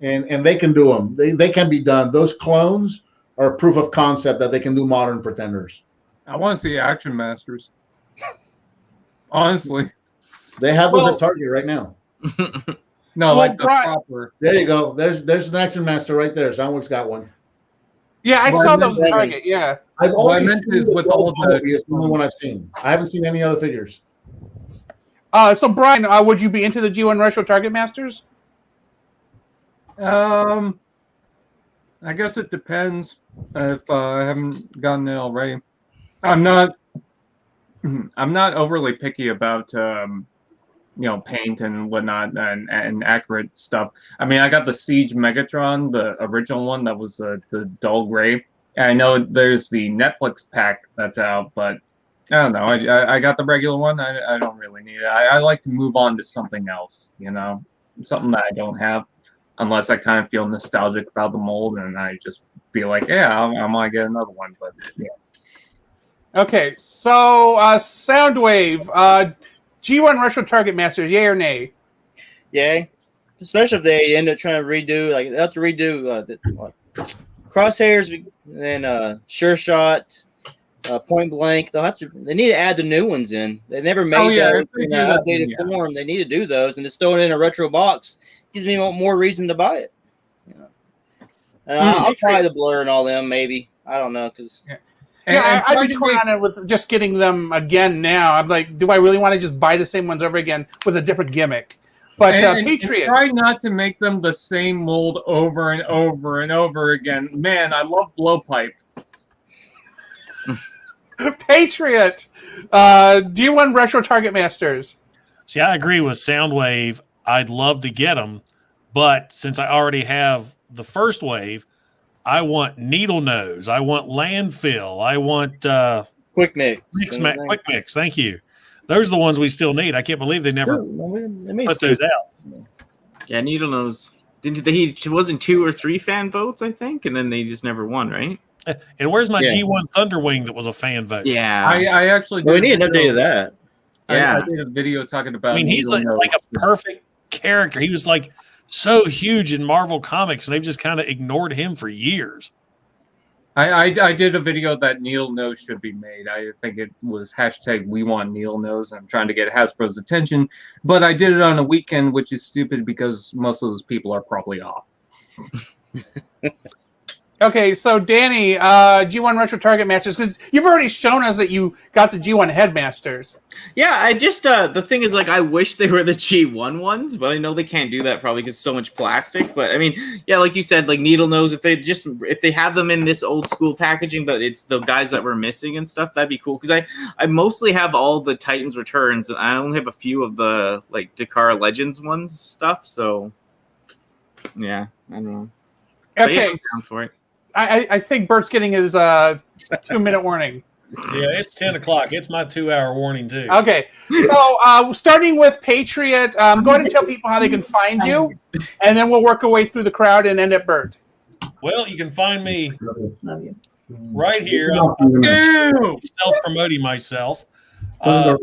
And they can do them. They can be done. Those clones are proof of concept that they can do modern Pretenders. I want to see Action Masters. Honestly. They have those at Target right now. No, like the proper. There you go. There's an Action Master right there. Someone's got one. Yeah, I saw those at Target. Yeah. I've What I only meant seen is with all the one I've seen. I haven't seen any other figures. So Brian, would you be into the G1 Retro Target Masters? I guess it depends if I haven't gotten it already. I'm not overly picky about paint and whatnot and accurate stuff. I mean, I got the Siege Megatron, the original one that was the dull gray. And I know there's the Netflix pack that's out, but I don't know. I got the regular one. I don't really need it. I like to move on to something else, something that I don't have, unless I kind of feel nostalgic about the mold, and I just be like, yeah, I might get another one. But yeah. Okay, so Soundwave, G1 Retro Target Masters, yay or nay? Yay. Especially if they end up trying to redo, like they have to redo Crosshairs, and then Sure Shot, Point Blank. They need to add the new ones in. They never made those in an updated form. They need to do those, and just throw it in a retro box gives me more reason to buy it. I'll buy the Blur and all them, maybe. I don't know, because. Yeah, I'd be torn on it with just getting them again now. I'm like, do I really want to just buy the same ones over again with a different gimmick? But Patriot. Try not to make them the same mold over and over and over again. Man, I love Blowpipe. Patriot, G1 Retro Target Masters. See, I agree with Soundwave. I'd love to get them, but since I already have the first wave, I want Needle Nose. I want Landfill. I want Quick Mix. Quick Mix. Thank you. Those are the ones we still need. I can't believe they never put those out. Yeah, Needle Nose. It wasn't 2 or 3 fan votes, I think, and then they just never won, right? And where's my G1 Thunderwing that was a fan vote? Yeah. I actually we need an update of that. Yeah. I did a video talking about. I mean, he's like a perfect character. He was like so huge in Marvel Comics, and they've just kind of ignored him for years. I did a video that Needle Nose should be made. I think it was hashtag We Want Needle Nose. I'm trying to get Hasbro's attention, but I did it on a weekend, which is stupid because most of those people are probably off. Okay, so Danny, G1 Retro Target Masters, because you've already shown us that you got the G1 Headmasters. Yeah, I just, the thing is, like, I wish they were the G1 ones, but I know they can't do that probably because so much plastic. But, I mean, yeah, like you said, like, Needle Nose, if they have them in this old school packaging, but it's the guys that were missing and stuff, that'd be cool. Because I mostly have all the Titans Returns, and I only have a few of the, like, Dakar Legends ones stuff, so, yeah, I don't know. Okay. Yeah, I'm down for it. I think Bert's getting his 2-minute warning. Yeah, it's 10 o'clock. It's my 2-hour warning, too. Okay. So, starting with Patriot, go ahead and tell people how they can find you, and then we'll work our way through the crowd and end at Bert. Well, you can find me right here. I'm self-promoting myself. Prime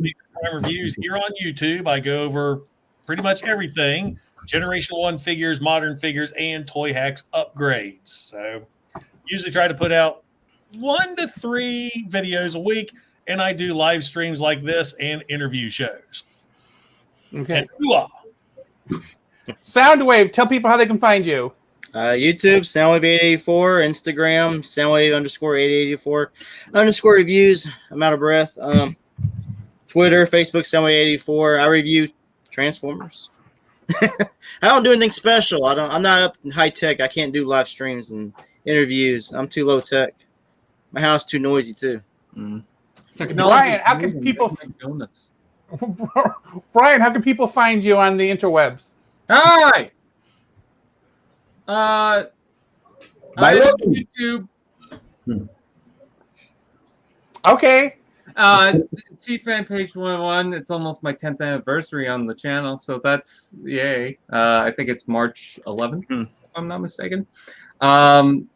Reviews here on YouTube. I go over pretty much everything. Generation 1 figures, modern figures, and Toy Hacks upgrades. So usually try to put out 1 to 3 videos a week, and I do live streams like this and interview shows. Okay. And Soundwave, tell people how they can find you. YouTube, Soundwave884, Instagram, Soundwave_884, _reviews. I'm out of breath. Twitter, Facebook, Soundwave884. I review Transformers. I don't do anything special. I'm not up in high tech. I can't do live streams and interviews. I'm too low tech. My house too noisy too. Brian, how can people? Brian, how can people find you on the interwebs? Hi. I love YouTube. Okay. T-Fan Page 101. It's almost my 10th anniversary on the channel, so that's yay. I think it's March 11th, if I'm not mistaken. And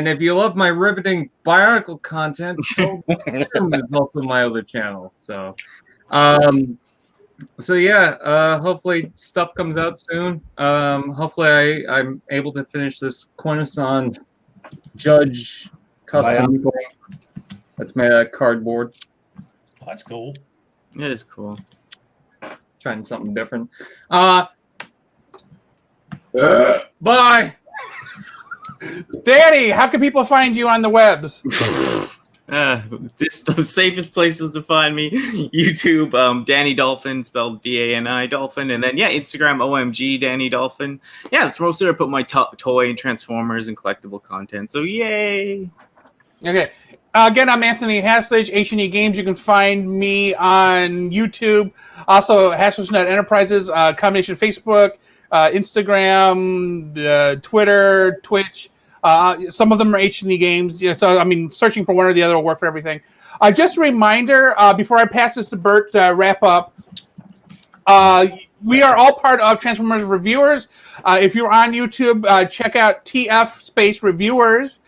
if you love my riveting Bionicle content, so is also my other channel. So yeah, hopefully stuff comes out soon. Hopefully I'm able to finish this Cornison Judge custom thing that's made out of cardboard. Oh, that's cool. It is cool. Trying something different. Bye. Danny, how can people find you on the webs? The safest places to find me: YouTube, Danny Dolphin, spelled Dani Dolphin, and then Instagram, OMG Danny Dolphin. Yeah, that's mostly where I put my toy and Transformers and collectible content. So yay! Okay. Again, I'm Anthony Haslage, H&E Games. You can find me on YouTube. Also, Haslage.net Enterprises, combination of Facebook, Instagram, Twitter, Twitch. Some of them are H&E Games. Yeah, so, I mean, searching for one or the other will work for everything. Just a reminder, before I pass this to Bert to wrap up, we are all part of Transformers Reviewers. If you're on YouTube, check out TF Space Reviewers.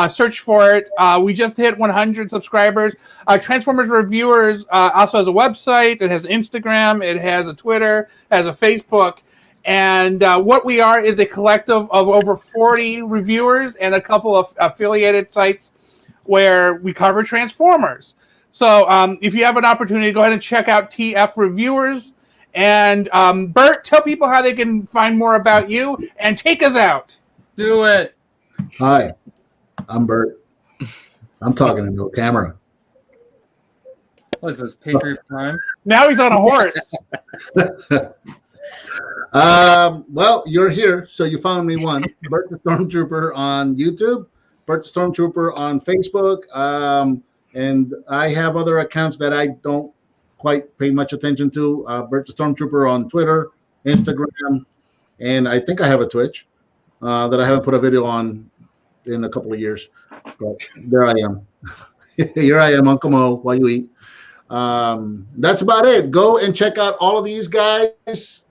Search for it. We just hit 100 subscribers. Transformers Reviewers also has a website. It has Instagram. It has a Twitter. It has a Facebook. And what we are is a collective of over 40 reviewers and a couple of affiliated sites where we cover Transformers. So if you have an opportunity, go ahead and check out TF Reviewers. And Bert, tell people how they can find more about you and take us out. Do it. Hi, I'm Bert. I'm talking into a camera. What is this, Patriot Prime? Now he's on a horse. Well, you're here, so you found me one. Bert the Stormtrooper on YouTube, Bert the Stormtrooper on Facebook, and I have other accounts that I don't quite pay much attention to. Bert the Stormtrooper on Twitter, Instagram, and I think I have a Twitch that I haven't put a video on in a couple of years. But there I am. Here I am, Uncle Mo, while you eat. That's about it. Go and check out all of these guys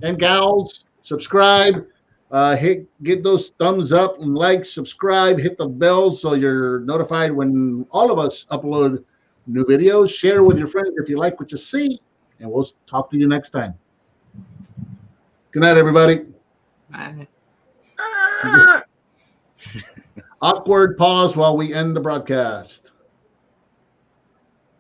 and gals. Subscribe. Get those thumbs up and likes. Subscribe. Hit the bell so you're notified when all of us upload new videos. Share with your friends if you like what you see. And we'll talk to you next time. Good night, everybody. Bye. Awkward pause while we end the broadcast.